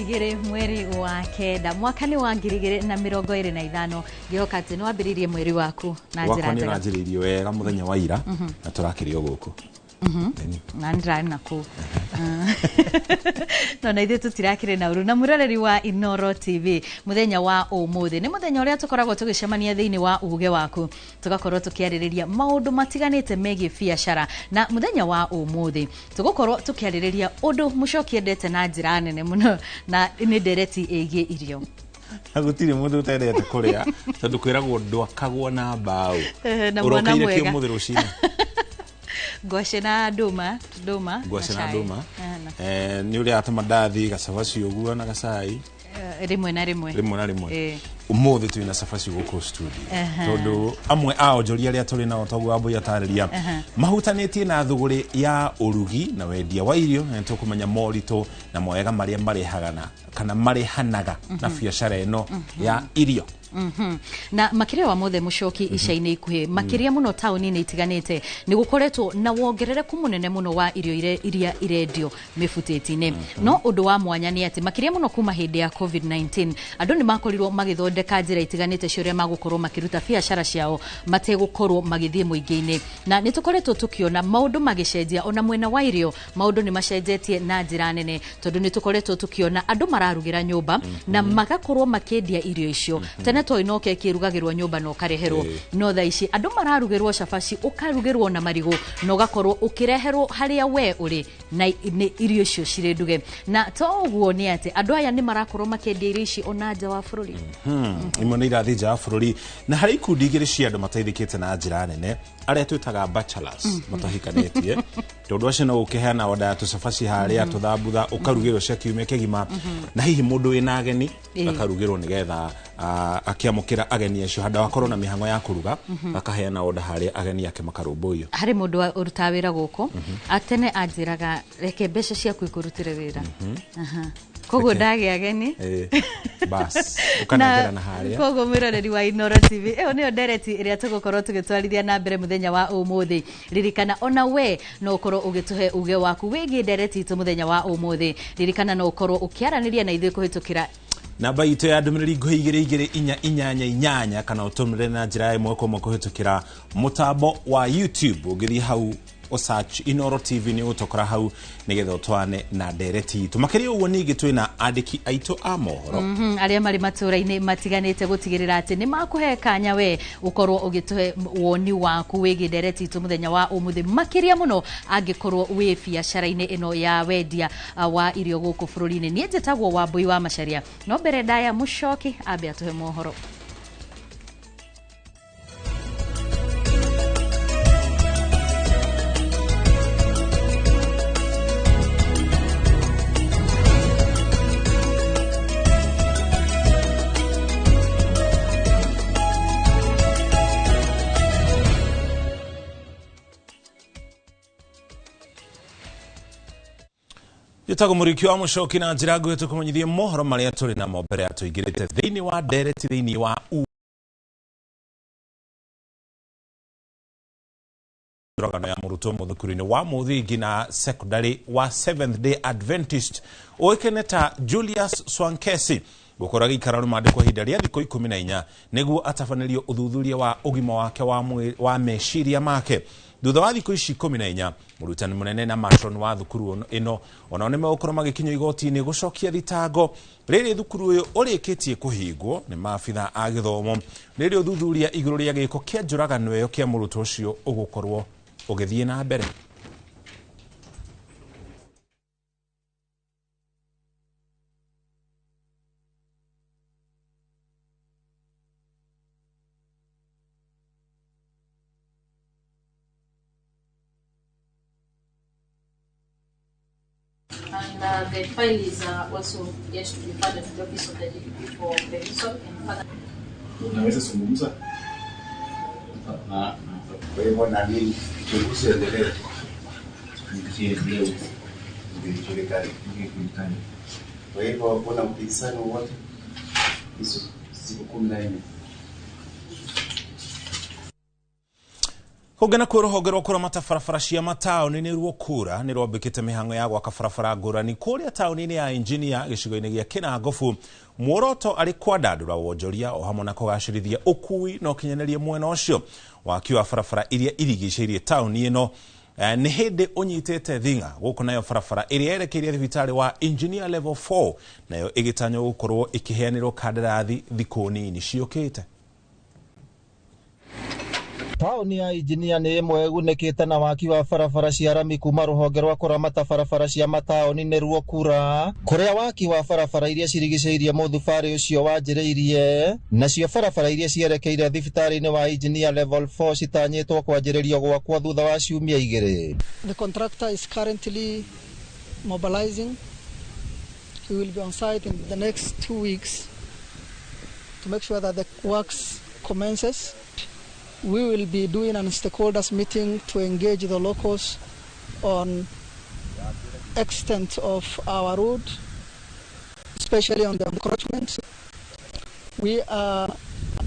igere mweri wa kenda mwaka ni wa 2025 gihoka ati no ambiririe mweri waku na njira njega. Wakoni najiririe wega muthenya wa ira na turakirio guku. Na ndra na ku. No na ithe tutirakire na uru na murareri wa Inoro TV muthenya wa umuthi ni muthenya uria tukoragwo tugicemania thiini wa uge waku tugakorwo tukiaririria maundu matiganite megie biashara na muthenya wa umuthi tugukorwo tukiaririria undu mucokiendete na njira nene muno na ni ndereti egie irio agutire mundu utendete kuria tondu kwiragwo ndwakagwo na mbao na mwana mwega umuthi rucini Gwashe na duma ni uri atama ndathi gacabaci uguo na gacai rimwe na rimwe umuthi tu ina cabaci guku studio tondu amwe ao njori aria turi nao togu ambu yatariria mahutanitie na thuguri ya urugi na wendia wa irio na tukumenya morito na moega maria marehagana kana marehanaga na biashara eno ya irio. Na makiria wa mothe mucoki ica-ini ikuhi makiria muno tauni-ini itiganite ni gukoretwo na wongerereku munene muno wa irio iria irendio mifuteti-ini no undu wa mwanya ni ati makiria muno kuma hindi ya COVID-19 andu ni makorirwo magithondeka njira itiganite ciuria magukorwo makiruta biashara ciao mategukorwo magithie muingi-ini na ni tukoretwo tukiona maundu magicenjia ona mwena wa irio maundu ni macenjetie na njira nene tondu ni tukoretwo tukiona andu mararugira nyumba na magakorwo makendia irio icio tene to inoke kirugagirwo nyumba no kareherwo no tha ici andu mararugirwo cabaci ukarugirwo na marigo no gakorwo ukireherwo haria we uri na irio icio cire nduge na to uguo ni ati andu aya ni marakorwo makendia irio ici ona nja wa bururi imwe ni irathi nja wa bururi na hari ikundi igiri cia andu mateithikite na njira nene aria twitaga bachelors matahikanĩtie tondu acio no ukiheana oda ya tucabaci haria tuthambutha ukarugirwo cia kiumia kigima na hihi mundu wina ageni akarugirwo nigetha akiamukira ageni acio handa wakorwo na mihango ya kuruga akaheana oda haria ageni yake makarumbuyo hari mundu uruta wira guku atene anjiraga reke mbeca ciaku ikurutire wira kogo ndage ageni bas ukanengera na haria kogo miroreri wa Inoro TV ni ndereti iria tugukorwo tugitwarithia na mbere muthenya wa umuthi ririkana ona we no ukorwo ugituhe uge waku wigi ndereti tu muthenya wa umuthi ririkana no ukorwo ukiaraniria na ithuĩ kuhitukira namba itu ya ndumiriri nguhigire inyanya kana utumire na njira imwe kwa kuhitukira mutambo wa YouTube ugithi hau o search Inoro TV ni utokora hau nigetha utwane na ndereti tumakiria uwo ningi twina andiki aitu a mohoro aria mari matura-ini matiganite gutigirira ati ni makuhe kanya we ukorwo ugituhe woni waku wigi ndereti tu muthenya wa umuthi makiria muno angikorwo wi biashara-ini ino ya wendia wa irio guku bururi-ini ni njitagwo wa Mbui wa Macharia no mbere ndaya mucoki ambe atuhe mohoro. Yetago muriki wa mucoki na njira nguhe tukumenyithie mohoro maria turi na mbere atuigirite thiini wa ndereti thiini wa uragano ya muruto muthukuru-ini wa muthingi na secondary wa 7th Day Adventist oikeneta Julius Swankesi gukoraga ikarano mandikwo hinda ria thikũ 14 niguo atabanĩrio uthuthuria wa ugima wake wa meciria make thutha wa thikũ ici 14 murutani munene na matron wa thukuru ino ona nĩ megũkorwo magĩkinywo igoti-inĩ gũcokia thitango rĩrĩ thukuru ũyũ ũrĩkĩtie kũhingwo nĩ maabitha a gĩthomo rĩrĩ ũthuthuria igũrũ rĩa gĩko kĩa njũragano ĩyo kĩa mũrutwo ũcio ũgũkorwo ũgĩthiĩ na mbere. And the file is also yet to be filed to the office of the DPP for revision and further. Unaweza zungumza? Kwa hivyo na mimi uchunguzi endelee. Nikiendelea nilichorekani nikikutana. Kwa hivyo kuna mpinzani wote siku 14. Kugena kuruhogerwa kura matafarafara cia mataoni ni ruo kura ni rwambikite mihango ya gwaka barabara ngurani kuria taoni-ini ya Engineer gicigo-ini gia Kinangofu. Muoroto ari kwadandura wonjoria o hamwe na kugacirithia ukui no kinyanerie mwena ucio waki wa barabara iria irigiceirie taoni ino ni hindi unyitete thinga guku nayo barabara iria yerekeirie thibitari wa Engineer level 4 nayo igitanyo gukorwo ikiheanirwo kandarathi thiku nini ciukite. Taoni ya Engineer ni imwe gunekete na waki wa barabara cia rami kuma ruhonge rwa kuramata barabara cia mataoni ni ruo kura kuria waki wa barabara iria cirigiceirie muthubari ucio wanjiriirie nacio barabara iria cierekeire thibitari-ini wa Engineer level 4 citanyitwo kwanjiririo gwakwo thutha wa ciumia igiri. The contractor is currently mobilizing. He will be on site in the next 2 weeks to make sure that the works commences. We will be doing a stakeholders meeting to engage the locals on extent of our road, especially on the encroachment. We are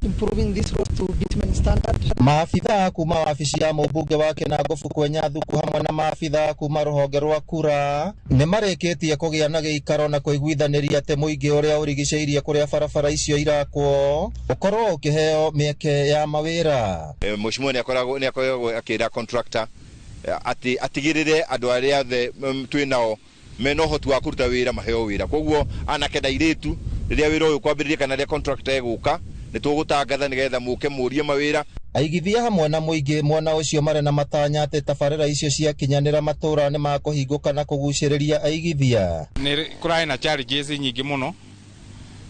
improving this road to bitumen standard. Maafitha kuma wabici ya mubunge wa Kinangofu kwenya thuku hamwe na maafitha kuma ruhonge rwa kura ni mareketie kugia na giikaro na kuiguithaniria ate muingi uria urigiceirie kuria barabara icio irakwo ukorwo ukiheo mieke ya mawira. Mheshimiwa ni akoragwo akira contractor atigirire andu aria the twinao meno hotu wa kuruta wira maheo wira koguo anake ndairetu riria wira uyu kwambiriria kana ria contractor eguka ni tugutangatha nigetha muke murie mawira. Aigithia hamwe na muingi mwena ucio mare na matanya ate tabarira icio cia kinyanira matura ni makuhinguka na kuguciriria aigithia. Ni kurai na challenges nyingi muno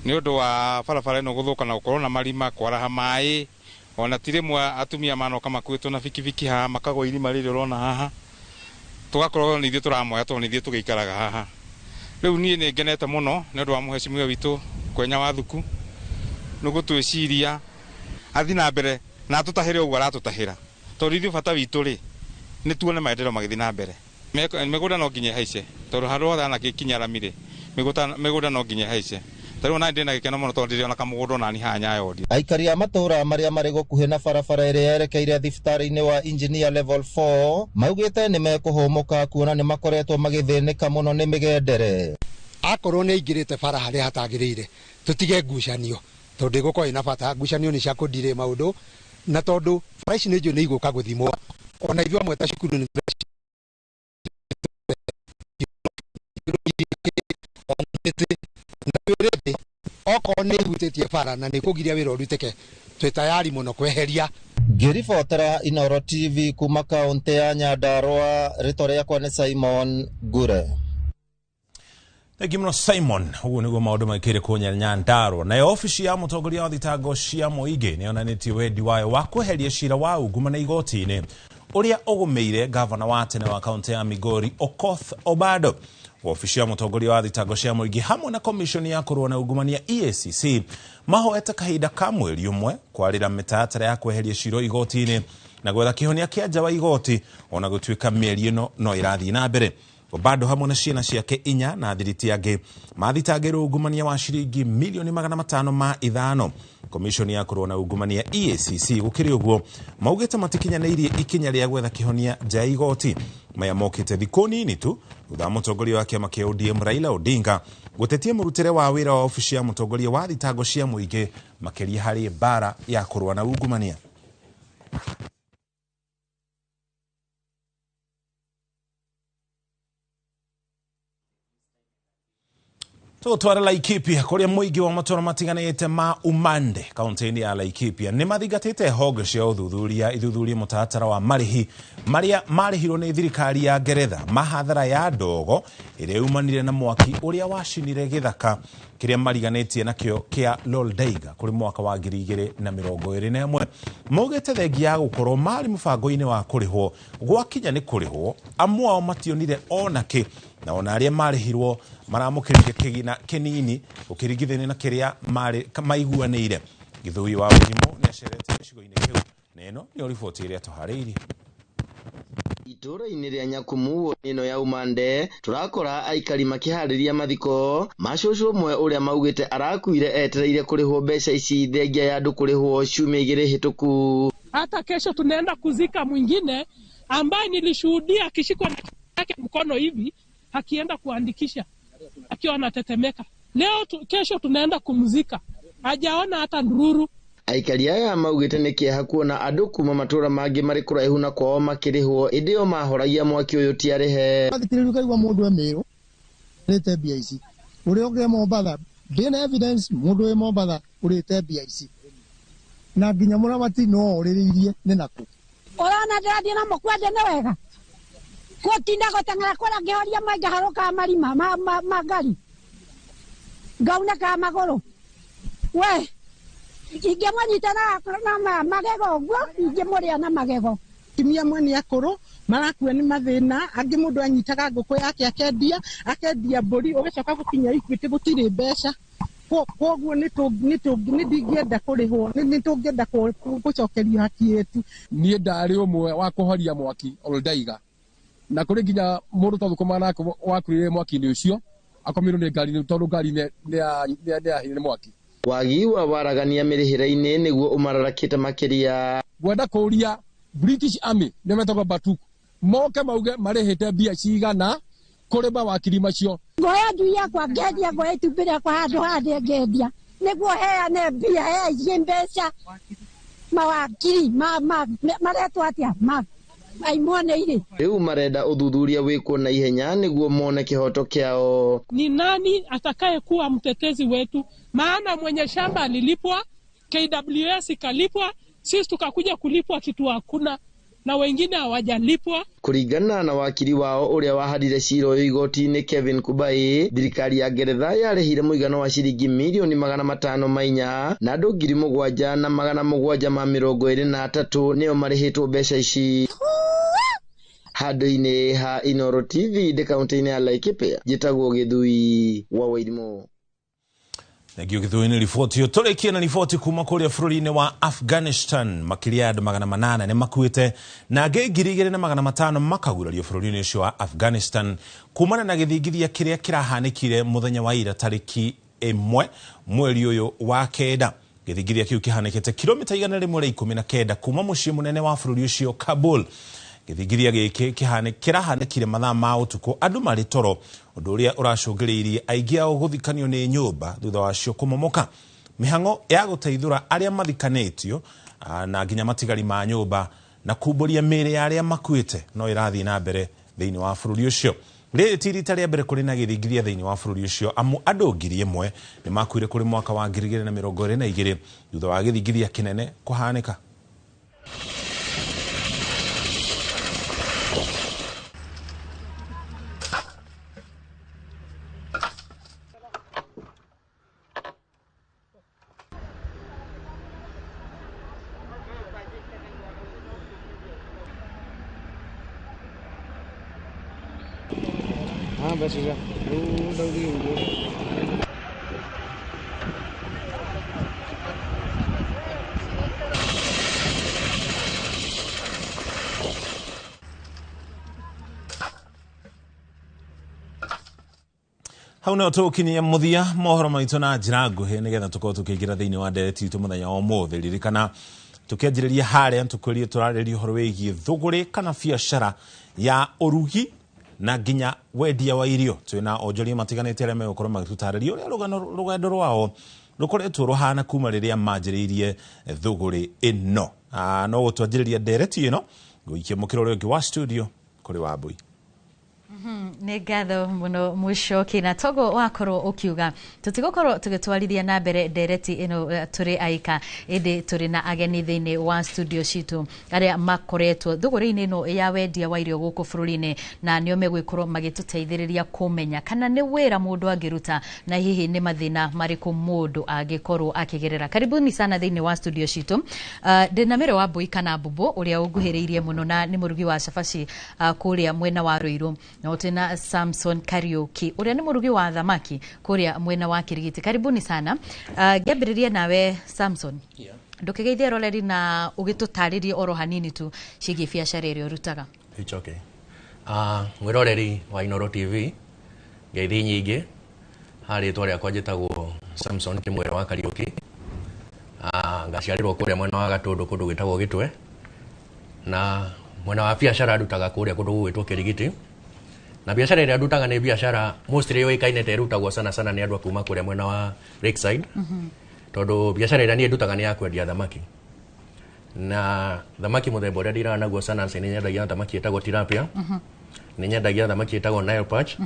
ni undu wa barabara ino guthuka na gukorwo na marima kwaraha mai ona tirimwe atumia manoka makwitwo na bikibiki ha makagwa irima riri urona haha tugakorwo ni ithie turamoya to ni ithie tugiikaraga haha. Riu nie ni ngenete muno ni undu wa muheshimiwa witu kwenya wathuku nugu twiciria athi na mbere na tutahire ugo aratutahira tondu ithu bata witu ri ni tuone maendeleo magithi na mbere miguda no nginye haice tondu handu hothe na gikinya ramire miguda no nginye haice tariu na ndina gikeno muno tondu ndiona kamugudo nani hanya yodi. Aikari a matura maria mari gukuhe na barabara iria yerekeire thibitari-ini wa Engineer level 4 maugite ni mekuhumuka kuona ni makoretwo magithinika muno ni migendere. Akorwo ni ingirite bara haria hatagirire tutige ngucanio tondu igukorwo ina bata ngucanio ni cia kundire maundu na tondu bara ici ni njo ni iguka guthimwo ona ithu amwe ta cukuru ni oko ni hutitie bara na ni kugiria wira urutike twi tayari muno kweheria. Ngiribotera Inooro TV kuma kaunti ya Nyandarua, ritwa riakwa ni Simon Gure. Gimno Simon, ugu niguo maundu maikire kunya Nyandarua. Na ofisi ya mutongoria wa thitango cia muingi ni onanitie wendi wayo wa kweheria cira wa ungumania igoti-ini uria ugumeire gavana wa tene wa kaunti ya Migori Okoth Obado. Ofisi ya mutongoria wa thitango cia muingi hamwe na komishoni ya kurua na ungumania EACC mahoete kahinda ka mweri umwe kwarira mitatara ya kweheria ciro igoti-ini na gwetha kihonia kia nja wa igoti ona gutuika mieri ino no irathi na mbere. Obado hamwe na ciana ciake 4 na thiriti angi mathitangirwo ungumania wa ciringi milioni 500,000. Komishoni ya kurua na ungumania EACC gukiri uguo maugite matikinyaneirie ikinya ria gwetha kihonia nja igoti maya mokite thiku nini tu thutha mutongoria wa kiama kia ODM Raila Odinga gutetie murutire wa wira wa ofisi ya mutongoria wa thitango cia muingi makiria hari bara ya kurua na ungumania. Twara Laikipia kuria muingi wa matura matiganite ma umande kaunti-ini ya Laikipia ni mathingatite honge cia ithuthuria mutatara wa marihi maria marihirwo ni thirikari ya Ngeretha mahathara ya ndogo iria umanire na mwaki uria wacinire githaka kiria mariganitie nakio kia Loldeiga kuri mwaka wa 2021. Mugite thengia ya gukorwo mari mubango-ini wa kurihwo gwakinya ni kurihwo amwe ao mationire onaki na ona aria marihirwo maramukirire kigina kinini ukiringithania na kiria mari maiguanire. Githui wa Muhimo ni acerete gicigo-ini kiu neno ni riboti iria tuhariirie. Itura-ini ria Nyakumu ino ya umande turakora aikari makihariria mathiko macucu mwe uria maugite arakuire etereire kurihwo mbeca ici thengia ya andu kurihwo ciumia 2 hituku. Hata kesho tunaenda kuzika mwingine ambaye nilishuhudia akishikwa na yake mkono hivi akienda kuandikisha akiwa anatetemeka. Kesho tunaenda kumzika. Hajaona hata ndururu. Aikari aya maugite nĩ kĩeha kuona andũ kuma matũra mangĩ marĩ kũraihu na kwao makĩrĩhwo ĩndĩ o mahoragia mwaki ũyũ ti arĩhe. Mathikĩrĩria kaigua mũndũ emĩrũ rĩte mbia ici ũrĩa ũngĩ Mombatha ndĩna evidence mũndũ wĩ Mombatha ũrĩte mbia ici na nginya mũramati no ũrĩrĩirie nĩ nakũ. Ũrona ndĩrathiĩ na mũkwende nĩ wega gũtinda gũteng'era kũrĩa ngĩhoria maingĩharũkaga marima magari ngaunĩka magũrũ we ingĩmũnyita na magego ũguo ingĩmũrĩa na magego. Timia mwene akũrũ marakua nĩ mathĩna angĩ mũndũ anyitaga ngũkũ yake akendia mbũri ũgacoka gũkinya Equity gũtirĩ mbeca. Koguo nĩndingĩenda kũrĩhwo nĩtũngĩenda gũcokerio haki yetu. Niĩ ndarĩ ũmwe wa kũhoria mwaki Oldaiga na kũrĩ nginya mũndũ twathũkũma nake wakurire mwaki-inĩ ũcio akomirwo nĩ ngari tondũ ngari nĩ mwaki. Wagi wa waragania mĩrĩhĩre-inĩ nĩguo ũmararakĩte makĩria. Gwenda kũria British Army nĩ metagwo Batuk moke mauge marĩhĩte mbia cigana kũrĩ mawakiri macio. Ngoya njui yakwa ngendia ngoya itumbĩ rĩakwa handũ hande ngendia nĩguo heane mbia hee mbeca mawakiri maretwo atĩa aimwoneire. Rĩu marenda ũthuthuria wĩkwo na ihenya nĩguo mone kĩhoto kĩao. Ni nani atakaye kuwa mtetezi wetu? Maana mwenye shamba alilipwa, KWS ikalipwa, sisi tukakuja kulipwa kitu hakuna na wengine hawajalipwa. Kũringana na wakiri wao ũrĩa wahadire cira ũyũ igoti-inĩ Kevin Kubai, thirikari ya Ngeretha yarĩhire mũigano wa ciringi mirioni 504 na andũ 7,723 nĩo marĩhĩtwo mbeca ici. Handũ-inĩ ha Inooro TV kaunti-inĩ ya Laikipia njĩtagwo Gĩthui wa Wairimũ. Nagio Gĩthui-inĩ riboti yo tũrĩkie na riboti kuma kũrĩa bũrũri-inĩ wa Afghanistan makĩria andũ 800 nĩ makuĩte na angĩ 2,500 makagurario bũrũri-inĩ ũcio wa Afghanistan kumana na gĩthingithia kĩrĩa kĩrahanĩkire mũthenya wa ira tarĩki 1 mweri ũyũ wa kenda. Gĩthingithia kĩu kĩhanĩkĩte kilomita 119 kuma mũciĩ mũnene wa bũrũri ũcio Kabul. Gĩthingithia gĩkĩ kĩrahanĩkire mathaa ma ũtukũ andũ marĩ toro ũndũ ũrĩa ũracũngĩrĩirie aingĩ ao gũthikanio nĩ nyũmba thutha wacio kũmomoka. Mĩhang'o ya gũteithũra arĩa mathikanĩtio na nginya matigari ma nyũmba na kumbũria mĩĩrĩ ya arĩa makuĩte no ĩrathiĩ na mbere thĩinĩ wa bũrũri ũcio. Rĩrĩ ti rita rĩa mbere kũrĩ na gĩthingithia thĩinĩ wa bũrũri ũcio amu andũ 1,000 nĩ makuire kũrĩ mwaka wa 2022 thutha wa gĩthingithia kĩnene kũhanĩka. Basi ya. Đâu đi rồi. Hau no tũkinyia mũthia mohoro maitũ na njĩra nguhĩ nĩgetha tũkorwo tũkĩingĩra thĩinĩ wa ndereti itũ mũthenya wa ũmũthĩ. Ririkana tũkĩanjĩrĩria harĩa tũkwĩrire tũrarĩria ũhoro wĩgiĩ thũgũrĩ kana biacara ya ũrugi na nginya wendia wa irio. Twĩna onjoria matiganĩte arĩa megũkorwo magĩtũtarĩria ũrĩa rũgendo rwao rũkoretwo rũhana kuma rĩrĩa manjĩrĩirie thũgũrĩ ĩno. No gũtwanjĩrĩria ndereti ĩno gũikia mũkĩra ũrĩa ũngĩ wa studio kũrĩ Wambui. Nĩ ngatho mũno Mũchoki na togo wakorwo ũkiuga tũtigũkorwo tũgĩtwarithia na mbere ndereti ĩno tũrĩ aika ĩndĩ tũrĩ na ageni thĩinĩ wa studio citũ arĩa makoretwo thũgũrĩ-inĩ ĩno ya wendia wa irio gũkũ bũrũri-inĩ na nĩo megwĩkorwo magĩtũteithĩrĩria kũmenya kana nĩ wĩra mũndũ angĩruta na hihi nĩ mathĩna marĩkũ mũndũ angĩkorwo akĩgerera. Karibuni sana thĩinĩ wa studio citũ. Ndĩna Mĩrĩ Wambui kana Mbũmbũ ũrĩa ũnguhĩrĩirie mũno na nĩ mũrugi wa cabaci kũrĩa mwena wa Rũirũ. Tena Samson Kariuki ũrĩa nĩ mũrugi wa thamaki kũrĩa mwena wa Kirigiti. Karibuni sana. Ngĩambĩrĩria nawe Samson. Ndũkĩgeithia roleri na ũgĩtũtarĩrie oro hanini tu ciĩgiĩ biacara ĩrĩa ũrutaga. It's okay. Mwĩroreri wa Inooro TV ngeithi nyingĩ harĩ rĩtwa rĩakwa njĩtagwo Samson Kimwera wa Kariuki. ngaciarirwo kuria mwena wa Gatundu kundu gwitagwo Gitwe, na mwena wa biacara ndutaga kuria kundu gwitwo Kirigiti, na biacara iria ndutaga ni biacara mostly yoikaine te rutagwo sana sana ni andu akuma kuria mwena wa Lakeside, tondu biacara iria ni ndutaga ni ya kwendia thamaki, na thamaki muthemba uria ndiraga naguo sana ni nyendagia thamaki etagwo tilapia, ni nyendagia thamaki etagwo Nile perch,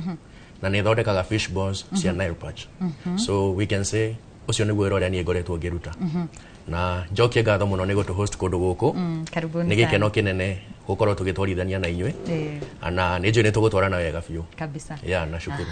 na ni thondekaga fish balls cia Nile perch. So we can say ucio niguo wira uria ni ngoretwo ngiruta, na njokie ngatho muno ni gutu host kundu guku, ni gikeno kinene gukorwo tugitwarithania na inywe, na ni njui ni tugutwarana wega biu kabisa. Nashukuru.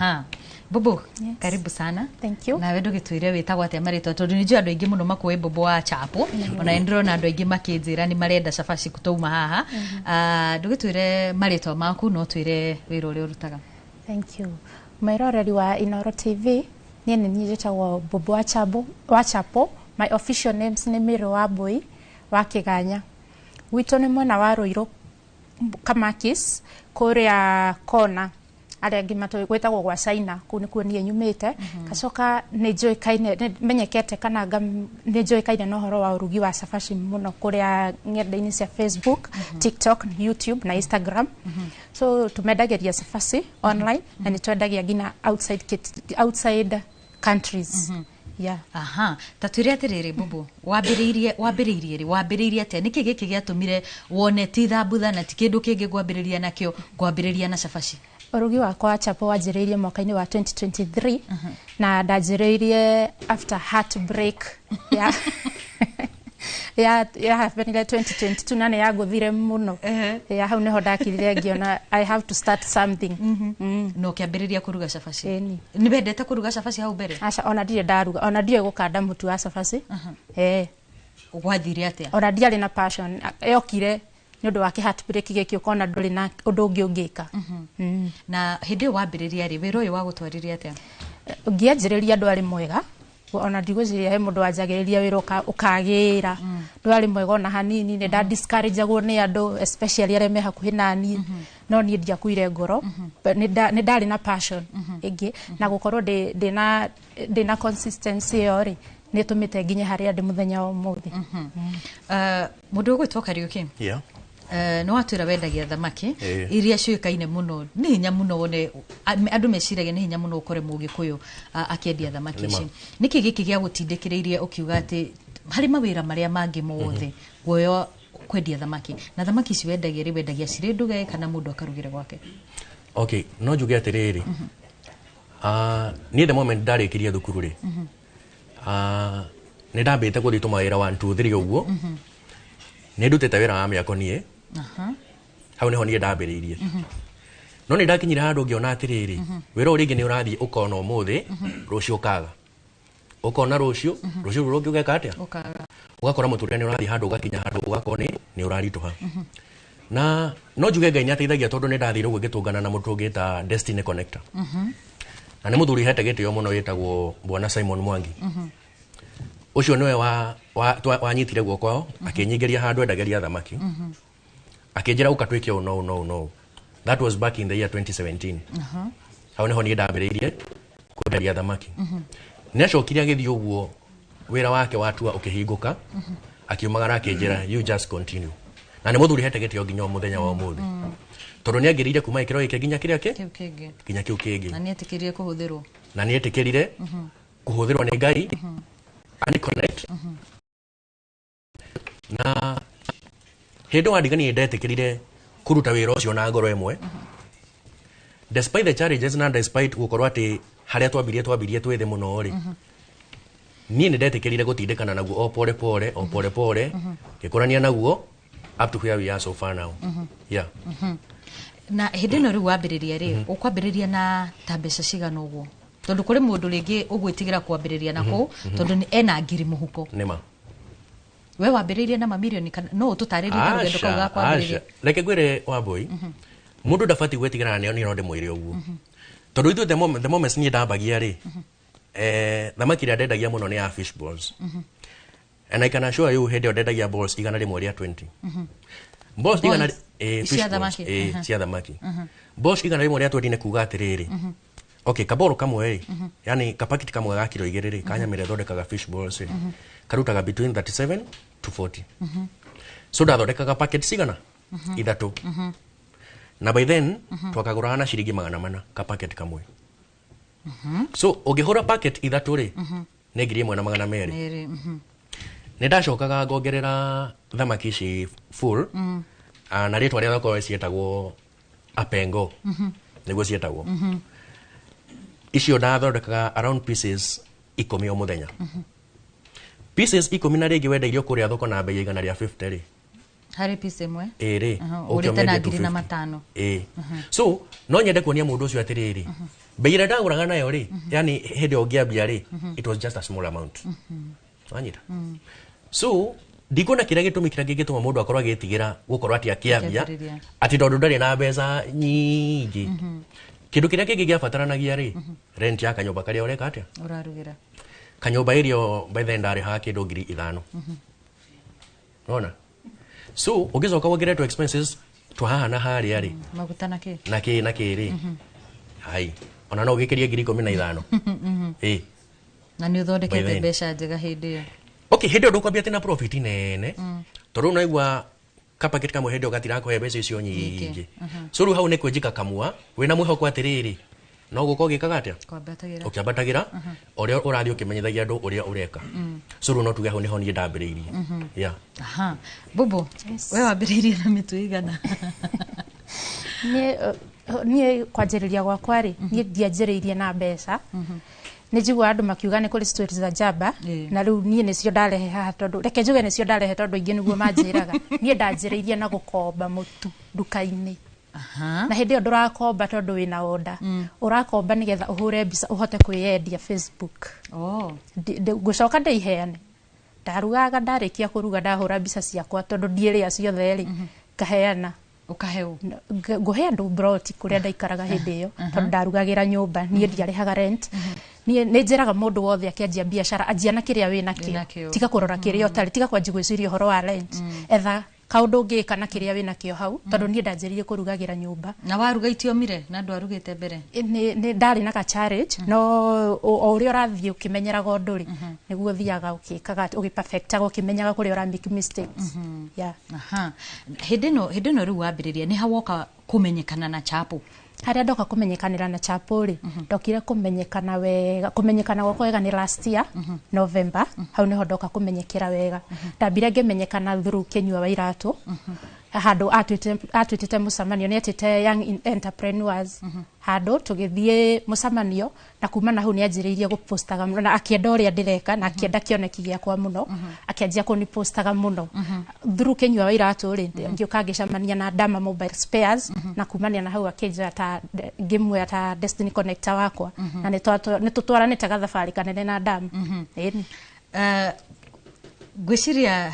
Bobo, karibu sana. Thank you. Na wewe ndugitwire witagwo atia maritwa tondu ni njui andu aingi muno makuwe Bobo wa Chapo, ona ndrona andu aingi makinjira ni marenda cabaci kutuma haha. Ndugitwire maritwa maku no twire wira uria urutaga. Thank you. Mwiroreri wa Inoro TV, ni njitagwo Bobo wa Chapo. My official names ni Miro Wambui wa Kiganya. Wito ni mwena wa Ruiru Kamakis kuria kona aria angi gwetagwo gwa China, kuu nikuo nie nyumite. Gacoka ni njuikaine menyekete kana ni njuikaine na uhoro wa urugi wa cabaci muno kuria ng'enda-ini cia Facebook, TikTok, YouTube na Instagram. So tumendageria cabaci online na ni twendagia ngina outside countries. Tatwire atiriri Bobo, wambiriirie ate niki giki giatumire wone ti thambutha na ti kindu kingi gwambiriria nakio gwambiriria na cabaci? Urugi wakwa wa Chapo wanjiriirie mwaka-ini wa 2023 na ndanjiriirie after heartbreak ya happened 2022 na ni yaguthire muno. Hau niho ndakirire ngiona I have to start something. No kiambiriria kuruga cabaci? Ni wendete kuruga cabaci hau mbere? Aca ona ndire ndaruga, ona ndire gukanda mutu wa cabaci. Gwathire atia? Ona ndiari na passion yokire ni undu wa heartbreak giki ukona nduri na undu ungi ungika. Na hindi wambiriria ri wira uyu wa gutwariria atia? Ngianjiriria ndwari mwega, ona ndigwiciria he mundu wanjagiriria wira ukagira. Ndwari mwega ona hanini, ni nda discourage agwo ni andu especially aria me hakuhi nani, no ni ndiakuire ngoro, ni ndari na passion ingi na gukorwo ndina consistency yo ri ni tumite nginya haria ndi muthenya wa umuthi. Mundu ugwitwo Kariuki, no watwira wendagia thamaki iria ciukaine muno, ni hinya muno wone andu meciragia ni hinya muno ukore Mugikuyu akiendia thamaki ici. Niki giki gia gutindikiriirie ukiuga ati hari mawira maria mangi mothe guoyo kwendia thamaki, na thamaki ici wendagia ciri nduge kana mundu akarugire gwake? Okay, no njuge atiriri, ni the moment ndarikirie thukuru ri, ni ndambite guthituma wira 1 2 3 uguo, ni ndutite wira wa miako nie, hau niho nie ndambiriirie. No ni ndakinyira handu ngiona atiriri, wira uringi ni urathie ukona umuthi, rucio ukaga, ukona rucio rungi ugeka atia? Ugakora muturire ni urathie handu ugakinya handu ugakona ni urarituha. Na no njuge Ngai nyateithagia tondu ni ndathire gugitungana na mutu ungita Destiny Connector. Na ni muthuri hete gitio muno yetagwo Bwana Simon Mwangi. Ucio niwe wanyitire guoko kwao akinyingeria handu endageria thamaki, akinjira ukatwike no. That was back in the year 2017. Hau niho ni ndambiriirie kwendagia thamaki. Ni acokirie agithii uguo wira wake watua ukihinguka, akiumagara akinjira you just continue. Na ni muthuri hete gitio nginya muthenya wa umuthi, tondu ni angirire kuma ikiro iki nginya kiria kinya kiu kingi, na ni etikirire kuhuthirwo ni Ngai and connect. Na hindi wandigani ndetikirire kuruta wira ucio na ngoro imwe, despite the challenges na despite gukorwo ati haria twambirie twithe muno ri, ni ndetikirire gutindikana naguo o pole pole gikurania naguo up to where we are so far now. Na hindi no ri wambiriria ri ukwambiriria na tabesha cigana uguo, tondu kuri mundu ringi ugwitigira kwambiriria nako tondu ena ngiri muhuko? Nima we wambiriria na mamilioni kana no tutaririe rugendo kau ga kwambiriria? Reke ngwire Wambui, mundu ndabati gwetigana ni no ndimwire uguo, tondu ithu the moment ni ndambagia ri thamaki ria ndendagia muno ni ya fish balls, and I can assure you hindi ndendagia balls igana rimwe ria 20. Balls igana fish balls cia thamaki, balls igana rimwe ria 20 ni kuga atiriri. Okay, kaboro kamwe yani kapakiti kamwe ga kilo 2 kanyamire thondekaga fish balls karutaga between 37 to 40. So ndathondekaga packet cigana ithatu. Na by then twakagũraga na ciringi 400 ka packet kamwe. So ũngĩhũra packet ithatu ri nĩ 1,200. Nĩ ndacokaga ngongerera thamaki ici full na rĩtwa rĩa thoko cietagwo Apengo nĩguo cietagwo. Icio ndathondekaga around pieces 10 o muthenya. Pieces 10 na rĩngĩ wendeirio kũrĩa thoko na bei igana rĩa 50 ri. Harĩ piece ĩmwe? Ĩrĩ. Ũrĩte na 5,000. So no nyende kuonia mũndũ ũcio atĩrĩrĩ. Bei ĩrĩa ndagũraga nayo ri, yani hĩndĩ ĩyo ngĩambia ri, it was just a small amount. Wanyita. So ndikuona kĩrĩa gĩtũmi kĩrĩa gĩgĩtũma mũndũ akorwo agĩtigĩra gũkorwo atĩ akĩambia atĩ tondũ ndarĩ na mbeca nyingĩ. Kĩndũ kĩrĩa kĩngĩ gĩabataranagia ri, rent ya kanyũmba karĩa ũreka atĩa? Ũrarugĩra. Kanyũmba ĩrĩa by then ndarĩhaga kĩndũ 5,000. Unaona? So ũngĩcoka wongerere expenses twahaha na harĩa ri. Maguta na kĩ? Na kĩ ri. Hai. Ona no ũgĩkĩrie 15,000. Na nĩ ũthondekete mbeca njega hĩndĩ ĩyo. Okay, hĩndĩ ĩyo ndũkwambia atĩ na profit nene. Tondũ unaigua ka packet kamwe hĩndĩ ĩyo gatirakũhe mbeca icio nyingĩ. So rĩu hau nĩ kwĩnjika kamua wĩna mwĩhoko atĩrĩrĩ no gũkorwo gĩkaga atĩa? Ũkĩambatagĩra ũrĩa ũrathiĩ ũkĩmenyithagia andũ ũrĩa ũreka. So rĩu no tuge hau nĩho niĩ ndambĩrĩirie. Bobo, we wambĩrĩirie na mĩtu igana? Niĩ kwanjĩrĩria gwakwa rĩ, niĩ ndianjĩrĩirie na mbeca. Nĩ njiguaga andũ makiuga nĩ kũrĩ stories za njamba na rĩu niĩ nĩcio ndarehe haha tondũ reke njuge nĩcio ndarehe tondũ aingĩ nĩguo manjĩraga. Niĩ ndanjĩrĩirie na gũkomba mũtu nduka-inĩ. Na hĩndĩ ĩyo ndũrakomba tondũ wĩna order. Ũrakomba nĩgetha ũhũre mbica ũhote kwĩyendia Facebook. Ngũcoka ndĩiheane. Ndarugaga ndarĩkia kũruga ndahũra mbica ciakwa tondũ ndiĩrĩa ciothe rĩ ngaheana. Ukaheu ngũhe andũ broti kũrĩa ndaikaraga hĩndĩ ĩyo tondũ ndarugagĩra nyũmba niĩ ndiarĩhaga rent. Niĩ nĩ njĩraga mũndũ wothe akĩanjia biacara anjia na kĩrĩa wĩna kĩo tiga kũrora kĩrĩa ũtarĩ tiga kwanjia gwĩciria ũhoro wa rent etha kaũndũ ũngĩka na kĩrĩa wĩna kĩo hau tondũ niĩ ndanjĩrĩirie kũrugagĩra nyũmba. Na waruga itiomire na andũ arugĩte mbere? Nĩ ndarĩ na ka challenge no o ũrĩa ũrathiĩ ũkĩmenyeraga ũndũ rĩ nĩguo thiaga ũgĩkaga ũgĩperfectaga ũkĩmenyaga kũrĩa ũra make mistakes. Hĩndĩ ĩno rĩu wambĩrĩria nĩ hawoka kũmenyekana na Chapo? Harĩa ndoka kũmenyekanĩra na Chapo rĩ ndokire kũmenyekana wega kũmenyekana gwakwa wega nĩ last year November hau nĩho ndoka kũmenyekera wega. Ndambire ngĩmenyekana through Kenyua wa Iratũ handũ atwĩtĩte mũcemanio nĩ atĩte young entrepreneurs handũ tũgĩthiĩ mũcemanio na kuma na hau nĩ anjĩrĩirie gũpostaga na akĩenda ũrĩa ndĩreka na akĩenda kĩoneki gĩakwa mũno akĩanjia kũnipostaga mũno through Kenyua wa Iratũ rĩ ngĩũka ngĩcemania na Dama Mobile Spares na kumania na hau akĩnja ta ngĩmwe ta Destiny Connector wakwa na nĩ tũtwaranĩte gathabarĩ kanene na Dama. Ngwĩciria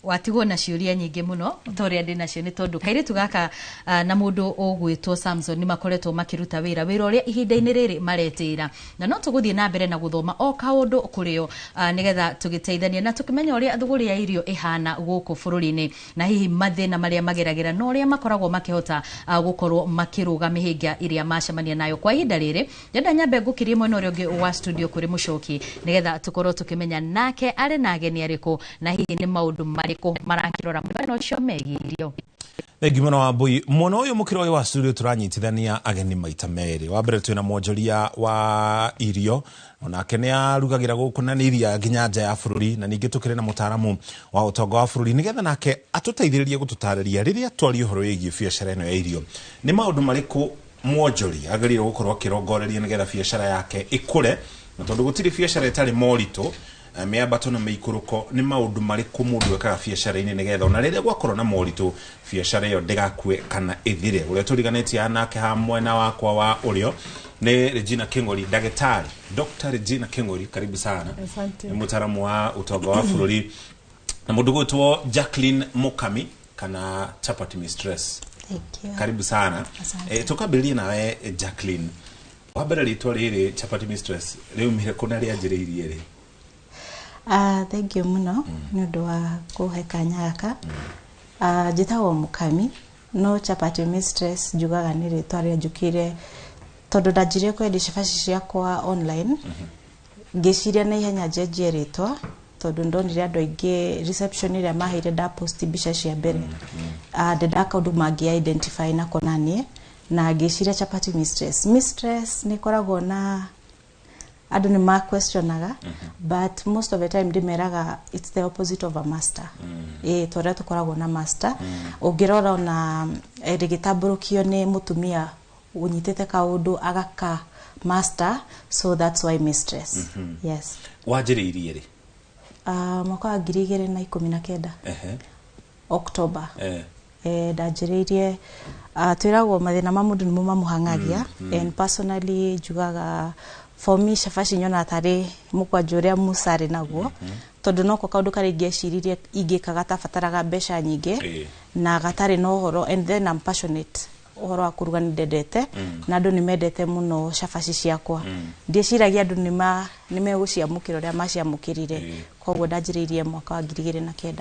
watigwo na ciũria nyingĩ mũno torĩa ndĩ nacio nĩ tondũ kairĩtu gaka na mũndũ ũgwĩtwo Samson nĩ makoretwo makĩruta wĩra ũrĩa ihinda-inĩ rĩrĩ maretĩra na no tũgũthiĩ na mbere na gũthoma o kaũndũ kũrĩo nĩgetha tũgĩteithania na tũkĩmenya ũrĩa thũgũrĩ ya irio ĩhana gũkũ bũrũri-inĩ na hihi mathĩna marĩa mageragĩra na ũrĩa makoragwo makĩhota gũkorwo makĩrũga mĩhĩnga ĩrĩa macemania nayo kwa ihinda rĩrĩ. Ndenda nyambe ngũkĩrie mwena ũrĩa ũngĩ wa studio kũrĩ Mũchoki nĩgetha tũkorwo tũkĩmenya nake arĩ na ageni arĩkũ na hihi nĩ maũndũ marĩkũ marakĩrora mwena ũcio megiĩ irio. Thengi mũno wa Mbui. Mwena ũyũ mũkĩro wa studio tũranyitithania ageni maita merĩ. Wa mbere twĩna mwonjoria wa irio onake nĩ arugagĩra gũkũ na nĩ iria nginya nja ya bũrũri na ningĩ tũkĩrĩ na mũtaaramu wa ũtonga wa bũrũri nĩgetha nake atũteithĩrĩrie gũtũtarĩria rĩrĩa twaria ũhoro wĩgiĩ biacara ĩno ya irio nĩ maũndũ marĩkũ mwonjoria agĩrĩirwo gũkorwo akĩrongoreria nĩgetha biacara yake ĩkũre na tondũ gũtirĩ biacara ĩtarĩ moritũ mĩambato na mĩikũrũko nĩ maũndũ marĩkũ mũndũ ekaga biacara-inĩ nĩgetha ona rĩrĩa gwakorwo na moritũ biacara ĩyo ndĩgakue kana ĩthire. Ũrĩa tũriganĩtie nake ha mwena wakwa wa ũrĩo nĩ Regina Kĩng'ori, ndagĩtarĩ Dr. Regina Kĩng'ori, karibu sana. Nĩ mũtaaramu wa ũtonga wa bũrũri na mũndũ gwĩtwo Jacqueline Mukami kana Chapati Mistress. Karibu sana. Tukambĩrĩrie nawe Jacqueline, wambere rĩtwa rĩrĩ Chapati Mistress rĩumire kũ na rĩanjĩrĩirie rĩ? Thank you muno nĩ ũndũ wa kũhe kanya gaka. Njĩtagwo Mukami no Chapati Mistress njugaga nĩ rĩtwa rĩanjũkire tondũ ndanjirie kwendia cabaci ciakwa online ngĩciria na ihenya njenjie rĩtwa tondu ndonire andu aingi reception ria maheire da post bica cia mbere ndenda kaundu mangi identify na konanie na ngiciria chapati mistress ni koragwo na andu ni ma questionaga but most of the time ndimeraga it's the opposite of a master toria tukoragwo na master ungirora na rigitamburukio ni mutumia unyitete kaundu agaka master, so that's why mistress. Yes. Wajiririe ri? Mwaka wa 2019. October. Ndajiririe twiragwo mathina ma mundu nimu mamuhangagia and personally jugaga for me shafashi nyona tari mukwanju ria musari naguo tondu noko kaundu kari ngeciririe ingikaga tabataraga mbeca nyingi na gatari no horo and then I'm passionate uhoro wa kuruga ni ndendete na andu ni mendete muno shafashi ciakwa ndiciragia andu ni meguciamukira ria maciamukirire koguo ndajiririe mwaka wa 2009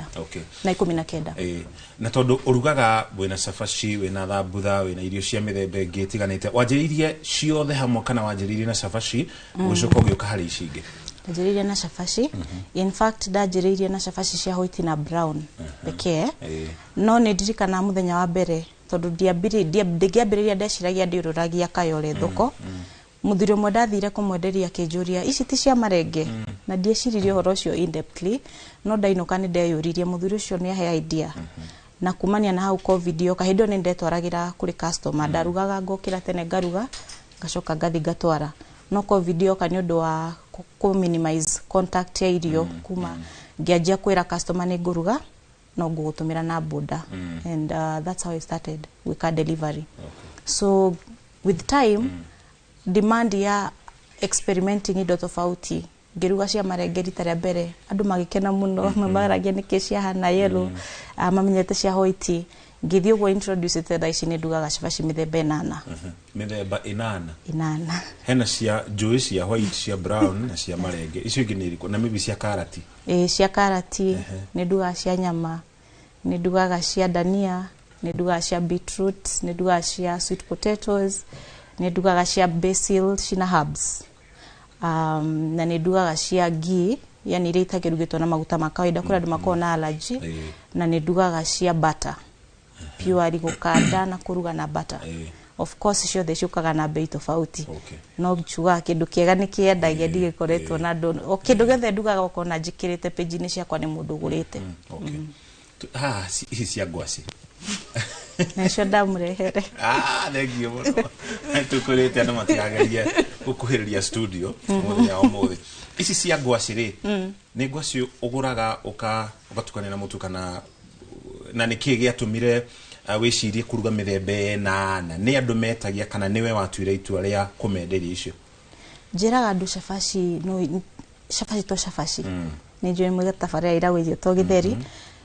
na 19 na tondu urugaga wina shafashi wina thambutha wina irio cia mithembe ingi tiganite wajiririe ciothe hamwe kana wajiririe na shafashi ucoka ugiuka hari icingi? Ndajiririe na shafashi in fact ndajiririe na shafashi cia white na brown pekee no nindirikana muthenya wa mbere tondu ndigiambiriria ndeciragia ndiururagia kayore thoko muthiro mwe ndathire kumwenderia kinjuria ici ti cia marenge na ndieciririe horo cio in depthly no ndainuka ni ndeyuririe muthiro cio ni ahe idea na kumania na hau covid yo kahindo ni ndetwaragira kuri customer ndarugaga ngokira tene ngaruga ngacoka ngathi ngatwara no covid yo kani undu wa ku minimize contact ya irio kuma ngianjia kwira customer ni nguruga no ngugutumira na boda and that's how I started with car delivery. So with time demand ya experimenting indo tofauti ngiruga cia marenge rita ria mbere andu magikena muno mamaragia ni kecia hana yellow mamenyete cia white ngithio go introduce te daici ni ndugaga shafashi mithemba 8 mithemba 8 hena cia njui cia white cia brown na cia marenge icio ingi ni iriku na maybe cia karati cia karati ni ndugaga cia nyama ni ndugaga cia dania ni ndugaga cia beetroot ni ndugaga cia sweet potatoes ni ndugaga cia basil cina herbs na ni ndugaga cia ghee yani ile itakirugitwo na maguta ma kawaida kuri andu makona na allergy na ni ndugaga cia butter pure gukanda na kuruga na butter of course ciothe ciukaga na bei tofauti no chuga kindu kiega ni kiendagia ndigikoretwo na andu kindu giothe ndugaga ukona njikirite page ni ciakwa ni mundu gurite ici cia ngwaci nacio ndamurehere thengio muno tukurite andu matirageria gukuhiriria studio muthenya wa muthi ici cia ngwaci ri ni ngwaci uguraga ugatukania na mutu kana na niki giatumire wicirie kuruga mithembe na ni andu metagia kana niwe watuire itua ria kumenderia icio? Njiraga andu shafashi shafashi ni njui mwega tafaria ira withio to githeri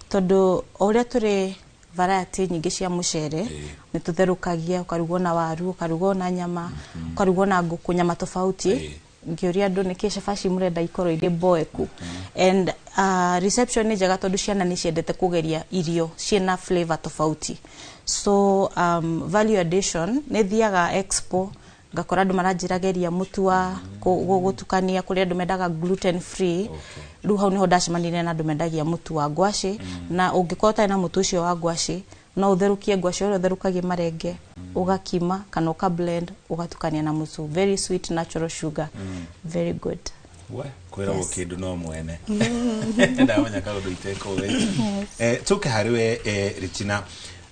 tondu uria turi variety nyingi cia mucere ni tutherukagia ukarugwo na waru ukarugwo na nyama ukarugwo na nguku nyama tofauti ngiuria andu niki shafashi murenda ikoro ire boeku and reception ni njega tondu ciana ni ciendete kugeria irio ciena flavor tofauti so value addition ni thiaga expo ngakora andu maranjirageria mutu wa gutukania kuri andu mendaga gluten free riu hau niho ndacemanire na andu mendagia mutu wa ngwaci na ungikota na mutu ucio wa ngwaci no utherukie ngwaci uri utherukagie marenge ugakima kana uka blend ugatukania na mutu very sweet natural sugar very good kwira ukindu no mwene ndamenya kaundu iteko we tuke hariwe Richina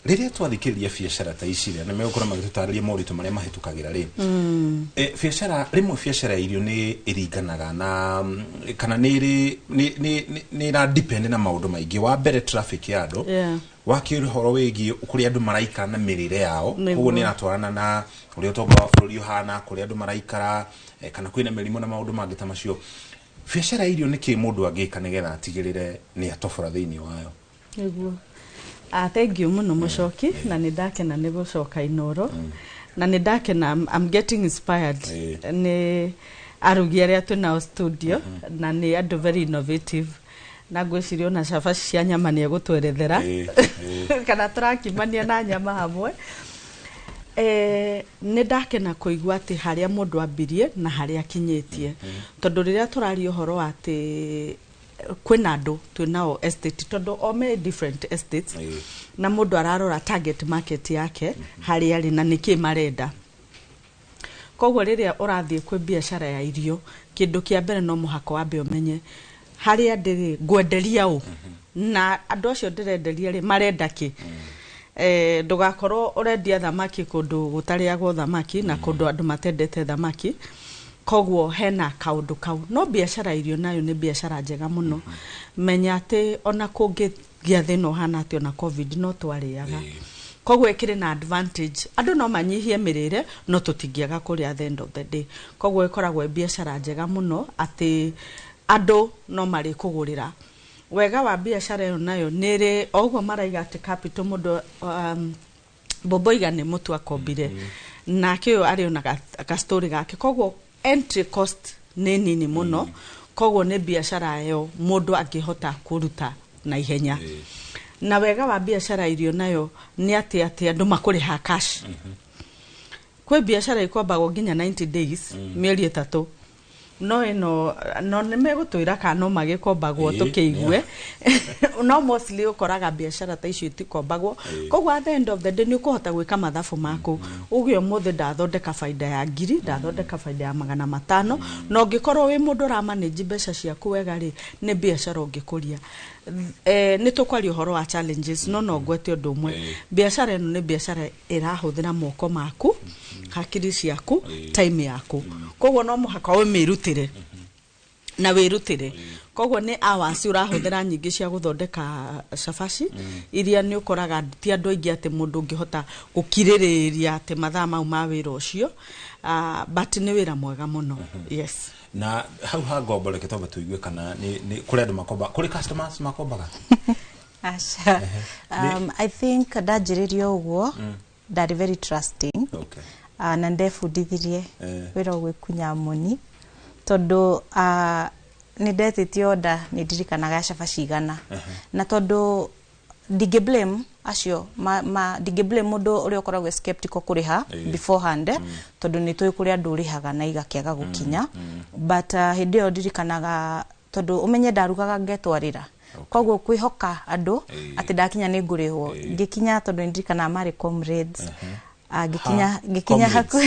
riria twathikiriria biacara ta ici na megukora magitutariria moritu maria mahitukagira ri biacara rimwe biacara irio ni iringanaga na kana ni ra depend na maundu maingi wa mbere traffic ya andu wakiri horo wigi ukuri andu maraikara na mirire yao koguo ni ratwarana na uria utonga wa bururi uhana kuri andu maraikara kana kwina mirimo na maundu mangi ta macio biacara irio niki mundu angika nigetha atigirire ni atofora thiini wayo? Niguo thank you muno mucoki na ni ndakena ni gucoka Inoro na ni ndakena I'm getting inspired ni arugi aria twina studio na ni andu very innovative na ngwiciria na shafashi cia nyama ni egutwerethera kana turakimania na nyama hamwe ni ndakena kuigua ati haria mundu ambirie na haria kinyitie tondu riria turario horo ati kwina andu twinao estate tondu o me different estates na mundu ararora target market yake hari ari na niki marenda. Koguo riria urathie kwi biashara ya irio kindu kia mbere no muhako wambe umenye hari andiri ngwenderia u na andu acio ndirenderia ri marenda ki. Ndugakorwo urendia thamaki kundu gutariagwo thamaki na kundu andu matendete thamaki. Koguo hena kaundu kau. No biashara irio nayo ni biashara njega muno. Menya ati ona kungigia thina hana ati ona covid no twariaga. Koguo ikire na advantage. Andu no manyihie mirire no tutingiaga kuria at the end of the day. Koguo ikoragwo biashara njega muno ati andu no mari kugurira. Wega wa biashara yo nayo nire oguo maraiga ati capital mundu boboiga ni mutu akombire na kio ari ona ka story gake. Koguo entry cost ni nini muno. Koguo ni biashara yo mundu angihota kuruta na ihenya. Na wega wa biashara irio nayo ni ati andu makuriha cash. Kwe biashara ikwambago nginya 90 days mieri 3. No nimegutwira kana magikombagwo tukiigue no mostly ukoraga biashara ta icio itikombagwo. Koguo at the end of the day ni ukuhota gwika mathabu maku ugie muthe ndathondeka faida ya 1,000 ndathondeka faida ya 500 na ungikorwo wi mundu ra manage mbeca ciaku wega ri ni biashara ungikuria. Ni tukwari uhoro wa challenges no gwete undu umwe. Biashara ino ni biashara irahuthira moko maku hakiri ciaku time yaku. Koguo no muhaka wimirutire na wirutire. Koguo ni hours urahuthira nyingi cia guthondeka cabaci iria ni ukoraga ti andu aingi ati mundu ngihota gukiririria ati mathaa mau ma wira ucio. But ni wira mwega muno. Yes. Na hau ha ngombo reke tobe tuigue kana ni kuri andu makomba kuri customers makombaga. Asha. I think ndajiririo uguo that very trusting. Okay. Na ndefundithirie wira gwikunya moni tondu ni ndetitie order ni ndirikanaga cabaci igana na tondu ndingi blame acio ndingi blame mundu uri ukoragwo skeptical kuriha beforehand tondu ni tui kuri andu urihaga na igakiaga gukinya but hindi yo ndirikanaga tondu umenye ndarugaga ngetwarira. Koguo kwihoka andu ati ndakinya ni ngurihwo ngikinya tondu ndirikana mari comrades gikinya haku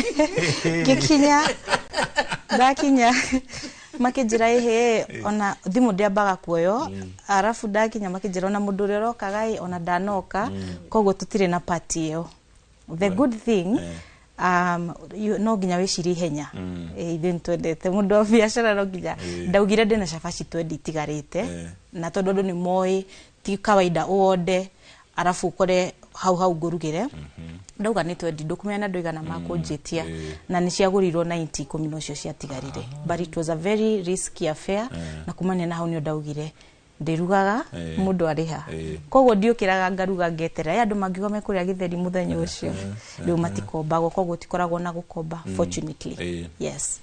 gikinya ndakinya makijira ihe ona thimu ndiambaga kuoyo arafu ndakinya makijira ona mundu rokaga ona ndanoka koguo tutire na party iyo. The good thing no ginya wiciri henya ithin twendete mundu wa biashara no ginya ndaugire ndina cabaci twendi itigarite na tondu ni moi ti kawaida uonde arafu ukore hau ngurugire ndauga ni twendi dokumena ndoigana makunjitia na ni ciagurirwo 90 10 nocio ciatigarire but it was a very risky affair na kumania na hau ni ndaugire ndirugaga mundu ariha. Koguo ndiukiraga ngaruga ngetera andu mangigo mekuria githeri muthenya ucio riu matikombagwo koguo tikoragwo na gukomba fortunately. Yes.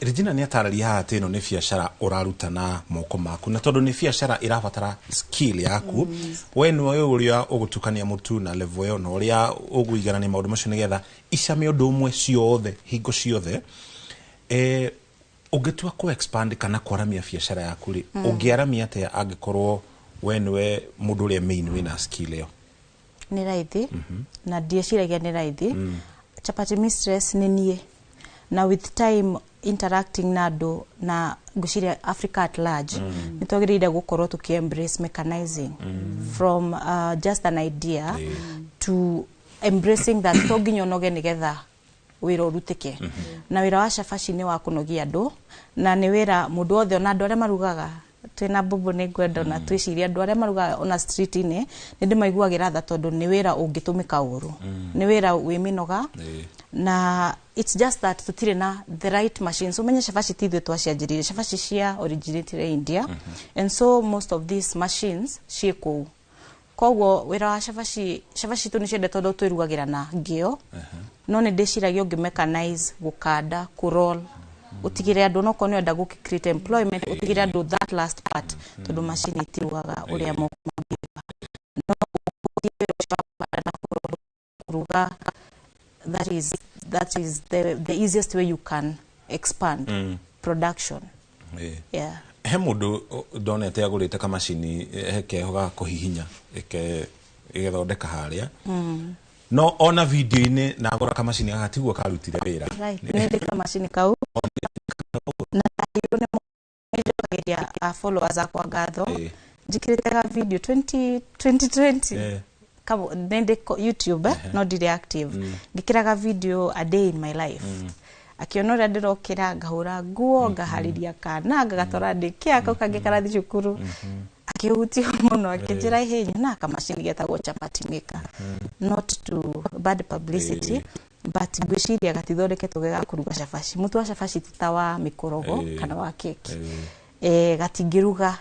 Regina ni atararia hati ino ni biashara uraruta na moko maku na tondu ni biashara irabatara skill yaku we ni we uria ugutukania mutu na level yo no uria uguigarania maundu macio nigetha icame undu umwe ciothe hingo ciothe. Ugetua ku expand kana kwaramia biashara yaku ri ungiaramia ate angikorwo we ni we mundu uria main wina skill yo? Ni raithi na ndieciragia ni raithi. Chapati Mistress ni nie na with time interacting na andu na guciria Africa at large nitwagirire gukorwo tuki embrace mechanizing from just an idea to embracing that toginyo noge nigetha wira urutike na wira wa cabaci ni wa kunogia andu na ni wira mundu othe ona andu aria marugaga twina bubu ni ngwenda na twiciria andu aria marugaga ona street ni ndimaiguagira tha tondu ni wira ungitumika uru ni wira wi minoga na it's just that tutire na the right machines. Umenye cabaci tithwe twacianjirire cabaci cia originated India and so most of these machines ciku koguo wira wa cabaci tu ni ciende tondu twirugagira na ngio no ni ndiciragia ungi mechanize gukanda kuroll utigire andu no kono enda guki create employment utigire andu that last part tondu machine itirugaga uria mo no kuruga that is the easiest way you can expand production. Yeah. he mundu ndonete agurite kamacini hekeho ga kuhihinya igethondeka haria no ona video-ini na agura kamacini gatigwo karutire wira nä kamacini kau na hiyo nä followers akwa ngatho njikirite ga video 2020 kabo nende YouTube no dire active ngikiraga video a day in my life akiona ria ndirokira ngahura nguo ngahariria kana ngagatwara ndikia kau kangi karathi cukuru akihutio muno akijira ihenya na kamacini getagwo chapati maker not to bad publicity but gwiciria gatithondeketwo gega kuruga cabaci mutu wa cabaci titawa mikorogo kana wa keki gatingiruga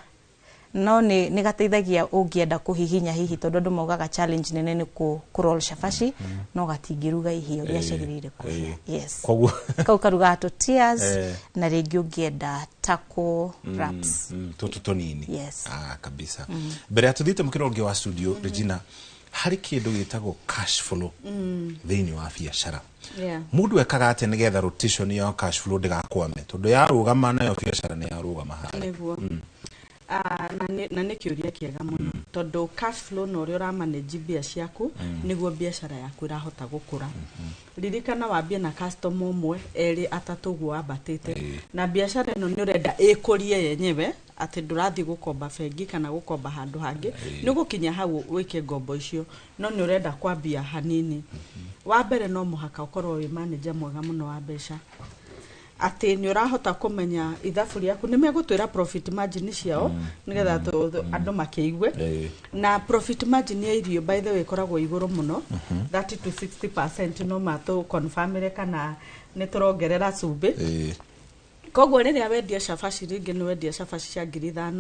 no ni gateithagia ungienda kuhihinya hihi tondu ndu maugaga challenge nene ni ku roll cabaci no gatingiruga ihio ria cegirire kuhia yes koguo kau karuga tortillas na ringi ungienda taco wraps tutu tonini yes kabisa mbere ya tuthite mukironge wa studio Regina hari kindu gitagwo cash flow thiini wa biashara mundu ekaga ate nigetha rotation ya cash flow ndigakwame tondu yarugama nayo biashara ni yarugama niguo na nä kä å ria kä ega må no tondå cash flow na å rä a å ramanage mbia ciaku niguo biashara yaku ĩrahota gũkũra ririkana wambie na customer ũmwe erĩ atatũ guo wambatĩte na biashara ĩno nĩ ũrenda ĩkũrie yenyewe atĩ ndũrathiĩ gũkomba bengi kana gũkomba handũ hangĩ nĩ gũkinya hau wĩke ngombo icio no nĩ ũrenda kwambia hanini wa mbere no mũhaka ũkorwo wĩ manager mwega mũno wa mbeca ati ni urahota kumenya ithabu riaku ni megutwira profit margin ciao nigetha andu makiigwe na profit margin ya irio by the way koragwo iguru muno 30 to 60% no mato confirmire kana ni turongerera cumbi koguo riria wendia cabaci ringi ni wendia cabaci cia 5,000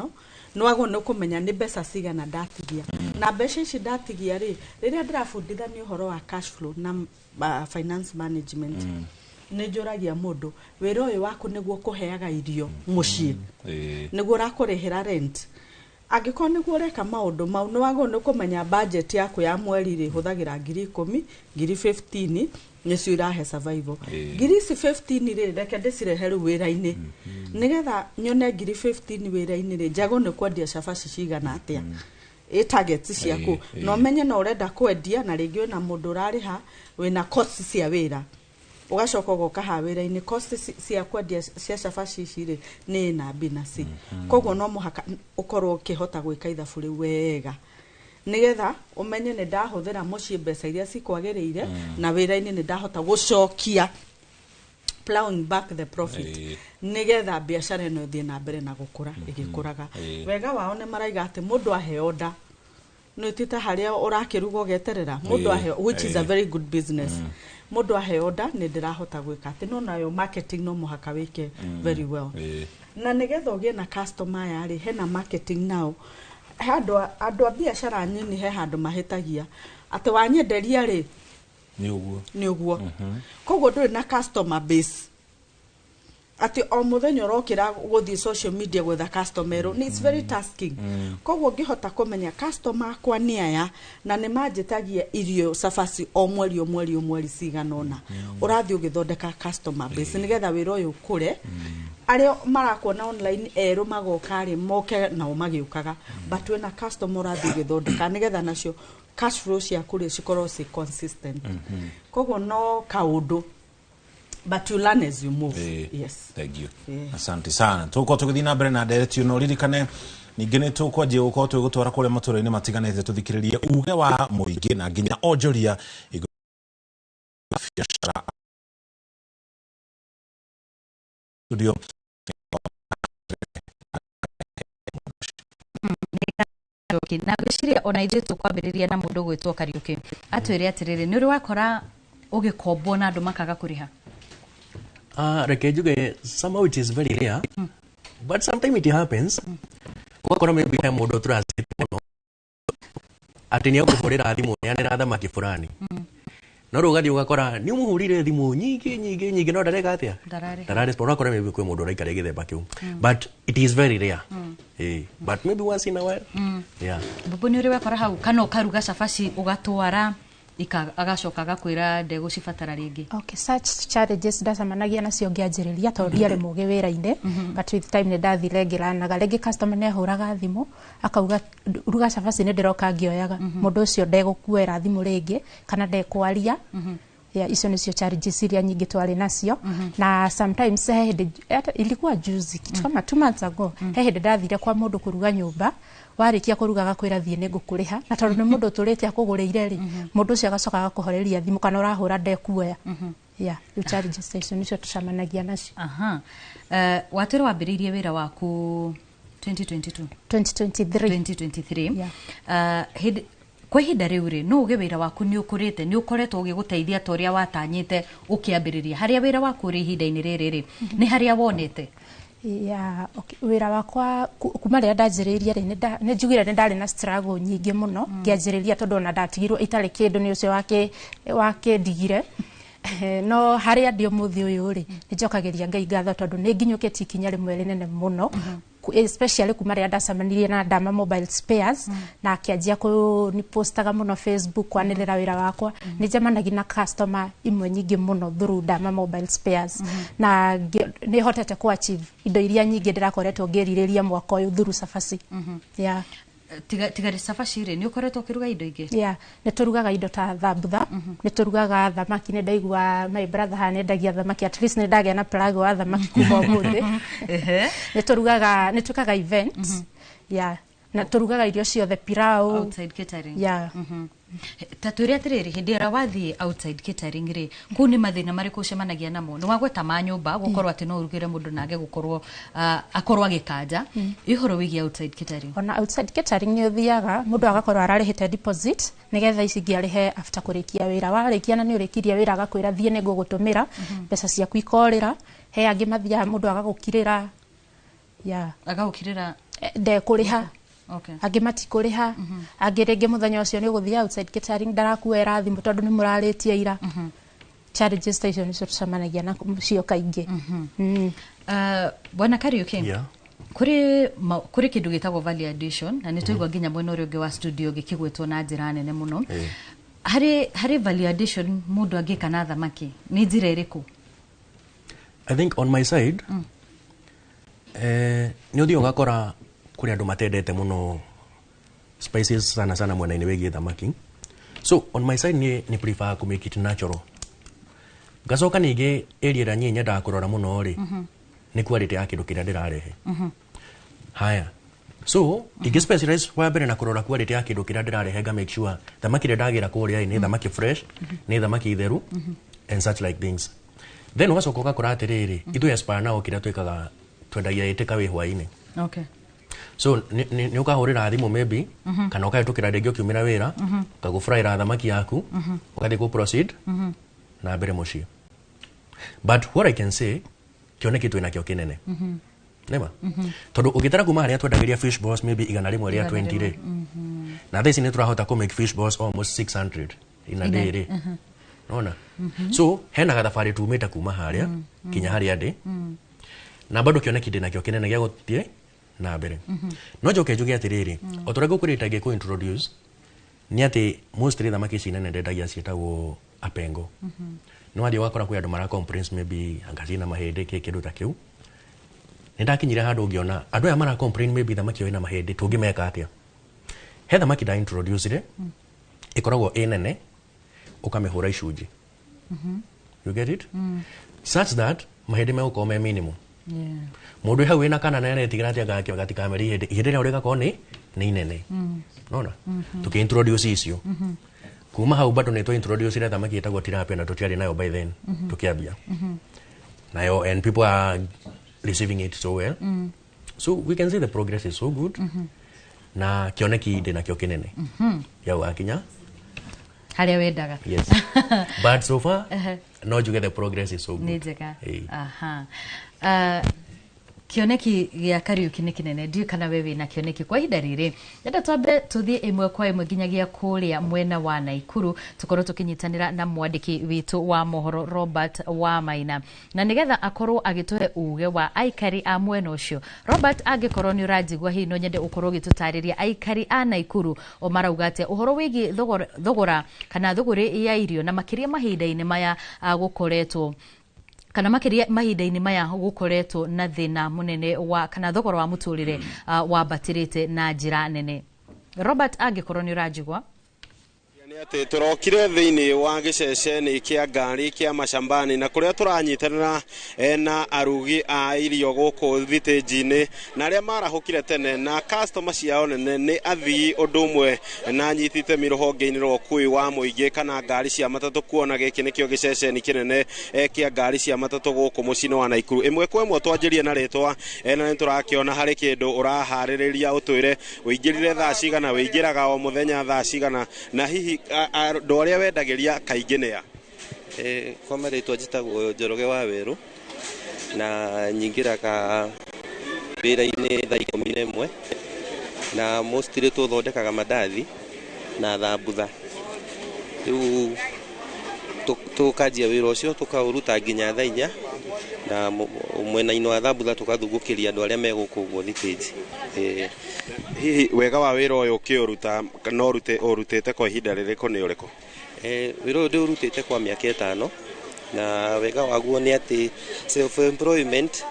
no wago no kumenya ni mbeca cigana ndatigia na mbeca ici ndatigia riria ndirabundithania uhoro wa cash flow na finance management nä njåragia må ndå wä ra å yå waku nä guo kå heaga irio må ciä nä guo rakå rä hä ra rent angä korwo nä guo reka maå ndå mau nä wagwo nä kå menya budget yaku ya mweri rä hå thagä ra 10,000 15,000 nä cio irahe survival ngiri ici 15 rä reke ndä cirehe rä u wä ra-inä nä getha nyone 15,000 wä ra-inä rä njagwo nä kwendia cabaci cigana atä a target ciaku no menye no urenda kwendia na ringi na mundu urariha wina cost cia wira ugacoka goka ha wira-ini cost cia kwendia cia cabaci ici ri ni na binasi koguo no muhaka ukorwo ukihota gwika ithabu riu wega nigetha umenye ni ndahuthira mucii mbeca iria cikwagiriire na wira-ini ni ndahota gucokia plowing back the profit nigetha biashara ino thie na mbere na gukura igikuraga wega wao ne maraiga ati mundu aheo nda no tita haria urakiruga geterera mundu aheo which is a very good business mundu aheo nda ni ndirahota gwika ati no nayo marketing no muhaka wike very well na nigetha ugie na customer yari hena marketing now andu a biashara nyini he handu mahitagia ati wanyenderia ri ni uguo koguo nduri na customer base ati o muthenya urokira guthii social media gwetha customer it's very tasking koguo ngihota kumenya customer kwa ni aya na ni manjitagia irio cabaci o mweri ciganona urathi ugithondeka customer base nigetha wira uyu kure aria marakuona online eru magoka ri moke na magiukaga but wena customer urathi ugithondeka nigetha nacio cash flow cia kuri cikorwo ci consistent koguo no kaundu but you learn as you move yes thank you asante sana tuko tukithina mbere na direction no ririkane ningine tukwaje uko twigutwara kure matura-ini matiganete tuthikiririe uge wa muingi na nginya onjoria biashara studio na gwiciria ona ithuĩ tũkwambĩrĩria na mũndũ gwĩtwo Kariuki atwĩre atĩrĩrĩ nĩ ũrĩ wakora ũgĩkombwo na andũ makaga kũrĩha reke njuge somehow it is very rare but sometimes it happens wakora maybe he mũndũ trust mũno atĩ nĩ agũkũhũrĩra thimũ nĩanĩra thamaki fulani no rĩu ũgathiĩ ũgakora nĩ ũmũhũrire thimũ nyingĩ no ndareka atĩa ndararespond wakora maybe kwĩ mũndũ ũraikara gĩthemba kĩu but it is very rare but maybe once in a while Bubu nĩ ũrĩ wakora hau kana ũkaruga cabaci ũgatwara agacoka agakwira ndego cibatara ringi. Okay, such challenges ndacemanagia nacio ngĩanjĩrĩria tondũ ndiarĩ mũũgĩ wĩra-inĩ, but with time nĩ ndathire ngĩranaga. Rĩngĩ customer nĩ ahũraga thimũ akauga ruga cabaci nĩ ndĩroka ngĩoyaga, mũndũ ũcio ndegũkuĩra thimũ rĩngĩ kana ndekwaria. Icio nĩcio challenges iria nyingĩ twarĩ nacio, na sometimes he hĩndĩ ilikuwa juzi kitu kama 2 months ago, he hĩndĩ ndathire kwa mũndũ kũruga nyũmba, warĩkia kũruga agakwĩra thiĩ nĩ ngũkũrĩha, na tondũ nĩ mũndũ ũtũrĩte akũgũrĩire rĩ, mũndũ ũcio agacoka agakũhoreria thimũ kana ũrahũra ndekuoya. Challenges icio nĩcio tũcemanagia nacio. Watĩrĩ wambĩrĩirie wĩra waku 2023. Kwa ihinda rĩu rĩ, no uge wĩra waku nĩ ũkũrĩte, nĩ ũkoretwo ũgĩgũteithia ta ũrĩa watanyĩte ũkĩambĩrĩria. Harĩa wĩra waku ũrĩ ihinda-inĩ rĩrĩ rĩ, nĩ harĩa wonete? Wĩra wakwa kuma rĩrĩa ndanjĩrĩirie rĩ, nĩ njugire nĩ ndarĩ na struggle nyingĩ mũno ngĩanjĩrĩria, tondũ ona ndatigirwo itarĩ kĩndũ nĩ ũcio wakĩndigire. No harĩa ndĩ ũmũthĩ ũyũ rĩ, nĩ njokagĩria Ngai ngatho tondũ nĩ nginyũkĩtie ikinya rĩmwe rĩnene mũno, especially kuma rĩrĩa ndacemanirie na Dama Mobile Spares na akĩanjia kũnipostaga mũno Facebook kwanĩrĩra wĩra wakwa. Nĩ njemanagia na customer imwe nyingĩ mũno through Dama Mobile Spares, na nĩ hotete ku achieve indo iria nyingĩ ndĩrakoretwo ngĩrirĩria mwaka ũyũ through cabaci. Tiga cabaci rĩ, nĩ ũkoretwo ũkĩruga indo ingĩ? Nĩ tũrugaga indo ta thambutha, nĩ tũrugaga thamaki. Nĩ ndaigua my brother hanendagia thamaki, at least nĩ ndagĩa na plug wa thamaki kuma ũmũthĩ. Nĩ twĩkaga events, na tũrugaga irio ciothe, pilau, outside catering. Ta twĩre atĩrĩrĩ, hĩndĩ ĩrĩa wathiĩ outside catering rĩ, kũu nĩ mathĩna marĩkũ ũcemanagia namo? Nĩ wagweta ma nyũmba gũkorwo atĩ no ũrugĩre mũndũ nage gũkorwo akorwo agĩkanja? Ũhoro wĩgiĩ outside catering. Ona outside catering nĩ ũthiaga mũndũ agakorwo ararĩhĩte deposit nĩgetha ici ingĩ arĩhe after kũrĩkia wĩra. Warĩkia na nĩ ũrĩkirie wĩra agakwĩra thiĩ nĩ ngũgũtũmĩra mbeca ciaku ikorĩra. He angĩ mathiaga mũndũ agagũkirĩra ndekũrĩha, angĩ matikũrĩha, angĩ rĩngĩ mũthenya ũcio nĩ ũgũthiĩ outside catering ndarakuoera thimũ tondũ nĩ mũrarĩtie ira. Challenges icio nĩcio tũcemanagia nacio kaingĩ. Bwana Kariuki, kũrĩ kĩndũ gĩtagwo value addition, na nĩ tũigua nginya mwena ũrĩa ũngĩ wa studio gĩkĩgwĩtwo na njĩra nene mũno. Harĩ value addition mũndũ angĩka na thamaki nĩ njĩra ĩrĩkũ? I think on my side, nĩ ũthiĩ ũgakora kũrĩ andũ matendete mũno spices sana mwena-inĩ wĩgiĩ thamaki. So on my side ni prefer to make it natural. Gacoka ningĩ area ĩrĩa niĩ nyendaga kũrora mũno rĩ, nĩ quality ya kĩndũ kĩrĩa ndĩrarehe. Haya, so ingĩ specialize wa mbere na kũrora quality ya kĩndũ kĩrĩa ndĩrarehe, nga make sure thamaki ĩrĩa ndagĩra kũrĩa nĩ thamaki fresh, nĩ thamaki theru and such like things. Then ũgacoka ũgakora atĩrĩrĩ, ithuĩ aspire nao kĩrĩa twĩkaga twendagia ĩtĩka wĩ hwaĩ-inĩ. So nĩ ũkahũrĩra thimũ maybe kana ũkahĩtũkĩra rĩngĩ ũkiumĩra wĩra ũkagũfraĩra thamaki yaku ũgathiĩ kũ proceed na mbere mũciĩ. But what I can say, kĩoneki twĩnakĩo kĩnene nema, tondũ ũgĩtara kuma harĩa twendagĩria fish balls maybe 100 rĩa 20 rĩ, na thaa ici nĩ tũrahota kũ make fish balls almost 600 in a day rĩ, nona. So hena gathabarĩ tumĩte kuma harĩa kinya harĩa ndĩ, na bado kĩoneki ndĩnakĩo kĩnene gĩa gũthiĩ na mbere. No njoke njuge atĩrĩrĩ, o tũrĩa ngũkũrĩte ngĩkũ introduce nĩ atĩ mostly thamaki ici nene ndendagia ciĩtagwo apengo. Nĩ wathiĩ ũgakora kwĩ andũ mara complaints maybe anga ciĩna mahĩndĩ kĩndũ ta kĩu. Nĩ ndakinyire handũ ngĩona andũ aya mara complain maybe thamaki ĩyo ĩna mahĩndĩ, tũngĩmeka atĩa? He thamaki nda introduce rĩ, ĩkoragwo ĩ nene, ũkamĩhũra icunjĩ. You get it? Such that mahĩndĩ megũkorwo me minimum. Mũndũ hau wĩna kana nene tigana atĩ agakĩo gatikameri hĩndĩ ĩrĩa ũrĩgakorwo nĩ inene. Nona? Tũkĩ-introduce icio. Kuma hau bado nĩ tũ-introduce ile thamaki ĩtagwo tilapia na tũtiarĩ nayo by then tũkĩambia. Nayo and people are receiving it so well. So we can say the progress is so good. Na kĩoneki ndĩnakĩo kĩnene. Ya wakinya harĩa wendaga. Yes. But so far no njuge the progress is so good. Nĩ njega. kioneki gĩa Kariuki nĩ kinene ndiũ kana wewe na kioneki kwa ihinda rĩrĩ yenda twambe tuthie ĩmwe kwa ĩmwe nginyagia kũrĩa mwena wa Naikuru tukorwo tukinyitanĩra na mwandĩki witũ wa mohoro Robert Wamaina na nigetha akorwo agĩtũhe uge wa aikari a mwena ũcio. Robert, angĩkorwo nĩ ũranjigua hihi no nyende ũkorwo ũgĩtũtarĩria aikari a Naikuru o marauga atĩa ũhoro wĩgiĩ thogora kana thũgũrĩ ya irio na makĩria mahinda-inĩ maya gũkoretwo kana makiria mahinda-inĩ maya gukoretwo na thina munene wa kana thogora wa muturire wa batirite na njira nene. Robert, angĩkorwo nĩ ũranjigua ati turokire thiini wa giceceni kia ngari kia mashambani na kuria turanyitanira na arugi a irio guku thitĩnji-inĩ na aria marahukire tene na customer ciao nene ni athii undu umwe na nyitite miruhonge-ini rwa kui wa muingi kana ngari cia matatu kuona giki nikio giceceni kinene kia ngari cia matatu guku mucini wa Naikuru. Imwe kwa imwe twanjirie na ritwa na niturakiona hari kindu urahaririria utwire uingirire thaa cigana uingiraga o muthenya thaa cigana na hihi ndo aria wendagiria kaingi nia. Kwa marĩtwa njĩtagwo Njoroge wa Werũ na nyingĩraga wĩra-inĩ thaa 11 na mostly tũthondekaga mandathi na thambutha. Rĩu tũkanjia wĩra ũcio tũkaũruta nginya thaa 4 na mwena-inĩ wa thambutha tũkathugũkĩria andũ arĩa megũkũ ũguo thitĩnji. Hihi wega wa wĩra ũyũ ũkĩũruta kana ũrutĩte kwa ihinda rĩrĩkũ nĩ ũrĩkũ? Wĩra ũyũ ndĩũrutĩte kwa mĩaka 5 na wega waguo nĩ atĩ self employment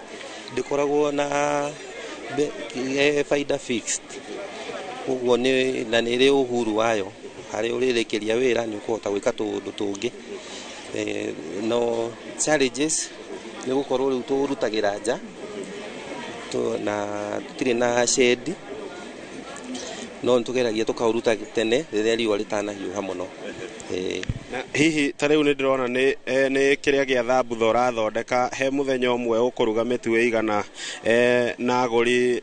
ndĩkoragwo na faida fixed, ũguo na nĩ ĩrĩ ũhuru wayo harĩ ũrĩrĩkĩria wĩra nĩ ũkũhota gwĩka tũũndũ tũngĩ. No challenges nĩ gũkorwo rĩu tũrutagĩra nja na tũtirĩ na shed no tũgeragia tũkaũruta tene rĩrĩa riũa rĩtanahiũha mũno. Na hihi ta rĩu nĩ ndĩrona nĩ kĩrĩa gĩa thambutha ũrathondeka he mũthenya ũmwe ũkũruga mĩtu ĩigana na agũri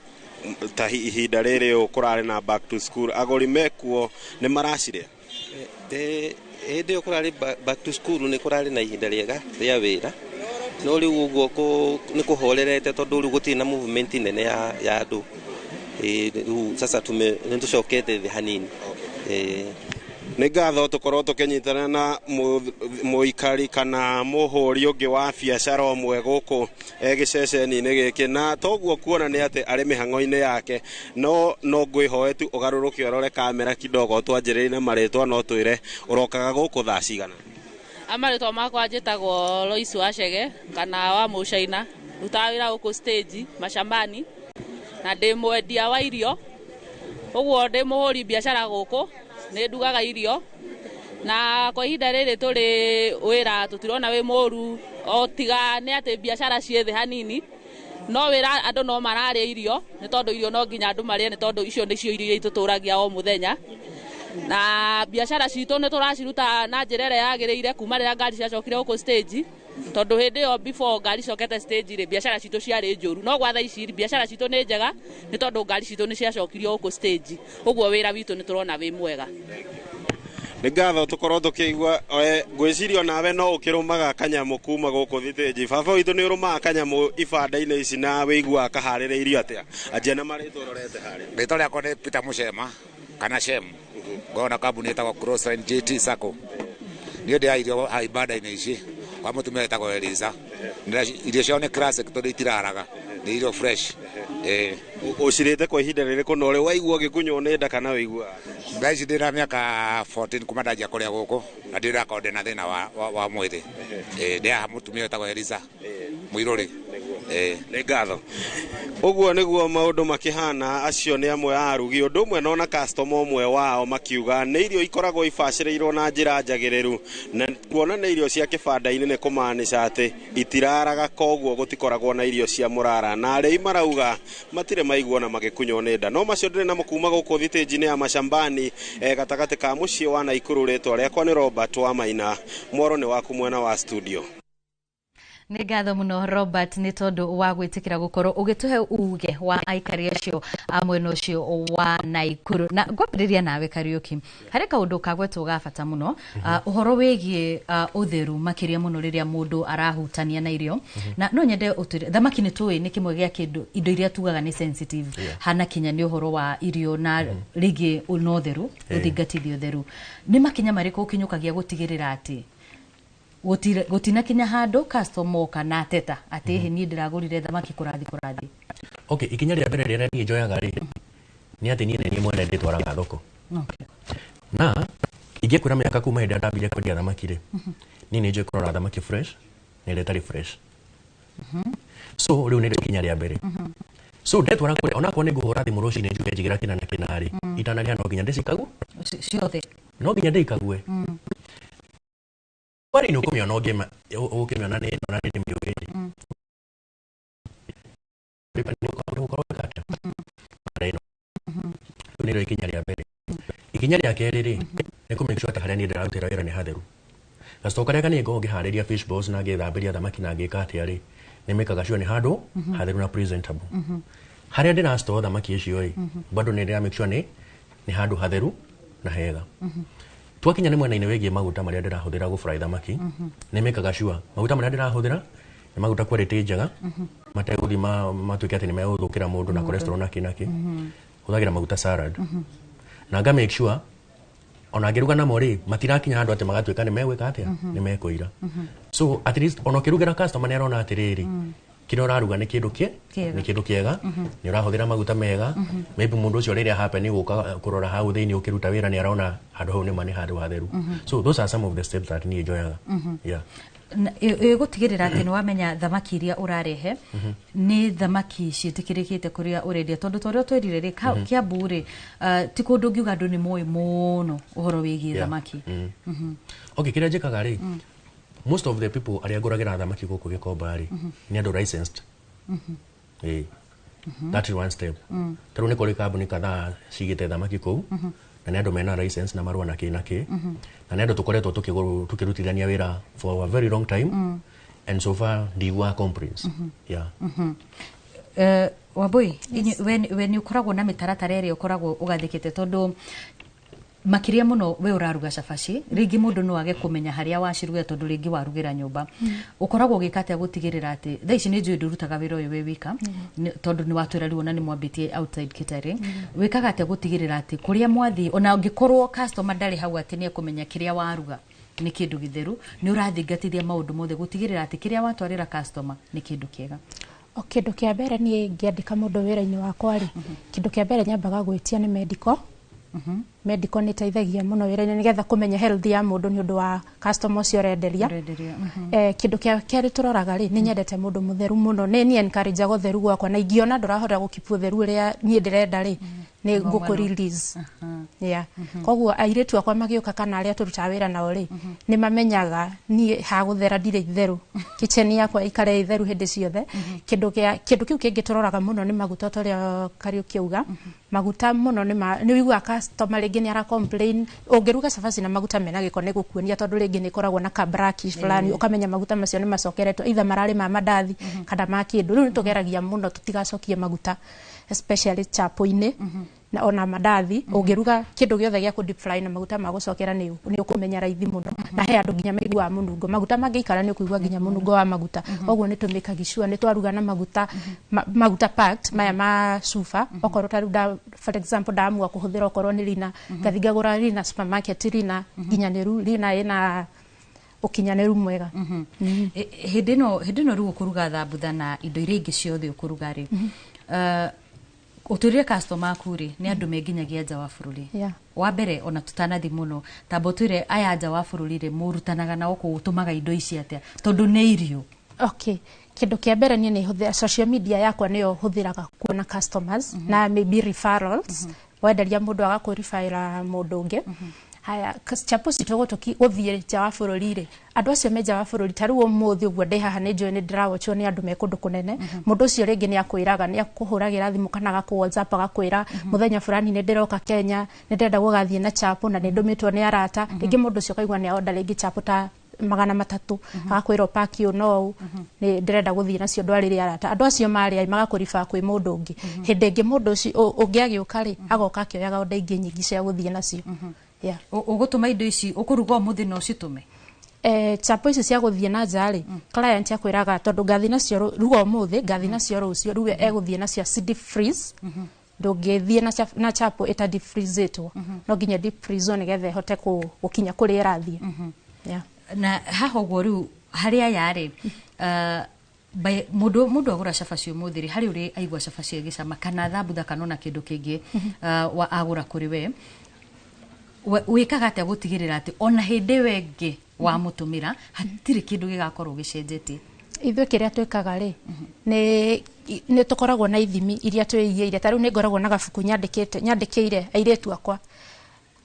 ta ihinda rĩrĩ kũrarĩ na back to school agũri mekuo nĩ maracirĩa? Hĩndĩ ĩyo kũrarĩ back to school nĩ kũrarĩ na ihinda rĩega rĩa wĩra no rĩu ũguo nĩ kũhorerete tondũ rĩu gũtirĩ na movement nene ya andũ. Rĩu sasa nĩ tũcokete thĩ hanini. Nĩ ngatho tũkorwo tũkĩnyitana na mũikari kana mũhũri ũngĩ wa biacara ũmwe gũkũ gĩceceni-inĩ gĩkĩ na toguo kuona nĩ atĩ arĩ mĩhang'o-inĩ yake no ngwĩhoe tu ũgarũrũke ũrore kamera kidogo twanjĩrĩrie na marĩtwa no twĩre ũrokaga gũkũ thaa cigana? Amarĩtwa makwa njĩtagwo Lois Wachege kana wa Mũcaina, rutaga wĩra gũkũ stage mashambani na ndĩ mwendia wa irio, ũguo ndĩ mũhũri biacara gũkũ nĩ ndugaga irio na kwa ihinda rĩrĩ tũrĩ wĩra tũtirona wĩ mũru o tiga nĩ atĩ biacara ciĩ thĩ hanini no wĩra andũ no mararĩa irio nĩ tondũ irio no nginya andũ marĩe nĩ tondũ icio nĩcio irio iria itũtũragia o mũthenya na biacara citũ nĩ tũraciruta na njĩra ĩrĩa yagĩrĩire kuma rĩrĩa ngari ciacokire gũkũ stage tondũ hĩndĩ ĩyo before ngari cokete stage rĩ biacara citũ ciarĩ njũru no gwa thaa ici biacara citũ nĩ njega nĩ tondũ ngari citũ nĩ ciacokirio gũkũ stage ũguo wĩra witũ nĩ tũrona wĩ mwega. Nĩ ngatho tũkorwo tũkĩigua ngwĩciria nawe no ũkĩrũmaga kanyamũ kuma gũkũ thitĩnji. Baba witũ nĩ ũrũmaga kanyamũ ibanda-inĩ ici na wĩiguaga kaharĩrĩirio atĩa? Anjia na marĩtwa ũrorete harĩa. Rĩtwa rĩakwa nĩ Peter Mũcema kana Shem, ngona kambuni ĩtagwo Crossline JT Sacco. Nĩ ũndũ ya irio ibanda-inĩ ici kwa mũtumia ĩtagwo Eliza. Irio ciao nĩ classic tondũ itiraraga, nĩ irio fresh. Ũcirĩte kwa ihinda rĩrĩkũ na ũrĩ waigua gĩkunywo nĩ nda kana wĩiguaga? Thaa ici ndĩna mĩaka 14 kuma ndanjia kũrĩa gũkũ na ndĩrakorwo ndĩna thĩna wa mwĩrĩ. Ndĩaha mũtumia ĩtagwo Eliza Mũirũrĩ. Nĩ ngatho. Ũguo nĩguo maũndũ makĩhana. Acio nĩ amwe a arugi ũndũ ũmwe nona customer ũmwe wao makiuga nĩ irio ikoragwo ibacĩrĩirwo na njĩra njagĩrĩru na kuona nĩ irio cia kĩbanda-inĩ nĩ kũmaanisha atĩ itiraraga koguo gũtikoragwo na irio cia mũrara na arĩi marauga matirĩ maiguo na magĩkunywo nĩ nda. No macio ndĩrĩ namo kuma gũkũ thitĩnji-inĩ ya mashambani gatagatĩ ka mũciĩ wa Naikuru. Rĩtwa rĩakwa nĩ Robert Wamaina, mwaro nĩ waku mwena wa studio. Nĩ ngatho mũno Robert nĩ tondũ wa gwĩtĩkĩra gũkorwo ũgĩtũhe uge wa aikari acio a mwena ũcio wa Naikuru. Na ngwambĩrĩria nawe Kariuki, harĩ kaũndũ kagwetwo ga bata mũno ũhoro wĩgiĩ ũtheru makĩria mũno rĩrĩa mũndũ arahutania na irio. Na no nyende ũtwĩre, thamaki nĩ tũĩ nĩ kĩmwe gĩa kĩndũ indo iria tugaga nĩ sensitive hana kinya nĩ ũhoro wa irio na rĩngĩ no theru ũthingatithio theru. Nĩ makinya marĩkũ ũkinyũkagia gũtigĩrĩra atĩ gutina kinya handu customer kana teta ati he ni ndiragurire thamaki kurathi. Okay, ikinya rĩa mbere rĩrĩa niĩ njoyaga rĩ nĩ atĩ niĩ nĩ mwene ndĩtwaraga thoko. Okay. Na ingĩkwĩra mĩaka kuma hĩndĩ ndambire kwendia thamaki rĩ niĩ nĩ njũĩ kũrora thamaki fresh na ĩrĩa ĩtarĩ fresh. So rĩu nĩ ikinya rĩa mbere. So ndetwara kũrĩa ona korwo nĩ ngũhũra thimũ rũcinĩ njuge njigĩra kĩna na kĩna rĩ itanarĩa no nginya ndĩcikagu ciothe no nginya ndĩikague. Kwani no kumia no game ukimiona ni na ni mjogeni. Ripa ni kwa kata. Reno. Ni ro ikinya rĩa mbere. Ikinya rĩa kerĩ rĩ ni kumake sure harĩa ni ndirarutĩra wĩra nĩ hatheru. Gastoka rĩa kanĩ ngo ngĩharĩria fish balls na ngĩthambĩria thamaki na ngĩka atĩa rĩ nĩ mekaga sure ni handũ hatheru na presentable. Harĩa ndĩra store thamaki icio rĩ bado nĩ ndĩra make sure ni handũ hatheru na hega. Twakinya nĩ mwena-inĩ wĩgiĩ maguta marĩa ndĩrahũthĩra gũfry thamaki nĩ mekaga sure maguta marĩa ndĩrahũthĩra nĩ maguta quality njega mategũthima matuĩke atĩ nĩ megũthũkĩra mũndũ na cholesterol na kĩnaki. Hũthagĩra maguta salad na nga make sure ona ngĩruga namo rĩ matirakinya handũ atĩ magatuĩka nĩ megwĩka atĩa nĩ mekũira. So at least ona ũkĩrugĩra customer nĩ arona atĩrĩrĩ kĩrĩa ũraruga nĩ kĩndũ kĩega nĩ ũrahũthĩra maguta mega. Maybe mũndũ ũcio rĩrĩa happen gũka kũrora hau thĩinĩ ũkĩruta wĩra nĩ arona handũ hau nĩ ma nĩ handũ hatheru. So those are some of the steps that niĩ njoyaga. Yeah. Gũtigĩrĩra atĩ nĩ wamenya thamaki iria ũrarehe nĩ thamaki ciĩtĩkĩrĩkĩte kũrĩa ũrendia tondũ tondũ twĩrire rĩ Kiambu rĩ ti kũndũ ngiuga andũ nĩ moĩ mũno ũhoro wĩgiĩ thamaki. Okay, kĩrĩa njĩkaga rĩ most of the people arĩa ngũragĩra thamaki gũkũ Gĩkomba rĩ nĩ andũ licensed. That is one step. Tarũ nĩ kũrĩ kambuni kadhaa cigĩte thamaki kũu na nĩ andũ mena license na marũa na kĩ na nĩ andũ tũkoretwo tukĩrutithania wĩra for a very long time and so far ndigua complaints. Yeah. Wambui we nĩ ũkoragwo na mĩtaratara ĩrĩa ũkoragwo ũgathĩkĩte tondũ makiria muno we uraruga cabaci ringi mundu no age kumenya haria waciruga tondu ringi warugira nyumba ukoragwo gikate gutigirira ati thaa ici ni njui ndurutaga wira uyu we wika tondu ni watwira riu na ni mwambitie outside catering wikaga ate gutigirira ati kuria mwathi ona ungikorwo customer ndari hau ati ni kumenya kiria waruga ni kindu githeru ni urathingatithia maundu mothe gutigirira ati kiria watwarira customer ni kindu kiega. Kindu kia mbere ni ngiandika mundu wira-ini wakwa ri kindu kia mbere nyambaga gwitia ni medical. Medical ni teithagia muno wira-ini nigetha kumenya health ya mundu ni undu wa customer ucio renderia. Kindu kia keri turoraga ri ni nyendete mundu mutheru muno ni encourage gutheru gwakwa na ingiona ndurahota gukipu theru ria ni ndirenda ri ni nguku release. Koguo airetu akwa magioka kana aria turuta wira nao ri ni mamenyaga ni ha guthera ndire itheru kitchen yakwa ikare itheru hindi ciothe. Kindu kiu kingi turoraga muno ni maguta toria Kariuki uga maguta muno ni wigua customer ringi ni ara complain ungiruga cabaci na maguta mena giko ni gukuonia tondu ringi ni koragwo na ka brackish fulani ukamenya maguta macio ni macokeretwo either marari ma mandathi kana ma kindu riu tugeragia muno tutigacokie maguta especially chapo-ini na ona mandathi ungiruga kindu giothe gya ku deep fry na maguta ma gucokera ni ukumenya raithi muno na he andu nginya meigua munungo maguta mangiikara ni kuigua nginya munungo wa maguta koguo ni tumika gicua ni twaruga na maguta packed maya ma sufa okorwo taru for example ndamua kuhuthira okorwo ni rina ngathiga gura rina supermarket rina nginyaniru rina ina ukinyaniru mwega. Hindi no riu ukuruga thambutha na indo iria ingi ciothe ukuruga ri uturie customer akuri ni andu menginyagia nja wa bururi. Wa mbere ona tutanathi muno tambo twire aya nja wa bururi ri murutanaga na uko utumaga indo ici atia tondu ni irio. Okay, kindu kia mbere ni huthira social media yakwa niyo huthiraga kuona customers na maybe referrals wenderia mundu agakurifira mundu ungi. Haya chapo citogo toki uthie nja wa bururi ri andu acio me nja wa bururi taru umuthi uguo ndi haha ni njoi ni ndirawochwo ni andu me kundu kunene mundu ucio ringi ni akwiraga ni akuhuragira thimu kana gaku WhatsApp agakwira muthenya fulani ni ndiroka Kenya ni ndenda gugathie na chapo na ni ndumitwo ni arata ringi mundu ucio kaigwa ni order ringi chapo ta 300 agakwira paki no ni ndirenda guthii nacio ndwarire arata andu acio mari ai magakurifa kwi mundu ungi hindi ingi mundu ucio ungiagiuka ri agoka akioyaga onda ingi nyingi cia guthii nacio yeah ugutuma indo ici ukuruga muthi no citume chapo ici cia guthii na njari client akwiraga tondu ngathi nacio rugo muthi ngathi nacio rucio ruwe eguthii nacio deep freeze ndungithie na chapo eta deep freezetwo no nginya deep freeze ni gethe hote gukinya kuri irathie yeah na haho gworu haria yari mundu agura cabaci umuthiri hari uri aigwa cabaci gicama kana thabutha kanona kindu kingi wa agura kuri we wikaga ate gutigirira ati ona hindi wengi wa mutumira hatiri kindu gigakorwo gicenjetie ithuĩ kĩrĩa twĩkaga rĩ nĩ tũkoragwo na ithimi iria twĩigĩire ta rĩu nĩ ngoragwo na gabuku nyandĩkĩire airĩtu akwa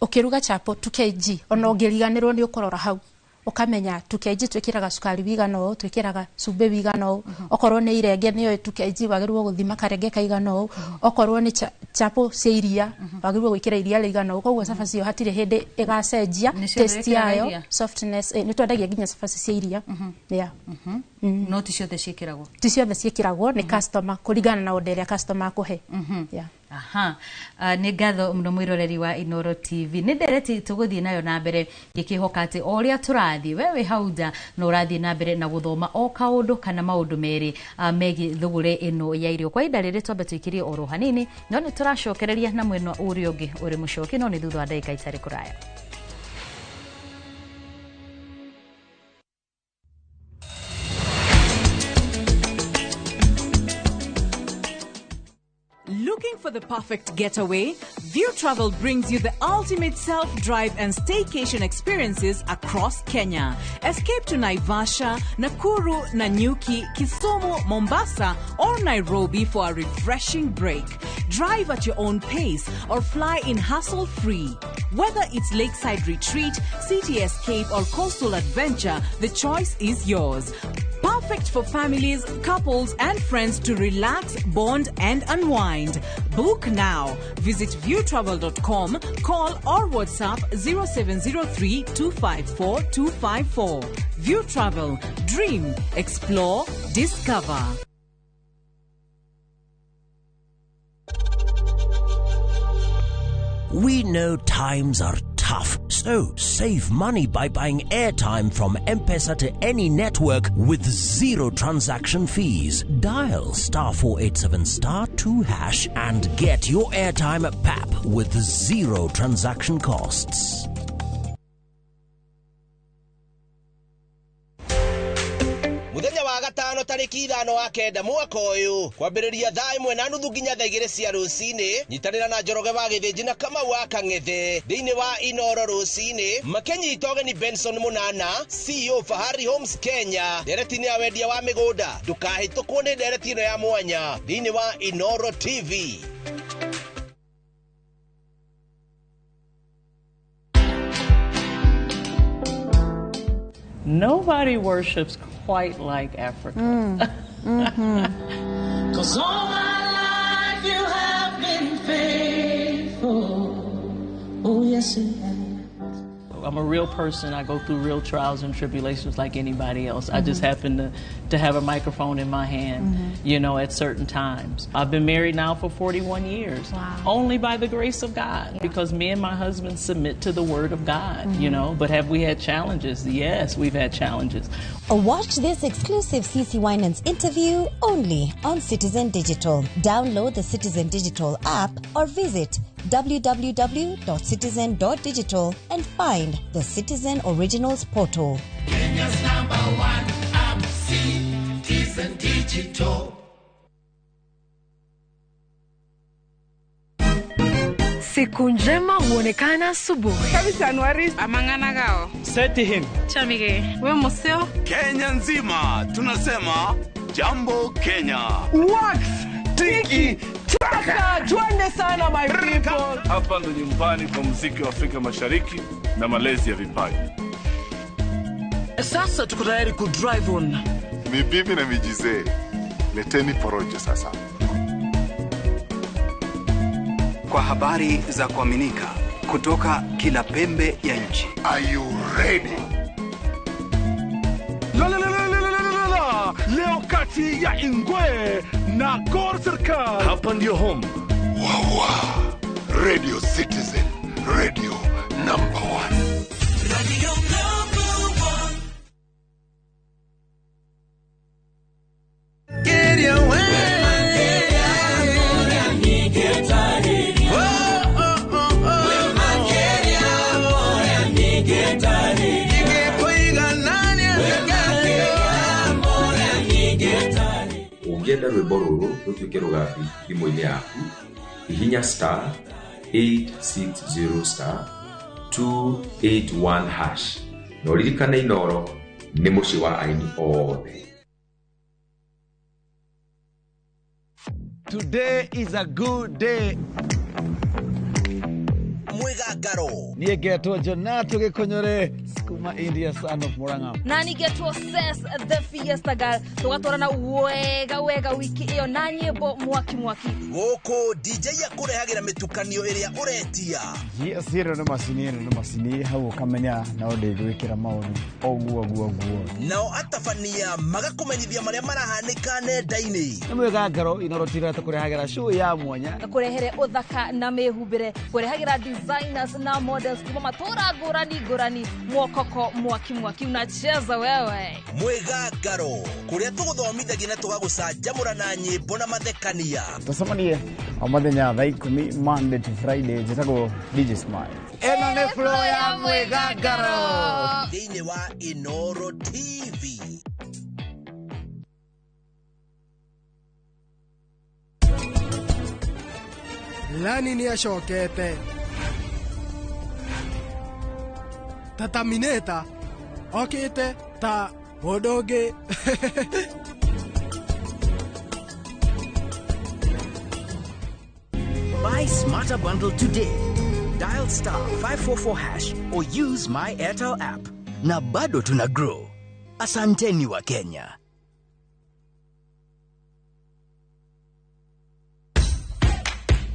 ũkĩruga chapo 2kg ona ũngĩriganĩrwo nĩ ũkorora hau ukamenya 2kg twĩkĩraga cukari wigana ũũ twĩkĩraga cumbi wigana ũũ okorwo nĩ irenge nĩyo 2kg wagĩrĩirwo gũthima karenge kaigana ũũ okorwo nĩ chapo cia iria wagĩrĩirwo gwĩkĩra iria rĩigana ũũ koguo cabaci ĩyo hatirĩ hĩndĩ ĩgacenjia taste yayo softness nĩ twendagia nginya cabaci cia iria yeah no ti ciothe ciĩkĩragwo nĩ customer kũringana na order ĩrĩa customer akũhe yeah nĩ ngatho mũno mwĩroreri wa Inooro TV nĩ ndereti tũgũthiĩ nayo na mbere ngĩkĩhoka atĩ o ũrĩa tũrathiĩ wewe hau nja no ũrathiĩ na mbere na gũthoma o kaũndũ kana maũndũ merĩ megiĩ thũgũrĩ ĩno ya irio kwa ihinda rĩrĩ twambe twĩkĩrie oro hanini no nĩ tũracokereria na mwena ũrĩa ũngĩ ũrĩ mũcoki no nĩ thutha wa ndagĩka itarĩ kũraya. Looking for the perfect getaway? View Travel brings you the ultimate self-drive and staycation experiences across Kenya. Escape to Naivasha, Nakuru, Nanyuki, Kisumu, Mombasa, or Nairobi for a refreshing break. Drive at your own pace or fly in hassle-free. Whether it's lakeside retreat, city escape, or coastal adventure, the choice is yours. Perfect for families, couples, and friends to relax, bond, and unwind. Book now. Visit viewtravel.com, call or WhatsApp 0703 254 254. View Travel. Dream, explore, discover. We know times are tough, so save money by buying airtime from M-Pesa to any network with zero transaction fees. Dial *487*2# and get your airtime PAP with zero transaction costs. Muthenya wa gatano tariki 5 wa kenda mwaka uyu kwambiriria thaa 1:30 nginya thaa 2 cia rucini nyitanira na Njoroge wa Githĩnji na Kamau wa Kang'ethe thiini wa Inooro rucini makenyita ũgeni Benson Munana CEO Fahari Homes Kenya nderetini ya wendia wa migunda ndukahĩtũkwo nĩ ndereti ĩno ya mwanya thiini wa Inooro TV. Nobody worships quite like Africa. Cause all my life you have been faithful. Oh yes it has. I'm a real person. I go through real trials and tribulations like anybody else. I just happen to have a microphone in my hand, you know, at certain times. I've been married now for 41 years. Wow. Only by the grace of God. Because me and my husband submit to the word of God, you know. But have we had challenges? Yes, we've had challenges. Watch this exclusive CeCe Winans interview only on Citizen Digital. Download the Citizen Digital app or visit www.citizen.digital and find the Citizen Originals portal. Kenya's #1 app, Citizen Digital. Siku njema huonekana asubuhi. Kabisa Januari amangana gao. Seti him. Chamige. We museo. Kenya nzima tunasema jambo Kenya. Wax, tiki, taka. Twende sana my people. Hapa ndo nyumbani kwa muziki wa Afrika Mashariki na malezi ya vipaji. Sasa tuko tayari ku drive on. Mibibi na mijize. Leteni porojo sasa. Kwa habari za kuaminika kutoka kila pembe ya nchi. Are you ready? kati ya Ingwe na Gor Serikali. Hapa ndio home. Wawa. Radio Citizen. Radio number 1. Radio number 1. Get away. Ungenda rwimbo ruru rutuike rugathi thimũ-inĩ yaku hihinya star 860 star 281 hash na uririkane Inoro nĩ mũciĩ wa aini othe. Today is a good day. Mwigangaro Niegetwo Jonato Gikonyore Skuma India son of Murang'a. Na nigetwo Ses the Fiesta Girl. Tugatwarana wega wiki iyo na nyimbo mwaki. Goko DJ yakurehagira mitukanio iria uretia. Yes, hero no masini hau ukamenya na ode gwikira maundu oguo. Nao atafania magakumenyithia maria marahanika nenda-ini. Mwigangaro Inoro TV tukurehagira show ya mwanya. Na kurehere uthaka na mehumbire kurehagira designers na models kuma matura ngurani mwokoko mwaki unacheza wewe. Mwigangaro kuria tuguthomithagia na tugagucanjamura na nyimbo na mathekania. Tusamanie amathenya thaa 10 Monday to Friday jitagwo DJ Smile. Eno ne flow ya Mwigangaro Thĩinĩ wa Inoro TV. Lani ni ashokete Tatamineta okete ta bodoge. Buy Smarter Bundle today. Dial star 544 hash or use my Airtel app. Na bado tuna grow. Asanteni wa Kenya.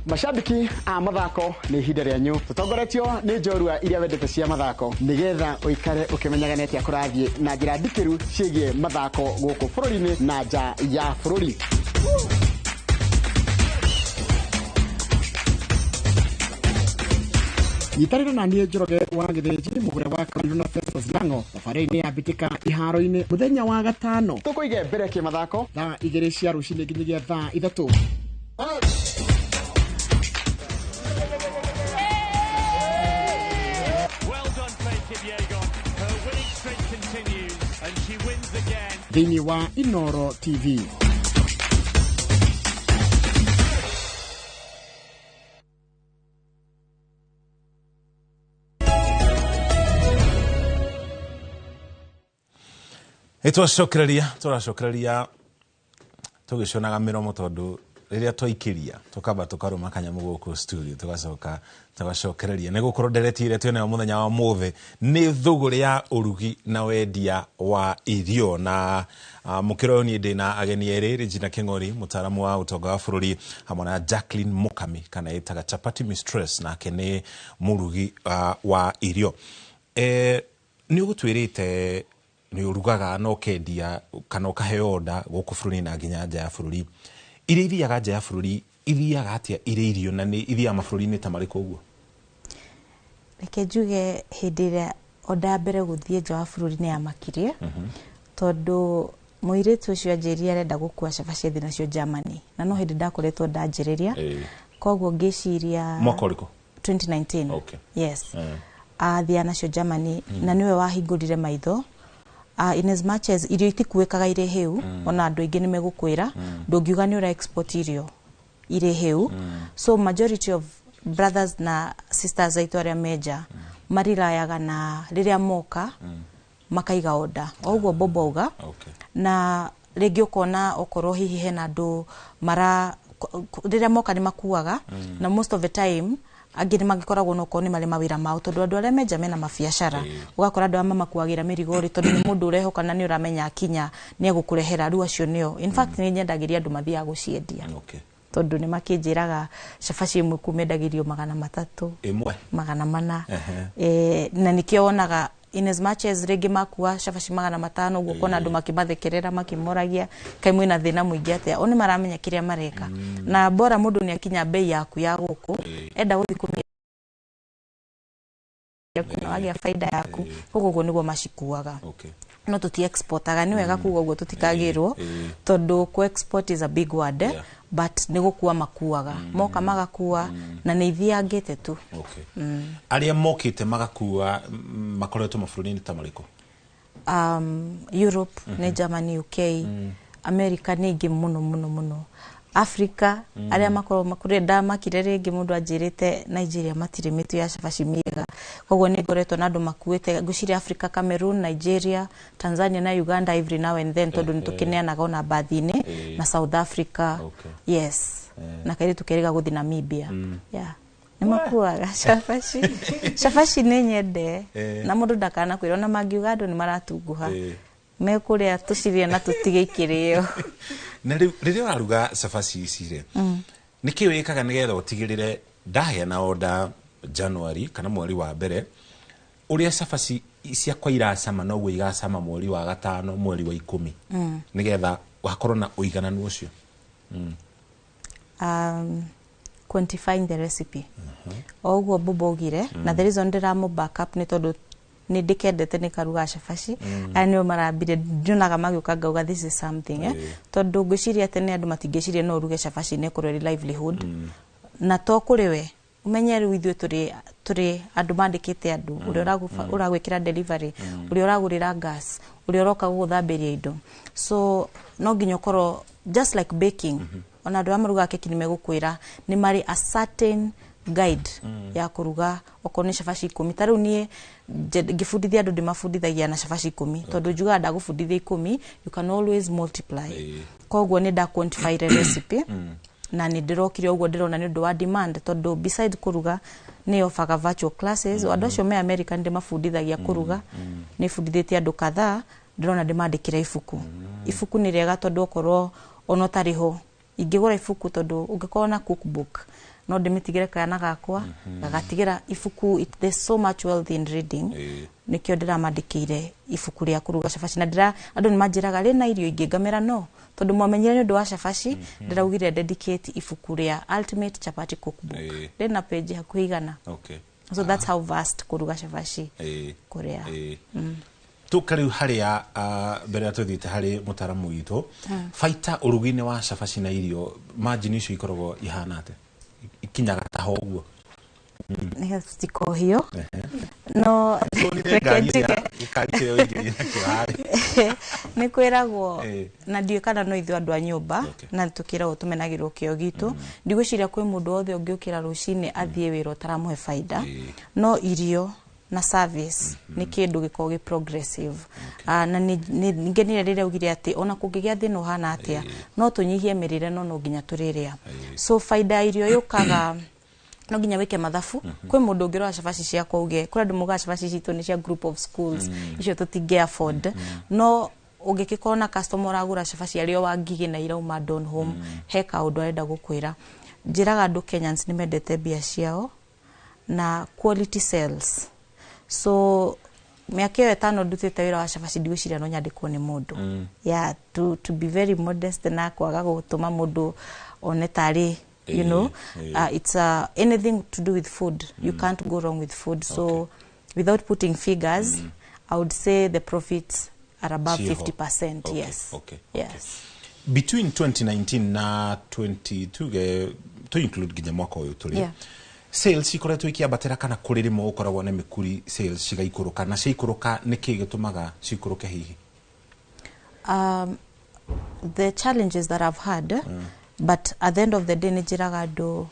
Mashabiki a mathako ni ihinda rĩanyu tutongoretio ni njorua iria wendete cia mathako nigetha uikare ukimenyaga neti akurathie na njira ndikiru ciĩgie mathako gũkũ bũrũri-inĩ na nja ya bũrũri. Nyitarĩra na niĩ Njoroge wa Gĩthĩnji mũgũre wa Karino na Festus Lango thabarĩ-inĩ ya mbĩtĩka iharo-inĩ mũthenya wa gatano tũkũige mbere kĩmathako thaa 2 cia rũcinĩ nginyagia thaa 3. Thĩinĩ wa Inoro TV. Turacokereria tugiconaga miromo tondu riria twaikiria tukamba tukaruma kanyamu guku studio tugacokereria ni gukorwo nderetire tuone muthenya wa muthe ni thuguri ya urugi na wendia wa irio na mukiro ni ndina ageni eri Regina King'ori mutaaramu wa utonga wa bururi hamwe na Jacqueline Mukami kana itaga Chapati Mistress na kene murugi wa irio ni ugutwirite ni urugaga no kendia kana ukahe order guku bururi na nginya nja ya bururi iria nja ya bururi iria atia irio na ni iria mabũrũri-inĩ ta marĩkũ ũguo. Reke njuge hĩndĩ ĩrĩa order mbere gũthiĩ nja wa bũrũri nĩ yamakirie tondũ mũirĩtu ũcio anjĩrire arenda gũkua cabaci thĩ nacio Germany na no hĩndĩ ndakoretwo ndanjĩrĩria koguo ngĩciria mwaka ũrĩkũ 2019. Okay. Yes. Athia nacio Germany na niwe wahingũrire maitho. In as much as irio itikuĩkaga irĩ hĩu ona andũ aingĩ nĩ megũkwĩra ndũngiuga nĩ ũra export irio irĩ hĩu. So majority of brothers na sisters aitũ arĩa menja marirayaga na rĩrĩa moka makaiga order oguo boboga na rĩngĩ ũkona okorwo hihi hena andũ mara rĩrĩa moka nĩ makuaga na most of the time angĩ nĩ magĩkoragwo no koni marĩ mawĩra mao tondũ andũ arĩa menja mena mabiacara ugakora andũ ama makuagĩra mĩrigo rĩ tondũ nĩ mũndũ ũrehoka na nĩ ũramenya akinya nĩ egũkũrehera rĩu acio nĩo. In fact nĩ nyendagĩria andũ mathiaga gũciendia tondũ nĩ makĩnjĩraga cabaci ĩmwe kumendagĩrio 300 1 400 na nĩkĩo wonaga in as much as regi makua cabaci 500 uguo kona andu makimathekerera makimoragia kai mwina thina muingi atia oni maramenya kiria mareka na bora mundu ni akinya bei yaku ya guku enda guthi kumia kuna wagia faida yaku gugu niguo macikuaga no tuti exportaga ni wega kuga uguo tutikagirwo tondu ku export is a big word but nigukua makuaga moka magakua na ni ithiangite tu aria mokite magakua makoretwo mabũrũri-inĩ ta marĩkũ Europe ni Germany UK America ni ingi muno Africa aria makurenda makire ringi mundu anjirite Nigeria matire mitu ya cabaci miega koguo ni ngoretwo na andu makuite nguciria Africa Cameroon Nigeria Tanzania na Uganda every now and then tondu nitukineanaga ona bathine na South Africa yes na kairi tukeriga guthi Namibia ni makuaga cabaci ni nyende na mundu ndakana kwira na mangiuga andu ni maratunguha mekuria tucirie na tutige ikirio na riria waruga cabaci ici niki wikaga nigetha utigirire ndahea na order January kana mweri wa mbere uria cabaci ciakwa iracama noguo igacama mweri wa gatano mweri wa 10 nigetha wakorwo na uigananu ucio quantifying the recipe oguo bubogire na the reason ndiramu backup ni tondu ni ndikendete ni karuga cabaci ani marambire ndunaga magiuka ngauga this is something tondu ngiciria tene andu matingiciria no ruge cabaci ne kurori livelihood na to kuriwe umenye ri withwe turi andu mandikite andu uri uragwikira delivery uri uragurira gas uri uroka guthambiria indo so no nginya koro just like baking ona andu amaruga keki ni megukwira ni mari a certain guide ya kuruga okone cabaci 10 taru nie gifundithia andu ndimafundithagia na cabaci 10 tondu juga ndagufundithia 10 you can always multiply koguo ni nda quantify the recipe na ni ndirokire uguo ndirona ni ndu wa demand tondu beside kuruga ni ofaga virtual classes andu acio me America ndimafundithagia kuruga ni fundithĩtie andu kadhaa ndirona ndimandikira ifuku ni rega tondu okorwo ono tariho ingigura ifuku tondu ungikorwo na cookbook no ndimitigire kana gakwa gatigira ifuku there's so much wealth in reading nikio ndiramandikire ifuku ria kuruga cabaci na ndira andu ni manjiraga ri na irio ingi ngamera no tondu mwamenyire ni ndu wa cabaci ndiraugire dedicate ifuku ria ultimate chapati cookbook na page hakuigana so that's how vast kuruga cabaci kuria tukariu haria mbere tuthite hari mutaramu witu faita urugine wa cabaci na irio margin icio ikoragwo ihana ate ikinyaga taho uguo ni stiko hiyo no ni kwiragwo na ndio kana no ithu andu a nyumba na tukiragwo tumenagirwo kio gitu ndigwiciria kwi mundu othe ungiukira rucini athie wiro taramuhe faida no irio na service ni kindu gikogi progressive na ningenire rire ugire ati ona kungigia thino hana atia no tunyihie mirire no nginya turiria so faida irio yukaga no nginya wike mathafu kwi mundu ngirwa cabaci cia kuge kuri andu muga cabaci citu ni cia group of schools icio tutinge afford no ungikikona na customer agura cabaci ario wangigi na irauma don home heka undu arenda gukwira njiraga andu Kenyans ni mendete bia ciao na quality sales so miaka 5 ndutite wira wa cabaci ndigwiciria no nyandikwo ni mundu to be very modest na kwaga gutuma mundu one tari you know it's anything to do with food you can't go wrong with food so without putting figures I would say the profits are above 50% yes between 2019 na 22 to include ginya mwaka uyu tuli sales ikoretwo ikiambatira kana kuririmo ukoragwo na mikuri sales cigaikuruka na ciikuruka niki gitumaga ciikuruke hihi the challenges that I've had but at the end of the day nijiraga andu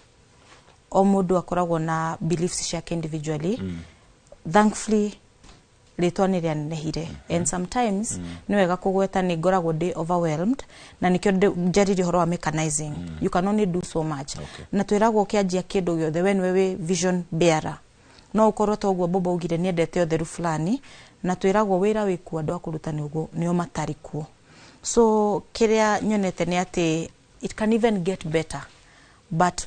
o mundu akoragwo na beliefs ciake individually thankfully ritwa ni ria nehire and sometimes ni wega kugweta ni ngoragwo ndi overwhelmed na nikio njariri horo wa mechanizing you can only do so much na twiragwo kianjia kindu giothe when we vision bearer no ukorwo toguo bobo ugire ni endete otheru fulani na twiragwo wira wiku andu akuruta nio matarikuo so kiria nyonete ni ati it can even get better but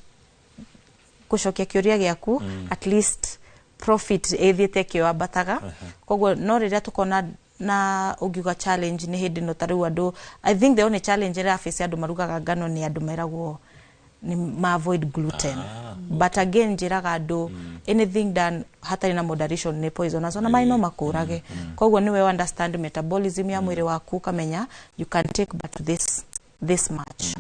kushokia kiuria giaku at least profit ethiete kio abataga koguo no riria tukona na ugiuga challenge ni hindi no tariu andu I think the only challenge ira face andu marugaga ngano ni andu meragwo ni ma avoid gluten but again njiraga andu anything done hatari na moderation ni poisonous ona mai no makurage koguo niwe understand metabolism ya mwiri waku kamenya you can take but this much.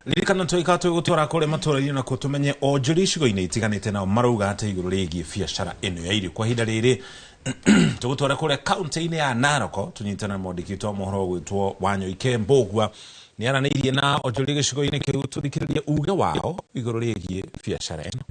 Lirikana toikato gutora kore matora na kutumenye ojurishigo ine itiganite na maruga ate iguru rigi biashara eno ya iri kwa hida riri tugutora kore county ine ya Naroko tunyitana modikito mohoro gwitwo Wanyoike Mbogwa ni aranirie na ojurishigo ine kiututhikiriria uge wao iguru rigi biashara eno.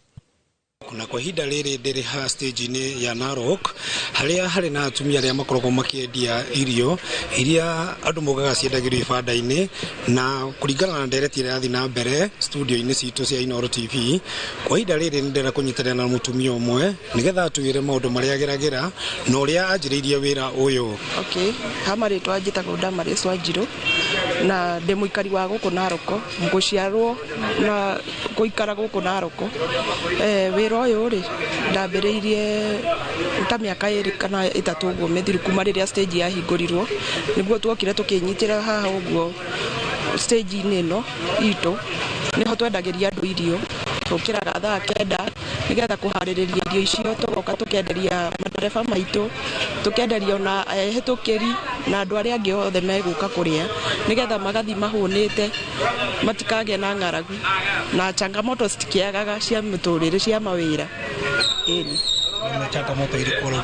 Kuna kwa hida riri ndiri ha stage ni ya Narok haria hari na atumia aria makoragwo makiendia irio iria andu mogaga ciendagirio ibanda-ini na kuringana na ndereti ira yathi na mbere studio ini citu cia Inoro TV. Kwa hida riri ndira kunyitanira na mutumia umwe nigetha atuire maundu maria ageragira na uria anjiriirie wira uyu. Okay, hamari twajitagwo Damaris Wanjiru na ndemuikari wa guku Naroko nguciarwo na guikara guku Naroko wira uyu ri ndambiriirie ta miaka iri kana itatu uguo mithiru kuma riria stage ya hingurirwo niguo twokire tukinyitira haha uguo stage ini no itu niho twendagiria andu irio tukiraga thaa kenda nigetha kuhaririria irio icio tugoka tukenderia madereba maitu tukenderia ona hetukiri na andu aria angi othe meguka kuria nigetha magathi mahunite matikage na ngaragu na changamoto citikiagaga cia muturire cia mawira. Changamoto irikuruga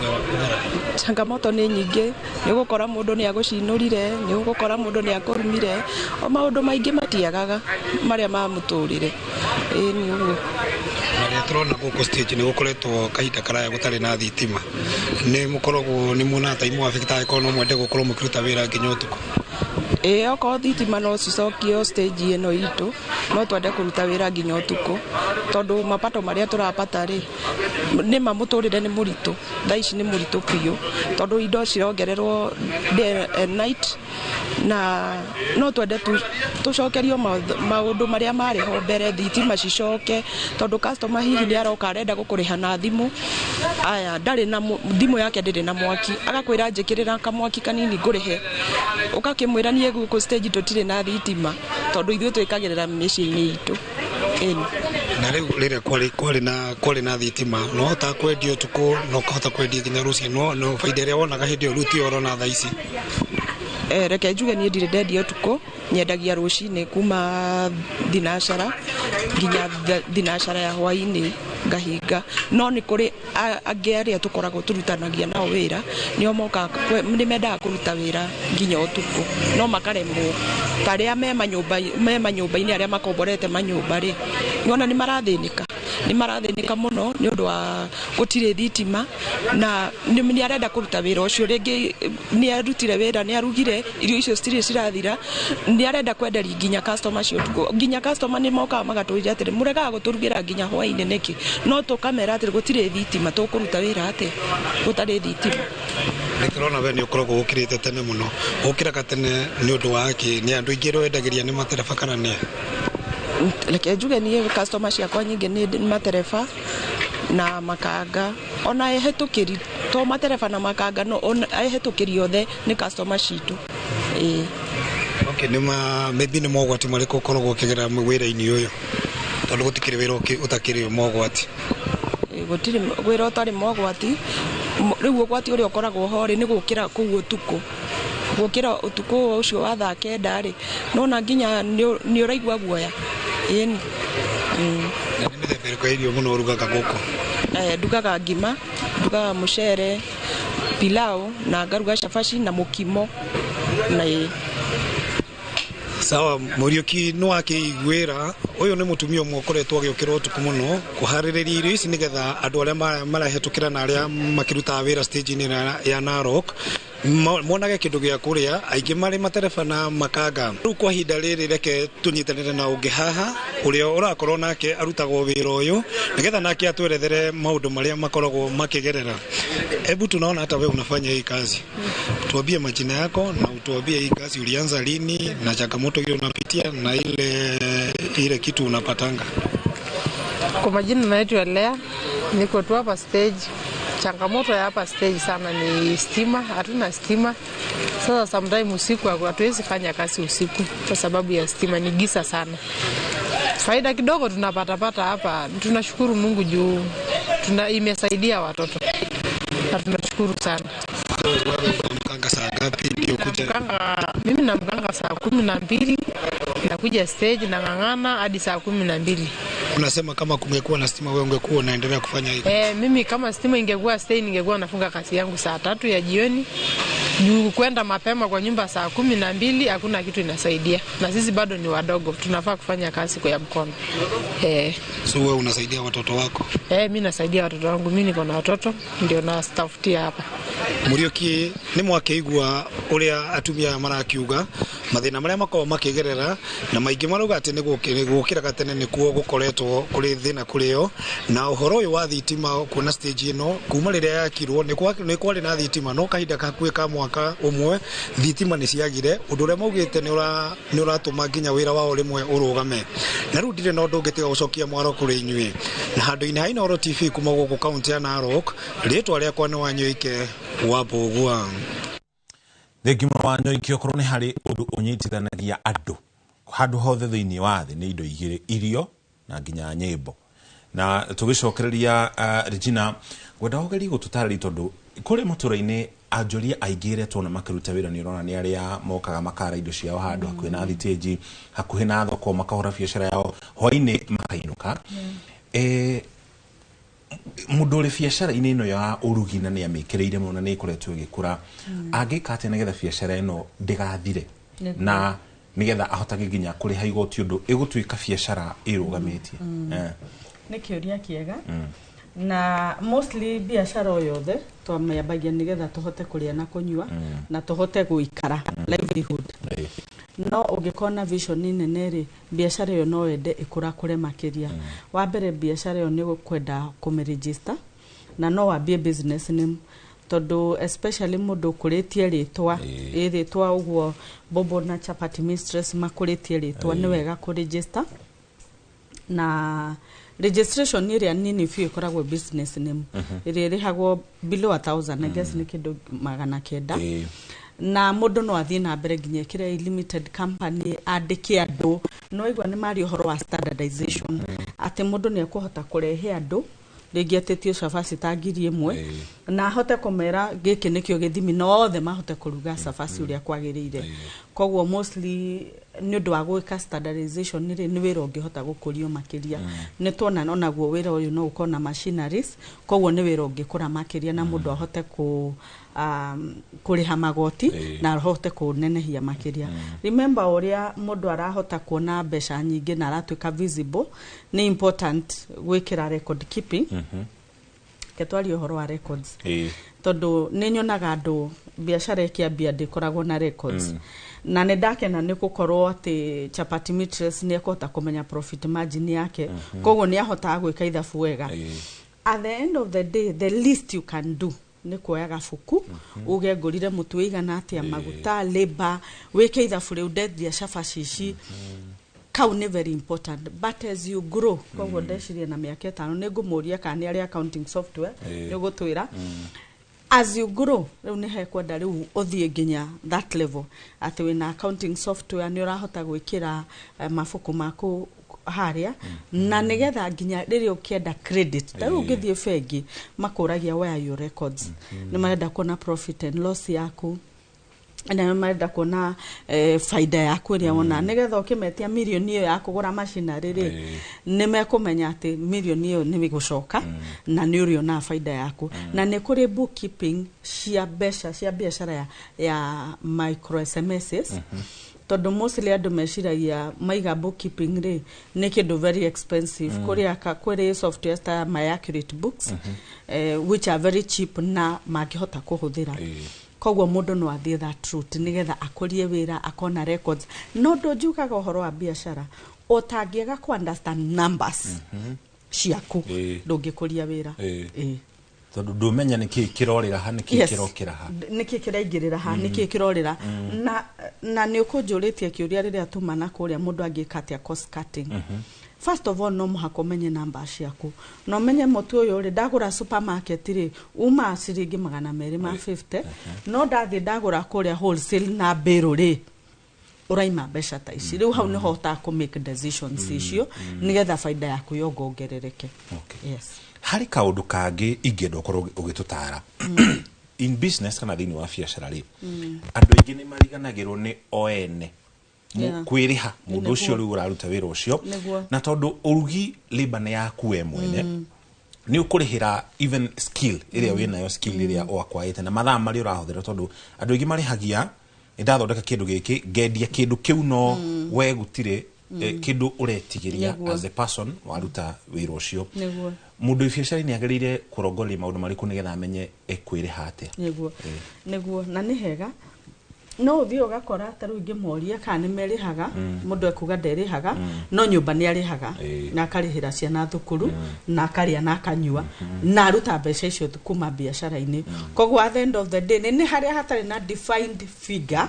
changamoto ni nyingi ni gukora mundu ni agucinurire ni gukora mundu ni akurumire o maundu maingi matiagaga maria ma muturire ni uguo na turona guku stage ni gukoretwo kahinda karaya gutari na thitima ni mukoragwo ni muna taimu affecta ko no mwende gukorwo mukiruta wira nginya utuku oko thitima no cicokio stage eno itu no twende kuruta wira nginya utuku tondu mapato maria turapata ri ni mamuturire ni muritu thaici ni muritu piu tondu indo cirongererwo day and night na no twende tucokerio maundu maria mari ho mbere thitima cicoke tondu customer hihi ni aroka arenda gukuriha na thimu aya ndari na thimu yake ndiri na mwaki agakwira njikirira kamwaki kanini ngurihe ukakimwira nie guku stage tutire na thitima tondu ithuĩ twikagirira micini itu na rĩu kwari na thitima no hota kwendia utuku no kahota kwendia nginya ruciĩ no faida ĩrĩa wonaga hĩndĩ ĩyo rĩu ti orona thaa ici reke njuge niĩ ndirĩ ndendia utuku nyendagia ruciĩ kuma thinacara nginya thinacara ya hwaĩ-inĩ ngahinga no ni kuri angi aria tukoragwo turutanagia nao wira nio moka ni mendaga kuruta wira nginya utuku no makaremwo taria me manyumba-ini aria makomborete manyumba ri niona ni marathinika muno ni undu wa gutire thitima na ni arenda kuruta wira ucio ringi ni arutire wira ni arugire irio icio citire cirathira ni arenda kwenderia nginya customer cio tuko nginya customer ni moka magatwira atiri muregaga guturugira nginya hwaĩ-inĩ niki no tukamera atiri gutire thitima tukuruta wira ate gutari thitima nikirona we ni ukoragwo ukirite tene muno ukiraga tene ni undu wake ni andu ingĩ wendagiria ni matereba kana ni leke njuge ni customer ciakwa nyingi ni matereba na makanga ona ehetukiri to matereba na makanga no ehetukiri othe ni customer citu okay maybe ni mogwati mariko ukoragwo ukigera wira-ini uyu tondu gutikiri wira utakiri mogwati gutiri wira utari mogwati riu ugwati uria ukoragwo ho ri ni gukira kuu utuku gukira utuku ucio wa thaa kenda ri nona nginya ni uraigua guoya ni mithemba ĩrĩkũ ya irio muno urugaga guku ndugaga ngima ndugaga mucere pilau na ngaruga cabaci na mukimo na sawa Muriuki no akiguira uyu ni mutumia umwe ukoretwo agiukira utuku muno kuhaririria irio ici nigetha andu aria marahetukira na aria makiruta wira stage-ini ya Narok monage kindu gia kuria aingi mari matereba na makanga riu kwa hinda riri reke tunyitanire na ungi haha uria urakorwo nake arutagwo wira uyu nigetha nake atwerethere maundu maria makoragwo makigerera. Hebu tunaona hata wewe unafanya hii kazi, tuambie majina yako na utuambie hii kazi ulianza lini na changamoto hiyo unapitia na ile kitu unapatanga. Kwa majina naitwa Lea Niko tu hapa stage. Changamoto ya hapa stage sana ni stima, hatuna stima. Sasa sometimes usiku hatuwezi fanya kazi usiku kwa sababu ya stima, ni giza sana. Faida kidogo tunapata hapa, tunashukuru Mungu juu imesaidia watoto. Na tunashukuru sana. Mkanga saa ngapi ndio kuja? Mimi na mkanga saa 12 nakuja stage na ngangana hadi saa 12. Unasema kama kumekuwa na stima wewe ungekuwa unaendelea kufanya hivi? Mimi kama stima ingekuwa stage ningekuwa nafunga kazi yangu saa 3 ya jioni. Juu kwenda mapema kwa nyumba saa 12 hakuna kitu inasaidia. Na sisi bado ni wadogo, tunafaa kufanya kazi kwa mkono. So wewe unasaidia watoto wako? Mimi nasaidia watoto wangu, mimi niko na watoto ndio na stafutia hapa. Murioki ni mwakeigwa uria atumia marakiuga mathina maria makao makigerera na maingi maruga ati ni gukira gatene ni kuo gukoretwo kuri thina kureo na uhoro uyu wa thitima kuna stage ino kuma riria yakirwo ni kwari na thitima no kahinda kakuika mwaka umwe thitima ni ciagire undu uria maugite ni uratuma nginya wira wao rimwe urugame na ru ndire no ndungitiga gucokia mwaro kuri inyui na handu-ini ha Inooro TV kuma guku kaunti ya Narok ritwa riakwa ni Wanyoike wa Bugua. Thegimo Wanyoike okorwo ni hari undu unyitithanagia andu handu hothe thiini wa thi ni indo igiri, irio na nginya nyimbo. Na tugicokereria Regina gwenda hogeri gututarari tondu kuri mutura-ini ajoria aigire tona makiruta wira ni urona ni aria mokaga makara indo ciao handu hakuhi na thiteji hakuhi na thoko makahora biashara yao hwaini makainuka. Mundu uri biashara ino ya urugi na ni amikireire muno ni ikoretwo igikura agika ati nigetha biashara ino ndigathire na nigetha ahotage nginya kuri ha igoti undu igutuika biashara irugamitie. Ni kiuria kiega na mostly biashara yothe twamyabagia nigetha tuhote kuria na kunyua na tuhote guikara livelihood. No ungikona vision nene ri biashara yo no ende ikura kure makiria. Wa mbere biashara yo ni gukwenda kumeregister na no wambie business name tondu especially mundu kuritie ritwa ritwa uguo Bobo na Chapati Mistress makuritie ritwa ni wega ku register na registration area nini fee ikoragwo business name iri rihagwo below 1000 I guess ni kindu 900 na mundu no athie na mbere nginya kire limited company andike andu no igwa ni mari uhoro wa standardization ati mundu ni ekuhota kurehe andu rigi atetio safasi tangiri imwe na hote kumera giki nikio githimi no othe mahote kuruga safasi uria kwagirire kogwo mostly ni undu wa gwika standardization ni wira ungihota gukurio makiria ni tuona onaguo wira uyu no ukona machineries kogwo ni wira ungikura makiria na mundu ahote ku kuriha magoti na ahote kunenehia makiria. Remember uria mundu arahota kuona mbeca nyingi na aratuika visible ni important gwikira record keeping ketwari uhoro wa records tondu ni nyonaga andu biashara ikiambia ndikoragwo na records na ne ndakena ni gukorwo ati Chapati Mistress ni ekota kumenya profit margin yake kogwo ni ahota gwika ithabu wega. At the end of the day the least you can do ni kuoya gafuku uge ngurire mutu igana atia maguta labor weke ithabu riu ndethia cabacici kau ni very important but as you grow kogwo ndeciria na miaka 5 ni ngumuria kana ni ari accounting software ni gutwira as you grow riu ni hekwenda riu uthie nginya that level ati wina accounting software ni urahota gwikira mafuku maku haria na nigetha nginya riria ukienda credit ta ungithie bengi makuragia where your records ni marenda kuona profit and loss yaku na marenda kuona faida yaku ria wona nigetha ukimetia milioni iyo ya kugura machinery ri ni mekumenya ati milioni iyo ni migucoka na ni urio na faida yaku na ni kuri bookkeeping cia besha cia biashara ya micro SMSs tondu mostly andu meciragia maiga bookkeeping ri ni kindu very expensive kuri software ta My Accurate Books which are very cheap na mangihota kuhuthira kogwo mundu no athie that route nigetha akurie wira akona records no njugaga uhoro wa biashara utangiega ku understand numbers ciaku ndungikuria wira tondu ndumenya niki kirorira ha niki kirokira ha niki kiraingirira ha niki kirorira na ni ukunjuritie kiuria riria tumana kuria mundu angika atia cost cutting first of all no muhako menye namba ciaku no menye mutu uyu ri ndagura supermarket ri uma ciringi 250 no ndathi ndagura kuria wholesale na biru ri uraima mbeca ta ici riu hau niho ta ku make decisions icio nigetha faida yaku yongongerereke. Yes, hari kaundu kangi ingenda ukorwo ugitutara in business kana thini wa biacara ri andu aingi ni mariganagirwo ni oene kwiriha mundu ucio riu uraruta wira ucio na tondu urugi labor ne yaku we mwene ni ukurihira even skill iria wina yo skill iria wakwaite na mathaa mari urahuthira tondu andu aingi marihagia ndathondeka kindu giki ngendia kindu kiu no we gutire kindu uretigiria as a person waruta wira ucio mundu biacara ni agerire kurongoria maundu mariku nigetha amenye ekwiriha atia niguo na ni hega no thio gakora taru ingi moria kana merihaga mundu ekuga nderihaga no nyumba ni arihaga na karihira ciana thukuru na karia na kanyua na ruta mbeca icio kuma biacara-ini koguo at the end of the day ni haria hatari na defined figure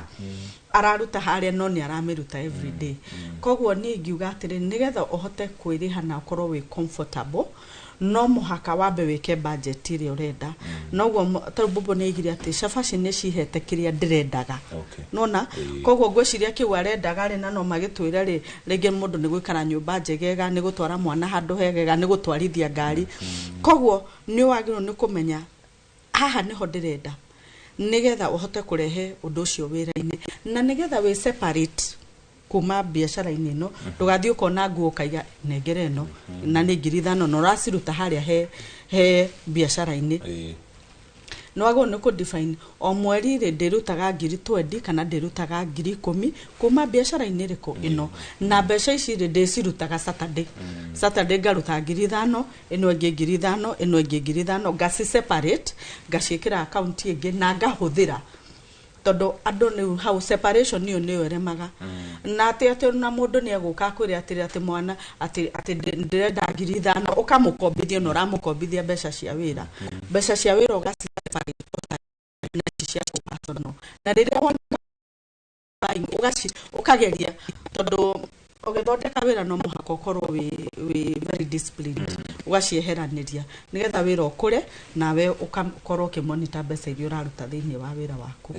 araruta haria no ni aramiruta every day koguo ni ngiuga atiri nigetha uhote kwiriha na ukorwo wi comfortable no muhaka wambe wike budget iri urenda noguo tarububo ni igire ati shafashi ni cihete kiria ndirendaga nona koguo ngwiciria kiu arendaga ri na no magitwira ri rege mundu ni gwikara nyumba njegega ni gutwara mwana handu hegega ni gutwarithia ngari koguo ni wagiro ni kumenya haha niho ndirenda nigetha uhote kurehe undu ucio wira-ini na nigetha we separate kuma biacara-ini no ndugathii ukona nguo kaiga nengere no na ni 5,000 no raciruta haria he biacara-ini no ago no ko define o mweri ri ndirutaga 20 kana ndirutaga 10,000 kuma biacara-ini riko ino na mbeca ici ri ndicirutaga Saturday ngaruta 5,000 ino ingi 5,000 ino ingi 5,000 ngasi separate ngacikira account ingi na ngahuthira todo ando ni how separation ni eremaga na ati na mundu ni aguka kwiri ati mwana ati ndirenda 5,000 ukamukombithia no ramukombithia mbeca cia wira ugasi separate na cia personal na riria wona ugasi ukageria todo ugithondeka wira no muhako korwo we very disciplined ugacieheraniria nigetha wira ukure nawe ukakorwo ukimonitor mbeca iria uraruta thiini wa wira waku.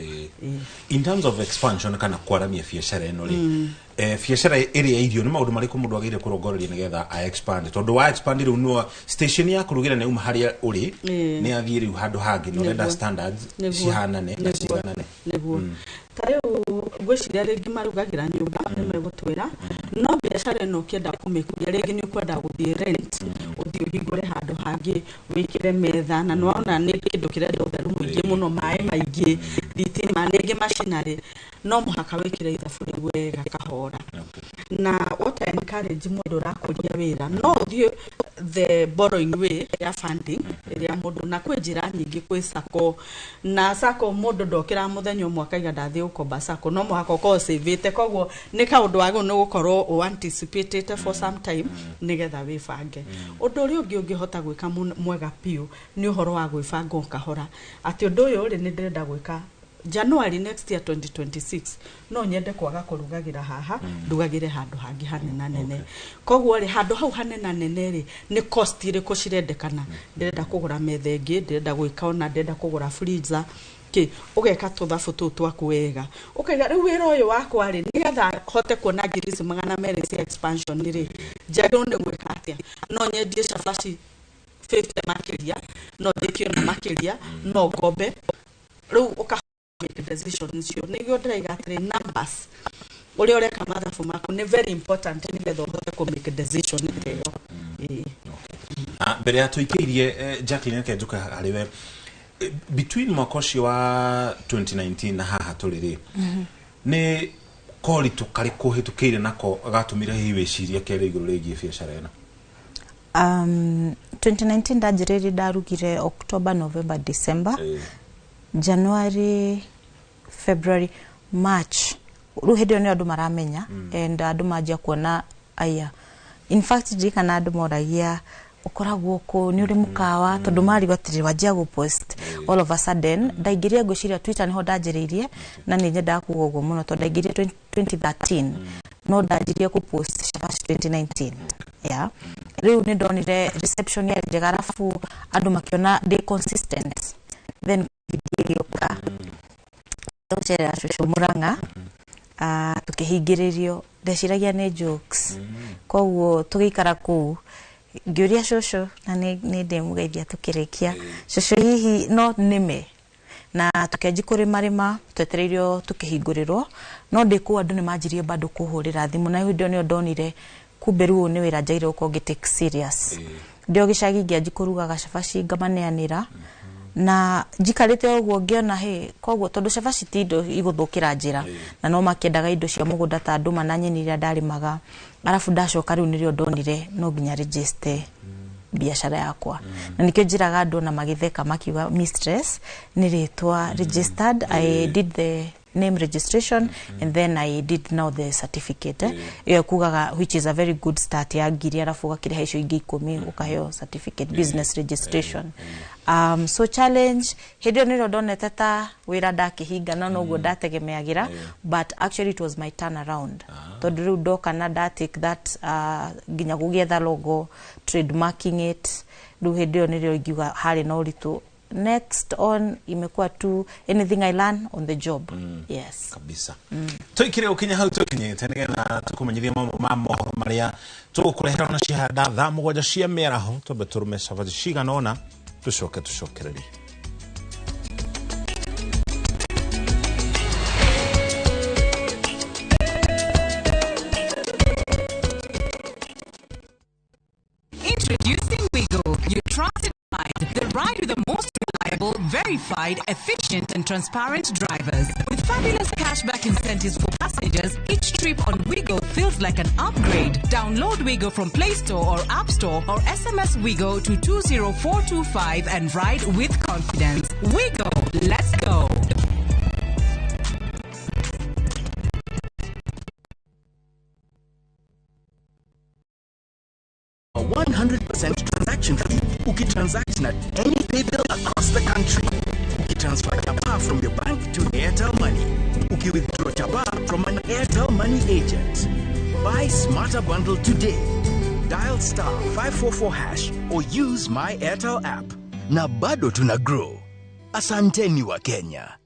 In terms of expansion kana kwaramia biacara ino ri biacara iri ya irio ni maundu mariku mundu agire kurongoreria nigetha a expand tondu wa expand riu no station ya kurugira na uma haria uri ni athie riu handu hangi no renda standards cihanane na ciganane niguo tare gwiciria ringi marugagira nyumba ni megutwira no biacara ino kienda kumikuria ringi ni ukwenda guthie rent uthie uhingure handu hangi wikire metha na nwaona ni kindu kirenda utheru mwingi muno mai maingi thitima ringi machinery no muhaka wikire ithabu wega kahora na what I encourage mundu rakuria wira no uthie the borrowing way ya funding ya mundu na kwi njira nyingi kwi sako na sako mundu ndokira muthenya mwaka iga ndathi ukomba sako no muhaka ko savete koguo ni kaundu wagu no gukorwo anticipated for some time nigetha wifange undu uri ungihota gwika mwega piu ni uhoro wa gwibanga kahora ati undu uyu ri ni ndirenda gwika January next year 2026 no nyende kwaga kurugagira haha ndugagire handu hangi hanena nene koguo ri handu hau hanena nene ri ni cost iri kucirendekana ndirenda kugura metha ingi ndirenda gwika ona ndirenda kugura freezer ugeka tuthabu tu twaku wega ukaiga riu wira uyu wakwa ri nigetha hote kuona 200,000 cia expansion ri njagirwo ni gwika atia no nyendie shafashi 50 makiria no ndikio na makiria no ngombe riu uka decisions cio nigio ndiraiga atiri numbers uri ureka mathabu maku ni very important nigetha uhote ku make decision teyo mbere ya tuikirie Jacqueline Kenjuka hariwe between mwaka ucio wa 2019 na haha turiri ni kori tukariku hitukire nako gatumire hiwiciria kere iguru rigi biacara eno 2019 ndajiriri ndarugire October November December January February March ruhedio ni andu maramenya and andu majia kuona aya in fact ndikana andu moragia ukoragwo ko ni uri mukawa tondu mari batiri wajia go post all of a sudden ndaigiria ngwiciria Twitter niho ndajiririe na ni nyenda kugogo muno tondu ndaigiria 2013 no ndajiria ku post shafashi 2019 yeah riu ni ndonire reception ya njega arafu andu makiona they consistent then gioka tuchere ashusho Murang'a tukihingiririo ndeciragia ni jokes koguo tugikara ku ngiuria shosho na ni ndimugeithia tukirikia shosho hihi no nime na tukianji kuri marima twetereirio tukihingurirwo no ndiku andu ni manjirie bado kuhurira thimu na ndio ni ndonire kumbe ruo ni wira njaire uko take serious ndio gicagi ngianji kurugaga cabaci ngamaneanira na jikarite ogwo ngiona koguo tondu cabaci ti indo iguthukira njira na no makiendaga indo cia mugunda ta nduma na nyeni iria ndarimaga arafu ndacoka riu nirio ndonire no nginya register biashara yakwa na nikio njiraga andu na magitheka makiuga mistress niritwa registered. I did the name registration and then I did now the certificate kugaga which is a very good start ya ngiri arafu gakire hecio ingi 10 ukaheo certificate business registration. So challenge hidio niro ndonete ta wira ndakihinga no noguo ndategemeagira but actually it was my turn around tondu riu ndoka na take that ginya gugietha logo trademarking it riu hidio niro ngiuga hari no ritu next on imekuwa tu anything I learn on the job. Yes kabisa. Tuikire ukinya hau tukinyete nigena tukumenyithia mambo maria tukurehera na shihada tha mugwanja cia meraho tobe turume cabaci ciganona tucokereri. Introducing Wigo, your trusted ride, the ride with the most reliable, verified, efficient and transparent drivers. With fabulous cashback incentives for passengers, each trip on Wigo feels like an upgrade. Download Wigo from Play Store or App Store or SMS Wigo to 20425 and ride with confidence. Wigo, let's go. 100% transaction fee. Ukitransact na any PayBill across the country. Ukitransfer chapa from your bank to Airtel Money. Ukiwithdraw chapa from an Airtel Money agent. Buy Smarter Bundle today. Dial *544# or use my Airtel app. Na bado tuna grow. Asanteni wa Kenya.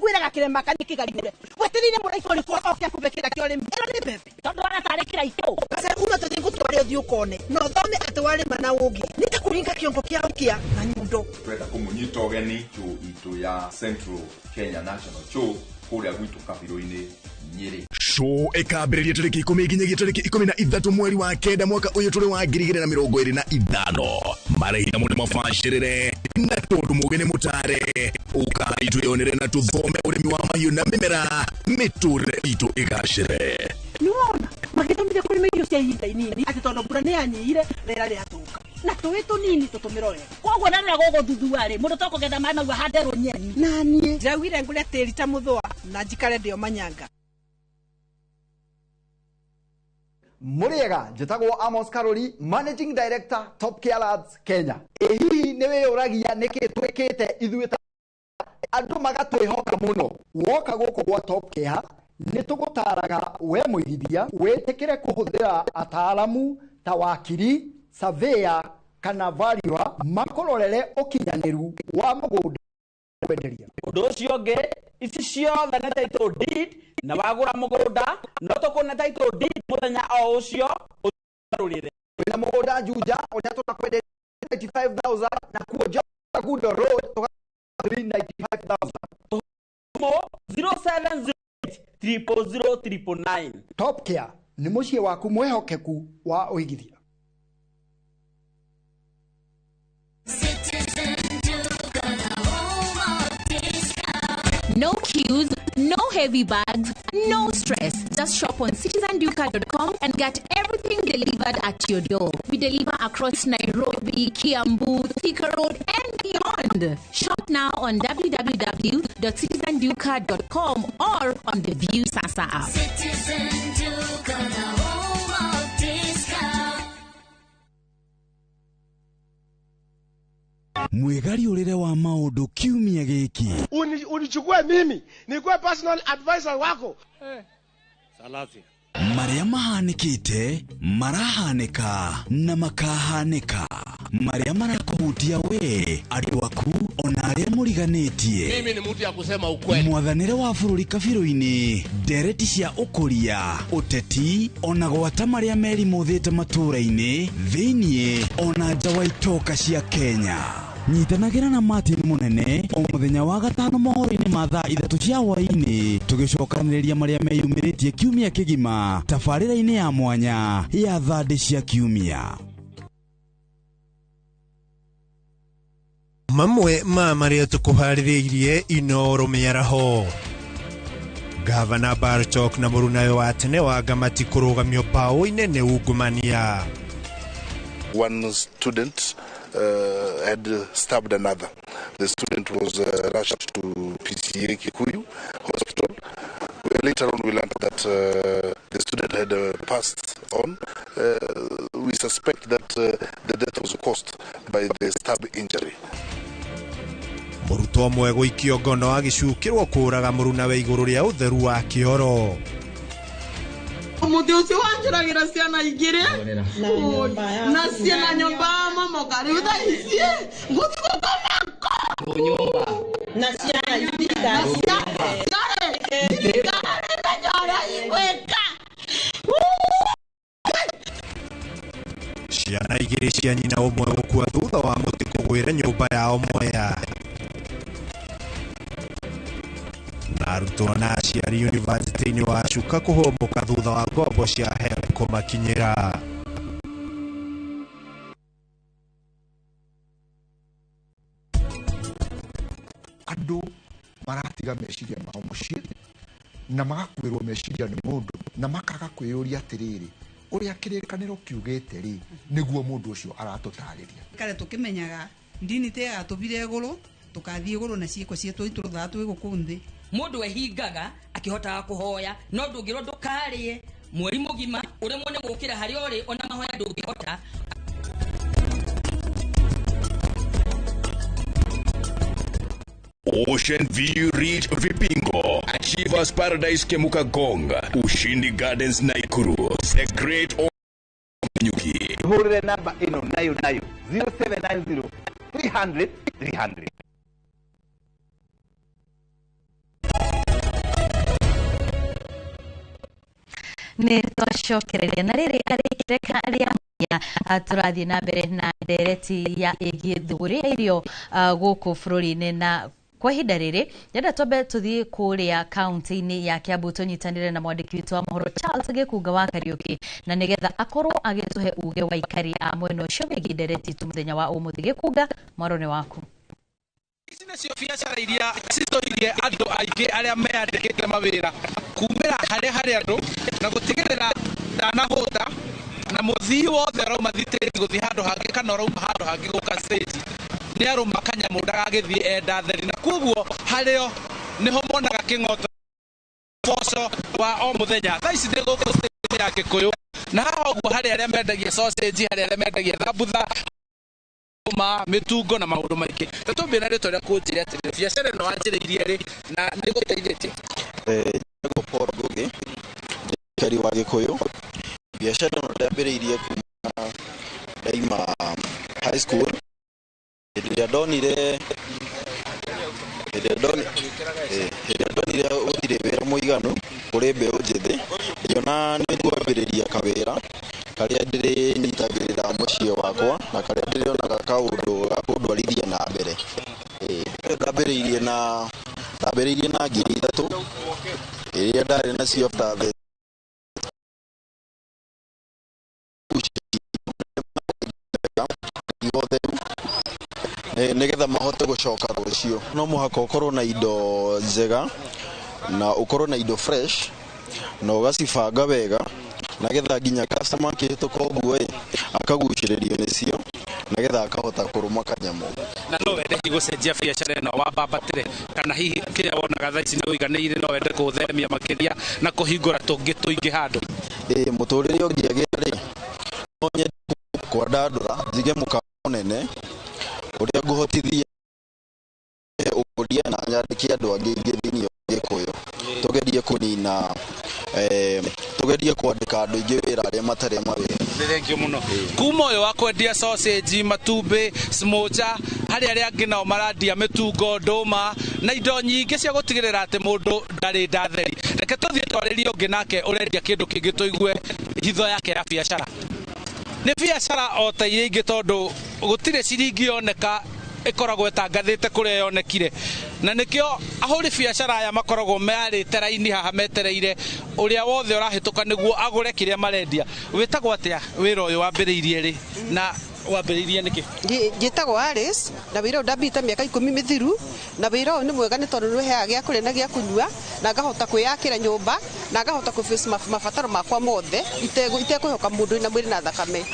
Gwiraga kirema kaniki garigure wetirire muraiko ri kwa ofya kubekira kyo ri pepe tondu wana tarekira ito kase una tete ngutware othi ukone no thome atware mana ugi nikakuringa kiongo kia ukia na nyundo twenda kumunyita ogeni itu ya Central Kenya National Show kuria gwitu kabiro-ini Nyeri. Show ikaambĩrĩria tarĩki 10 nginyagia tarĩki 13 mweri wa kenda mwaka ũyũ tũrĩ wa 2025 marĩhi mo nĩ mabacĩrĩre na tondũ mũgeni mũtare ũkaitwĩonere na tũthome ũrĩmi wa mahiũ na mĩmera mĩtũrĩre itũ ĩgacĩre. Niwona magĩtũmithia kũrĩ irio cia ihinda inini atĩ tondũ mbura nĩ yanyihire rĩera rĩatũka na tũĩ tũnini tũtũmĩro wega koguo na gũgũ thuthuarĩ mũndũ tokũgetha maĩ mau ahanderwo nyeni na niĩ njagwire ngũrĩa tĩri ta mũthũa na njikare ndĩo manyanga. Muriega, njitagwo Amos Karori, Managing Director, Top Care Labs, Kenya. Hihi niwe uragia niki twikite ithuĩ andu magatwihoka muno. Woka guku gwa Top Care ni tugutaraga we muigithia witikire kuhuthira ataalamu ta wakiri, surveyor kana valuer makororere ukinyaniru wa mugunda kwenderia. Undu ucio ngi ici ciothe na title deed na wagura mugunda no tukuna title deed muthenya o ucio ururire wina mugunda Juja uria tutakwenderia 95,000 na kuoja Gundo Road 395,000 070 000 Top Care ni mucie waku mwehokeku wa uigithia. No queues, no heavy bags, no stress. Just shop on citizenduka.com and get everything delivered at your door. We deliver across Nairobi, Kiambu, Thika Road, and beyond. Shop now on www.citizenduka.com or on the View Sasa app. Citizen Duka, the home of discount. Mwegariurire wa maundu kiumia giki. Unichukue mimi nikuwe personal advisor wako. Maria mahanikite marahanika na makahanika Maria marakuhutia we andu aku ona aria muriganitie. Mimi ni mtu ya kusema ukweli. Mwathanire wa bururi kabiru-ini ndereti cia ukuria uteti ona gwata maria meri muthite matura-ini thiini ona nja wa itoka cia Kenya. Nyitanagira na Martin Munene o muthenya wa gatano mohoro-ini ma thaa 3 cia hwaini tugicokaniriria maria meyumiritie kiumia kigima tabarira-ini ya mwanya ya thande cia kiumia. Mamwe ma maria tukuhaririirie Inooro miaraho. Gavana Bartok na murunawe wa tene wa Gamati kurugamio bao-ini ni ungumania. One student had stabbed another. The student was rushed to PCA Kikuyu Hospital. Later on, we learned that the student had passed on. We suspect that the death was caused by the stab injury. Muruto mwe guikio ngono agicukirwo kuraga murunawe iguru ria utheru wa kioro. Muti ucio wanjuragira ciana igire na ciana nyumba mama kari utaicie ngutiko kanako nyumba na ciana idika ciana igiri cia nyina umwe gukua thutha wa muti kugwira nyumba yao moya. Arutwo na aciari university-ini wa Chuka kuhomboka thutha wa ngombo cia HELB kumakinyira. Andu maratiga meciria mao mucii na magakwirwo meciria ni mundu na makaga kwiyuria atiriri uria kirikaniro kiugite ri niguo mundu ucio aratutariria kare tukimenyaga ndini te atubire iguru tukathie iguru na ciiko cietu iturutha twi gukunthi mundu ehingaga akihotaga kuhoya no ndungiro ndukarie mweri mugima uremwo ni gukira hari ori ona mahoya ndungihota. Ocean View Reach Vipingo, Achievers Paradise Kemuka Gonga, Ushindi Gardens Naikuru, The Great Nyuki. Hurire namba ino nayo 0790 300 300. Nĩ twacokereria na rĩrĩ arĩkĩreka rĩa mwanya tũrathiĩ na mbere na ndereti ya ĩgiĩ thũgũrĩ ya irio gũkũ bũrũri-inĩ na kwa ihinda rĩrĩ nyenda twambe tũthiĩ kũrĩa kaunti-inĩ ya Kiambu tũnyitanĩre na mwandĩki witũ wa mohoro Charles Gĩkunga wa Kariũki na nĩgetha akorwo agĩtũhe uge wa ikari a mwena ũcio wĩgiĩ ndereti tu mũthenya wa ũmũthĩ. Gĩkunga, mwaro nĩ waku. Ici nĩcio biacara iria citũirie andũ aingĩ arĩa meyandĩkĩte mawĩra kumĩra harĩ andũ na gũtigĩrĩra ndanahũta na mũthii wothe arauma thitĩri gũthiĩ handũ hangĩ kana arauma handũ hangĩ gũka stage nĩ arũma kanyamũ ndagagĩthiĩ enda theri, na kuoguo harĩo nĩho monaga kĩng'oto boco wa o mũthenya. Thaa ici ndĩ gũkũ stage ya Gĩkũyũ na haha ũguo harĩ arĩa mendagia sausage, harĩ arĩa mendagia thambutha mitungo na maundu maingi tutubira rito ria kunjira atiri biacara no anjiriirie ri na ni guteithĩtie Jago Paul Ngugi kari wa Gĩkũyũ. Biacara no ndambĩrĩirie kuma Daima High School rĩrĩa ndonire gũtirĩ wĩra mũiganu kũrĩ mbeũ njĩthĩ yona nĩ kwambĩrĩria kawĩra karĩa ndĩrĩnyitagĩrĩra mũciĩ wakwa na karĩa ndĩrĩonaga kaũndũ ga kũndwarithia na mbere. Ndambĩrĩirie na 3,000 ĩrĩa ndarĩ nacio after nĩgetha mahote gũcoka rũciũ. No mũhaka ũkorwo na indo njega na ũkorwo na indo fresh na ũgacibanga wega nagetha nginya customer akĩhĩtũka ũguo akagucĩrĩrio nĩcio nagetha akahota kũrũma kanyamũ. Na no wende gũcenjia biacara ĩno wambatĩre kana hihi kĩrĩa wonaga thaa ici nĩ ũiganĩire no wende kũtheremia makĩria na kũhingũra tũngĩ tũingĩ handũ? Mũtũrĩre ũngĩagĩra rĩ no nyende kwandandũra njige mũkawa mũnene ũrĩa ngũhotithia ũkũria na nyandĩkie andũ angĩ thĩinĩ wa Gĩkũyũ tũgerie kũnina tugerie kwandika andu ingi wira aria matare mawira Thengiũ mũno. Kuma ũyũ wa kwendia sausage, matumbĩ, smocha, harĩ arĩa angĩ nao marandia mĩtungo, ndũma na indo nyingĩ cia gũtigĩrĩra atĩ mũndũ ndarĩ ndatheri. Reke tũthiĩ twarĩrie ũngĩ nake ũrendia kĩndũ kĩngĩ tũigue hitho yake ya biacara. Nĩ biacara o ta iria ingĩ tondũ gũtirĩ ciringi yoneka ikoragwo itangathĩte kũrĩa yonekire, na nĩkĩo ahũri biacara aya makoragwo mearĩte raini haha metereire ũrĩa wothe ũrahĩtũka nĩguo agũre kĩrĩa marendia. Wĩtagwo atĩa wĩra ũyũ wambĩrĩirie rĩ na wambĩrĩirie nĩkĩ? Njĩtagwo Alice na wĩra ũyũ ndambĩte mĩaka 10 mĩthiru, na wĩra ũyũ nĩ mwega nĩ tondũ nĩ ũheaga gĩa kũrĩa na gĩa kũnyua, na ngahota kwĩyakĩra nyũmba, na ngahota kũface mabataro makwa mothe itekũhoka mũndũ wĩna mwĩrĩ na thakame.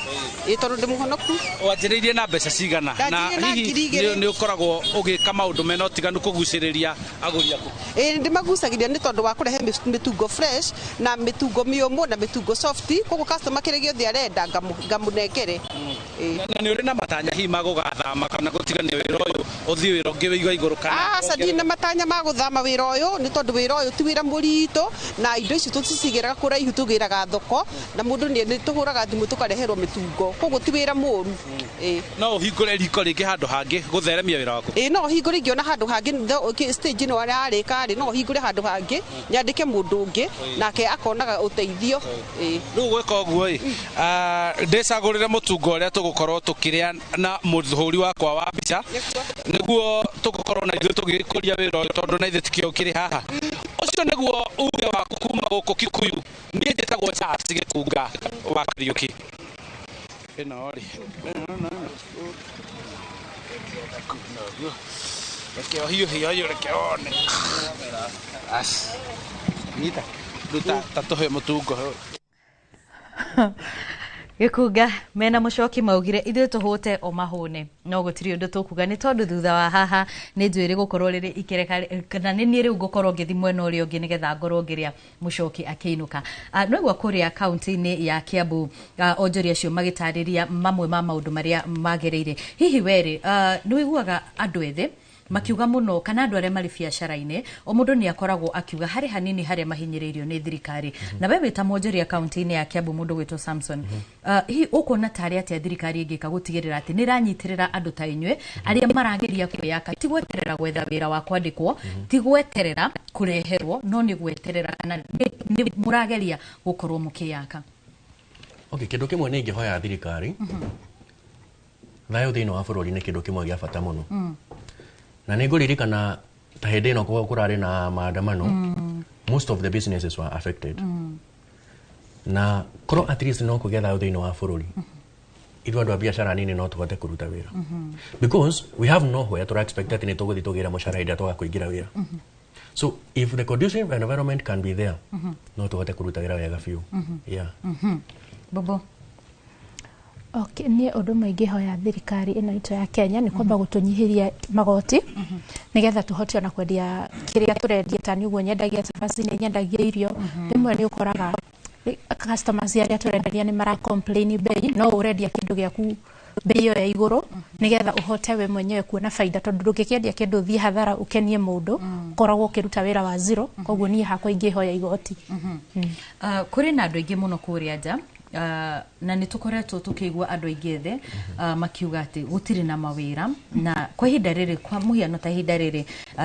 Tondũ ndĩ mũhonoku. Wanjĩrĩirie na mbeca cigana na hihi nĩ ũkoragwo ũgĩka maũndũ mena ũtiganu kũgucĩrĩria agũri aku? Ndĩmagucagĩria nĩ tondũ wa kũrehe mĩtungo fresh na mĩtungo mĩũmũ na mĩtungo soft, koguo customer kĩrĩa gĩothe arenda ngamũnengere. Na nĩ ũrĩ na matanya hihi ma gũgathama kana gũtigania wĩra ũyũ ũthiĩ wĩra ũngĩ wĩigua igũrũ kana? Aca ndirĩ na matanya ma gũthama wĩra ũyũ nĩ tondũ wĩra ũyũ ti wĩra mũritũ, na indo ici tũcicigĩraga kũraihu tũgĩraga thoko, na mũndũ nĩ tũhũraga thimũ tũkareherwo mĩtungo, koguo ti wĩra mũru. No ũhingũre riko rĩngĩ handũ hangĩ gũtheremia wĩra waku? No ũhingũre ingĩona handũ hangĩ stage ĩno ararĩka rĩ, no ũhingũre handũ hangĩ nyandĩke mũndũ ũngĩ nake akonaga ũteithio. Rĩu gwĩka ũguo ĩ, ndĩcagũrĩre mũtungo ũrĩa tũgũkorwo tũkĩrĩa na mũhũri wakwa wa mbica nĩguo tũgũkorwo na ithuĩ tũgĩkũria wĩra ũyũ tondũ na ithuĩ tikĩo kĩrĩ haha. Ũcio nĩguo uge waku kuma gũkũ Kikuyu. Niĩ njĩtagwo Charles Gĩkunga wa Kariũki. Ĩno rĩ reke ũhiũhie ũyũ reke one nyita ruta tatũhe mũtungo Gĩkunga mena mũcoki maugire ithuĩ tũhũte o mahũne, no gũtirĩ ũndũ tũkuga nĩ tondũ thutha wa haha nĩ njũĩrĩ gũkorwo rĩrĩ ikereka kana nĩ niĩ rĩu ngũkorwo ngĩthi mwena ũrĩa ũngĩ nĩgetha ngorwo ngĩrĩa mũcoki akĩinũka. No igua kũrĩa kaunti-inĩ ya Kiambu onjoria acio magĩtarĩria mamwe ma maũndũ marĩa magereire. Hihi werĩ nĩ wĩiguaga andũ ethĩ makiuga mũno kana andũ arĩa marĩ biacara-inĩ o mũndũ nĩ akoragwo akiuga harĩ hanini harĩa mahinyĩrĩirio nĩ thirikari. Na we wĩta mwonjoria kaunti-inĩ ya Kiambu mũndũ gwĩtwo Samson, hihi ũkuona tarĩ atĩa thirikari ĩngĩka gũtigĩrĩra atĩ nĩ ranyitĩrĩra andũ ta inyuĩ arĩa marageria kwĩyaka, ti gweterera gwetha wĩra wa kwandĩkwo, ti gweterera kũreherwo, no nĩ gweterera kana nĩ mũrageria gũkorwo mũkĩyaka? Okay, kĩndũ kĩmwe nĩ ingĩhoya thirikari, thayũ thĩinĩ wa bũrũri nĩ kĩndũ kĩmwe gĩa bata mũno. Na nĩ ngũririkana ta hĩndĩ ĩno kũrarĩ na maandamano, most of the businesses were affected. Na korwo at least no kũgĩa thayũ thĩinĩ wa bũrũri, ithuĩ andũ a biacara nini no tũhote kũruta wĩra. Because we have nowhere to expect atĩ nĩ tũgũthiĩ tũgĩra mũcara hĩndĩ ĩrĩa twakũingĩra wĩra. So if the conducive environment can be there, no tũhote kũruta wĩra wega biũ. Yeah. Bobo. Okay, niĩ ũndũ mũingĩ hoya thirikari ĩno itũ ya Kenya nĩ kwamba gũtũnyihĩria magoti nĩgetha tũhote ona kwendia kĩrĩa tũrendia. Ta nĩ ũguo nyendagia cabaci, nĩ nyendagia irio, rĩmwe nĩ ũkoraga customers arĩa tũrenderia nĩ mara complain bei, no ũrendia kĩndũ gĩaku bei ĩyo ya igũrũ nĩgetha ũhote we mwenyewe kuona faida, tondũ ndũngĩkĩendia kĩndũ ũthiĩ hathara ũkenie mũndũ, koragwo ũkĩruta wĩra wa zero. Koguo niĩ hakwa ingĩhoya igoti. Kũrĩ na andũ aingĩ mũno kũrĩa nja na nĩ tũkoretwo tũkĩigua andũ aingĩ ethĩ makiuga atĩ gũtirĩ na mawĩra, na kwa ihinda rĩrĩ, kwa mũhiano ta ihinda rĩrĩ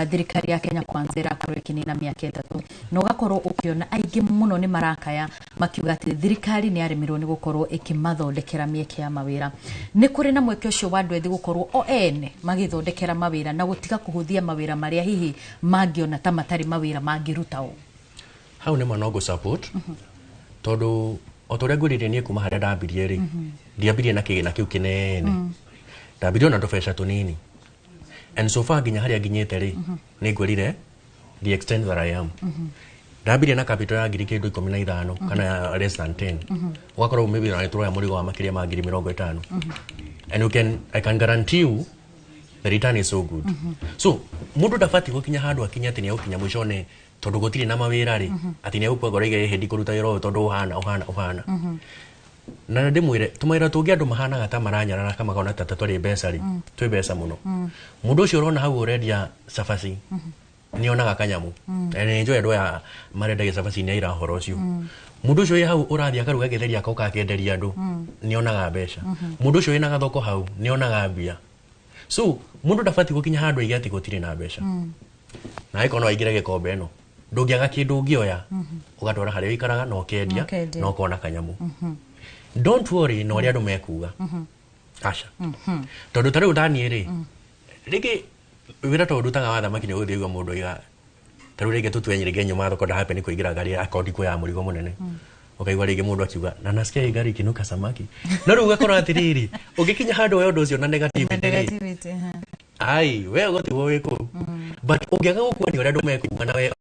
thirikari ya Kenya Kwanza ĩrakorwo ĩkĩnina mĩaka 3, na ũgakorwo ũkĩona aingĩ mũno nĩ marakaya makiuga atĩ thirikari nĩ yaremirwo nĩ gũkorwo ĩkĩmathondekera mĩeke ya mawĩra. Nĩ kũrĩ na mweke ũcio wa andũ ethĩ gũkorwo o ene magĩthondekera mawĩra na gũtiga kũhũthia mawĩra marĩa hihi mangĩona ta matarĩ mawĩra mangĩruta o? Hau nĩ no go support, tondũ o torĩa ngũrĩire niĩ kuma harĩa ndambirie rĩ, ndiambirie na kĩgĩna kĩu kĩnene, ndambirie na tũbeca tũnini, and so far nginya harĩa nginyĩte rĩ nĩ ngwĩrire the extent that I am. Ndambirie na capital ya ngiri kĩndũ 15 kana less than 10, ũgakorwo maybe na nĩtũroya mũrigo wa makĩria ma ngiri 50, and I can guarantee you the return is so good. So mũndũ ndabatiĩ gũkinya handũ akinya atĩ nĩ egũkinya mũico-inĩ tondũ gũtirĩ na mawĩra rĩ, atĩ nĩ egũkua ngoro igere hĩndĩ kũruta wĩra ũyũ tondũ ũhana. Na ndĩmwĩre tũmawĩra tũngĩ andũ mahanaga ta maranyarara kama makona ta tũrĩ mbeca rĩ, twĩ mbeca mũno. Mũndũ ũcio ũrona hau ũrendia cabaci nionaga kanyamu ene njoe ndo ya marenda cabaci ni ira horo cio mundu ucio hau urathia karuga getheria kauka akenderia andu nionaga mbeca mundu ucio ina gathoko hau nionaga mbia so mundu ndabati gukinya handu aige ati gutire na mbeca na iko no aigire gikombe no ndungiaga kindu ngioya ugatwara haria ikaraga no kendia no kona kanyamu don't worry no ria andu mekuga asha tondu tare utani ri rigi wira tondu tanga watha makinyo guthiigwa mundu iga taru rigi tutwenyire genyo mathoko nda happen kuigira gari account ko ya murigo munene ukaigwa rigi mundu akiuga na nasikia igari kinuka samaki no ruga kora atiriri ugikinya handu we undu ucio na negativity ai we goti wo wiko but ungiaga gukua ni uri andu mekuga na we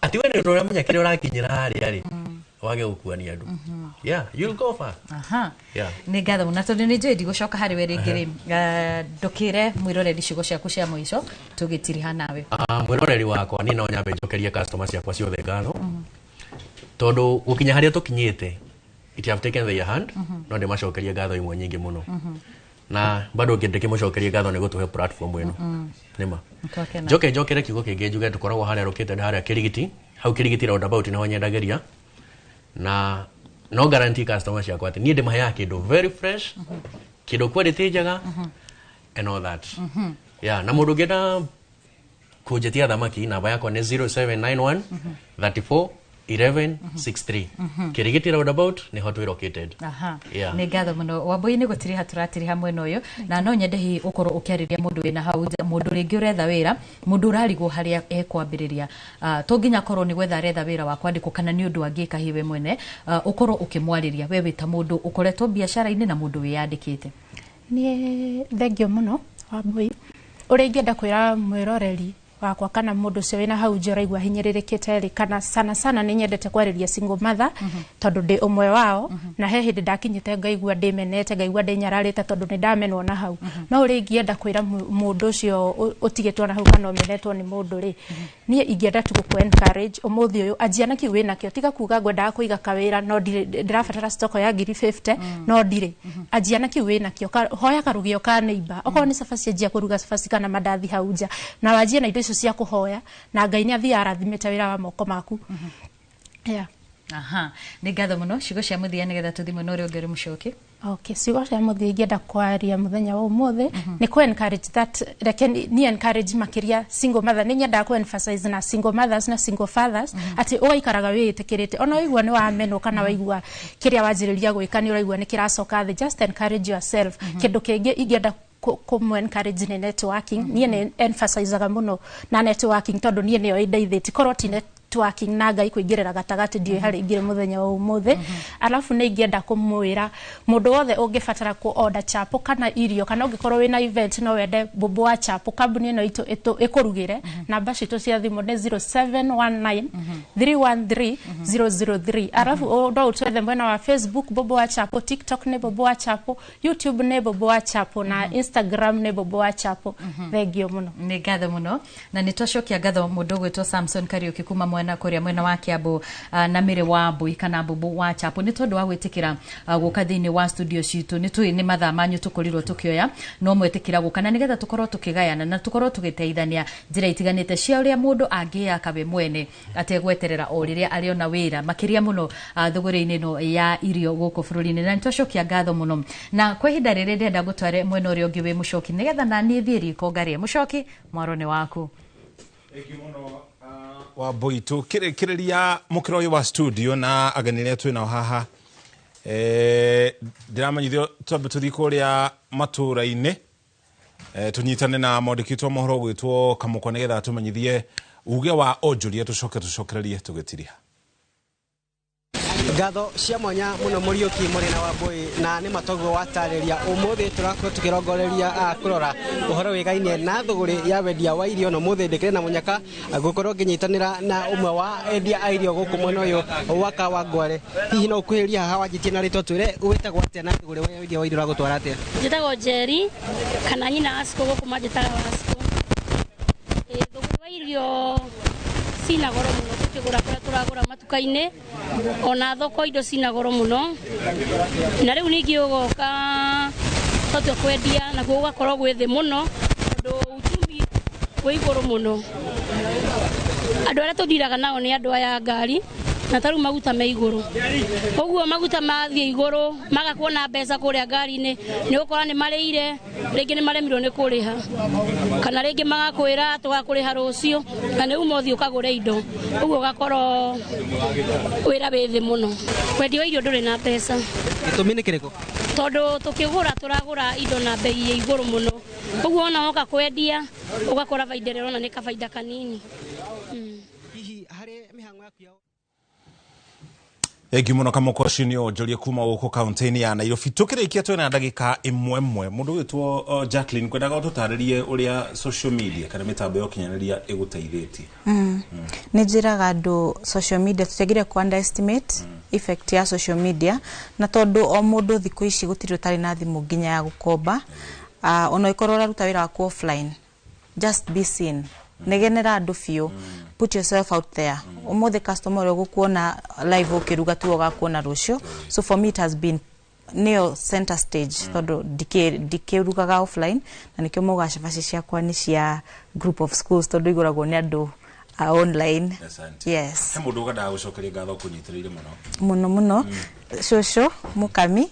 ati we ni uramenya kire urakinyira hari ari wage gukua ni andu yeah you'll go far yeah ni ngatho muno tondu ni njui ndigucoka hari we ringiri ndukire mwiroreri ciugo ciaku cia mwico tugitiriha nawe mwiroreri wakwa ni no nyambe njokerie customers ciakwa ciothe ngatho tondu gukinya haria tukinyite it have taken their hand no ndi macokerie ngatho imwe nyingi muno na bado ngende kimucokerie ngatho ni gutuhe platform ino nima njokere kiugo kingi njuge tukoragwo haria rukite haria kirigiti hau kirigiti roundabout na wanyendageria na no guarantee customers yakwa ati ni ndimahaya kindu very fresh kindu quality njega and all that yeah na mundu ngenda kujetia thamaki namba yakwa ni 0791 34 1163 kirigiti roundabout ni hot located yeah ni ngatho muno wambui ni gutiri haturatiri hamwe noyo na no nyende hi ukoro ukiariria mundu wina hau mundu ringi uretha wira mundu urarigwo haria ekwambiriria to nginya korwo ni gwetha retha wira wa kwandikwo kana ni undu angika hiwe mwene ukoro ukimwariria we wita mundu ukoretwo biashara ini na mundu wiyandikite ni thengio muno wambui uri ngenda kwira mwiroreri wakwa kana mundu cio wina hau njora igwa hinyiririkite ri kana sana ni nyendete kwariria single mother tondu ndi umwe wao na he hindi ndakinyite ngaigua ndimenete ngaigua ndinyararite tondu ni ndamenwo na hau no uri ngienda kwira mundu cio utigitwo na hau kana umenetwo ni mundu ri nie ingienda tu ku encourage umuthi uyu ajiana ki wina kio tiga kuga ngwenda kuiga kawira no ndirabatara stock ya 50 no ndire ajiana ki wina kio hoya karugio ka neighbor okwo ni safaci ajia kuruga safaci kana mandathi hau nja na wajia na indo cia kuhoya na Ngai ni athia arathimite wira wa moko maku yeah ni ngatho muno ciugo cia muthia nigetha tuthimwe no ri ungeri mucoki okay ciugo cia muthia ingenda kwaria muthenya wa umuthi ni ku encourage that ni encourage makiria single mother ni nyenda ku emphasize na single mothers na single fathers ati uikaraga wiitikirite ona waigua ni wamenwo kana waigua kiria wanjiriria gwika ni uraigua ni kiracoka the just encourage yourself kindu kingi ingenda kumu encourage ni networking nie ni emphasize muno na networking tondu nie ni oideithiti korwo ti networking na Ngai kuingirira gatagati ndiye hari ingire muthenya wa umuthi alafu ni ngienda kumwira mundu wothe ungibatara ku order chapo kana irio kana ungikorwo wina event no wende bobo wa chapo kambuni ino itu ikurugire namba citu cia thimu ni 0719 313 003 alafu ndo utwethe mwena wa Facebook bobo wa chapo TikTok ni bobo wa chapo YouTube ni bobo wa chapo na Instagram ni bobo wa chapo thengio muno ni ngatho muno na nitwacokia ngatho mundu gwitwo Samson Kariuki kuma mwena kuria mwena wa Kiambu na mire wa Mbui kana bobo wa chapo ni tondu wa gwitikira guka thiini wa studio citu ni mathaa manyu tukurirwo tukioya no mwetikira guka na nigetha tukorwo tukigayana na tukorwo tugiteithania njira itiganite cia uria mundu angiaka we mwene ategweterera o riria ariona wira makiria muno thuguri-ini no ya irio guku bururi-ini na nitwacokia ngatho muno na kwa ihinda riri ndenda gutware mwena uria ungi wi mucoki nigetha na ni thieri ko ngarie mucoki mwaro ni waku wa boitu kiriria mukiro uyu wa studio na aganire twina haha ndiramanyithio twambe tuthi kuria matura-ini tunyitane na mwandikitwo mohoro gwitwo Kamuko nigetha tumanyithie uge wa onjuria tucokererie tugitiriha ngatho cia mwanya muno Muriuki murina wa Mbui na ni matogo watariria umuthi turakorwo tukirongoreria kurora uhoro wigainie na thuguri ya wendia wa irio no muthi ndikire na munyaka gukorwo nginyitanira na umwe wa endia a irio guku mwena uyu waka wa Ngware hihi no kuhiria haha wanjitie na ritwa twire witagwo atia na thuguri wa wendia wa irio ragutwara atia njitagwo Jerry kana nyina Asko guku manjitaga Asko thuguri wa irio sina goro muno tukigura kura turagura matuka-ini ona thoko indo sina goro muno na riu ningi ugoka totwe kwendia na gugakorwo gwithi muno tondu uchumi wĩ igũrũ mũno. Andũ arĩa tũthiraga nao nĩ andũ aya ngari na tarĩu maguta me igũrũ. Koguo maguta mathiĩ igũrũ magakuona mbeca kũrĩa ngari-inĩ nĩ ũkora nĩ marĩire rĩngĩ nĩ maremirwo nĩ kũrĩha kana rĩngĩ magakwĩra tũgakũrĩha rũciũ na nĩ uma ũthiĩ ũkagũre indo. Ũguo ũgakorwo wĩra wĩ thĩ mũno. Wendia wa irio ndũrĩ na mbeca. Gĩtũmi nĩ kĩrĩkũ? Tondũ tũkĩgũra tũragũra indo na bei ya igũrũ mũno. Koguo ona woka kwendia ũgakora baida rĩrona nĩ kabaida kanini. Hihi harĩ mĩhang'o yaku ya Egi muno kamoko shinio Jolie kuma uko kaunti ya Nairobi tukirikia twena ndagika imwe mundu witwo Jacqueline kwendaga ututaririe uria social media kana mitambo yo kinyaniria iguteithitie. Ni njiraga andu social media tutegire ku underestimate effect ya social media na tondu o mundu thiku ici gutiri utari na thimu nginya ya gukomba ono ikorora ruta wira waku offline just be seen negenera andu biu put yourself out there umothe customer ro gukuona live ukiruga tu ugakuona rucio so for me it has been near center stage tondu dikirugaga offline na nikyo mugacabaci ciakwa ni cia group of schools tondu iguragwo ni andu online. Yes. He mundu gada gucokeria ngatho kunyitirire muno shosho mukami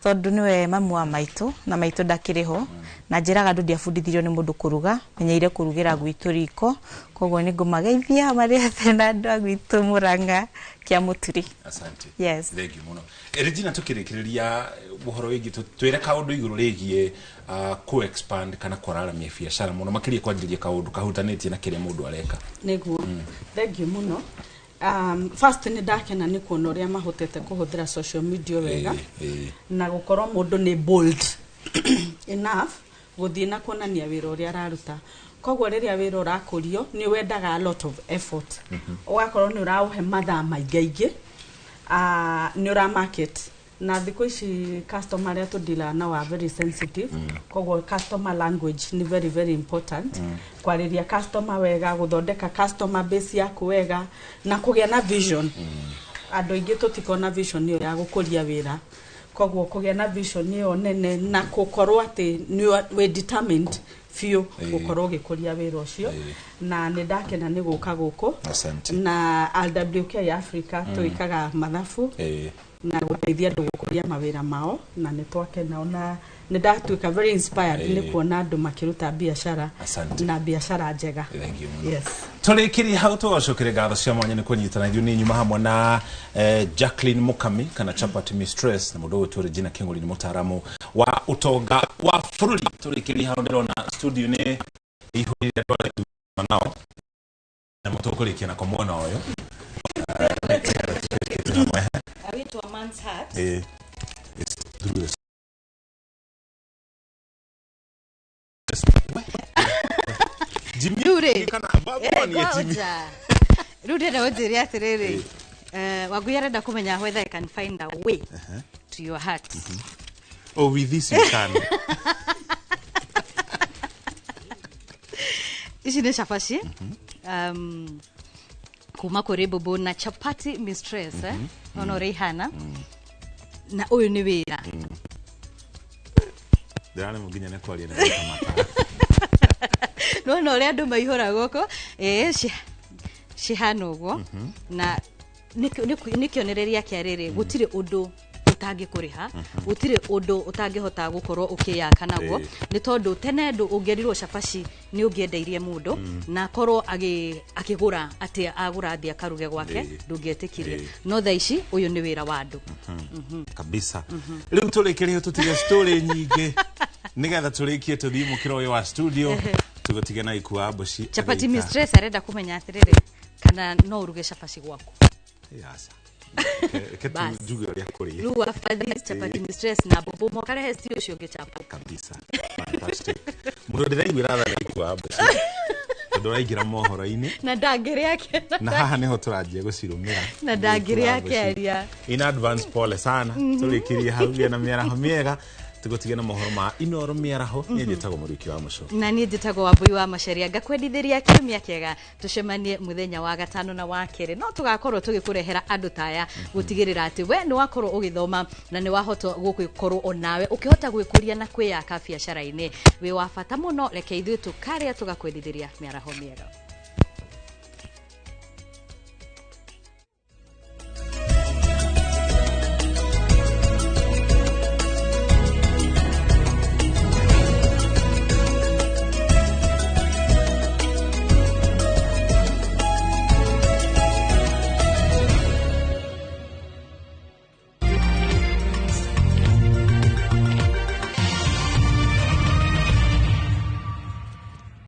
tondu niwe mamu wa maitu na maitu ndakiriho na njiraga andu ndiabundithirio ni mundu kuruga menyeire kurugira gwitu riko koguo ni ngumageithia maria tena andu agwitu Murang'a kia Muturi. Asante. Yes. Thank you muno. Regina tukirikiria buhoro wigi twire kaundu iguru rigie ku expand kana kuraramia biashara muno makiria kwanjiria kaundu kahutanetie na kiria mundu areka. Niguo. Thank you muno. First ni ndakena ni kuona uria mahotete kuhuthira social media wega na gukorwo mundu ni bold enough guthii na kuonania wira uria araruta. Koguo riria wira urakurio ni wendaga a lot of effort. Ugakorwo ni urauhe mathaa maingaingi ni ura market na thiku ici customer aria tudila na are very sensitive. Koguo customer language ni very very important. Kwariria customer wega, guthondeka customer base yaku wega na kugia na vision. Andu ingi tutikona vision ni ya gukuria wira. Koguo kugia na vision ni nene na gukorwo ati ni we determined fio gukorwo gikuria wira ucio na ni ndakena ni guka guku na RWK Africa tuikaga mathafu na guteithia andu gukuria mawira mao na ni twakena ona ni ndatuika very inspired ni kuona andu makiruta biashara na biashara njega. Yes. Tulikiri hau tuwacokere ngatho cia mwanya ni kunyitana ithuĩ ni nyuma hamwe na Jacqueline Mukami kana Chapati Mistress na mundu witwo Regina King'ori ni mutaramu wa utonga wa bururi. Tulikiri hau ndirona studio ni ihurire ndwara nao na mutukurikia na komona oyo awitwa man's heart it's through this Jimmy kana babo ni Jimmy Rude na ojeri atiriri waguya renda kumenya whether I can find a way to your heart. Oh, with this you can. Ici ni chapaci kuma kuri Bobo na Chapati Mistress ono Rehana na uyu ni wira Ndana muginya ne kwaria na kamata no ria andu maihura goko shihana uguo na nikionereria kiariri gutire undu utangikuriha gutire undu utangihota gukorwo ukiyaka naguo ni tondu tene ndu ungerirwo chapaci ni ungiendeirie mundu na korwo akigura ati agura thia karuge gwake ndungietikirie no thaici uyu ni wira wa andu kabisa. Riu tulikirio tutige story nyingi nigetha turikie tuthimu kiroyo wa studio tugotige na ikuwa boshi. Chapati Mistress arenda kumenya atiriri kana no uruge chapaci gwaku. Yes. Ketu juga ya kuria. Lu afadhali Chapati Mistress na Bobo mokare hesti ucio ngechapa kabisa. Fantastic. Mundo ndiraigwira tha na ikuwa boshi. Ndiraingira mohoro-ini na ndangiri yake na haha niho turanjia gucirumira na ndangiri yake aria in advance pole sana tulikiria hau na miaraho miega tigutige na mohoro ma Inoro Miaraho ni njitagwo Muriki wa Muco na ni njitagwo Wambui wa Macharia ngakwendithiria kiumia kiega tucemanie muthenya wa gatano na wa kere no tugakorwo tugikurehera andu taya gutigirira ati we ni wakorwo ugithoma na ni wahota gukorwo onawe ukihota gwikuria na kwiyaka biacara-ini wi wa bata muno reke ithuĩ tukaria tugakwendithiria miaraho miega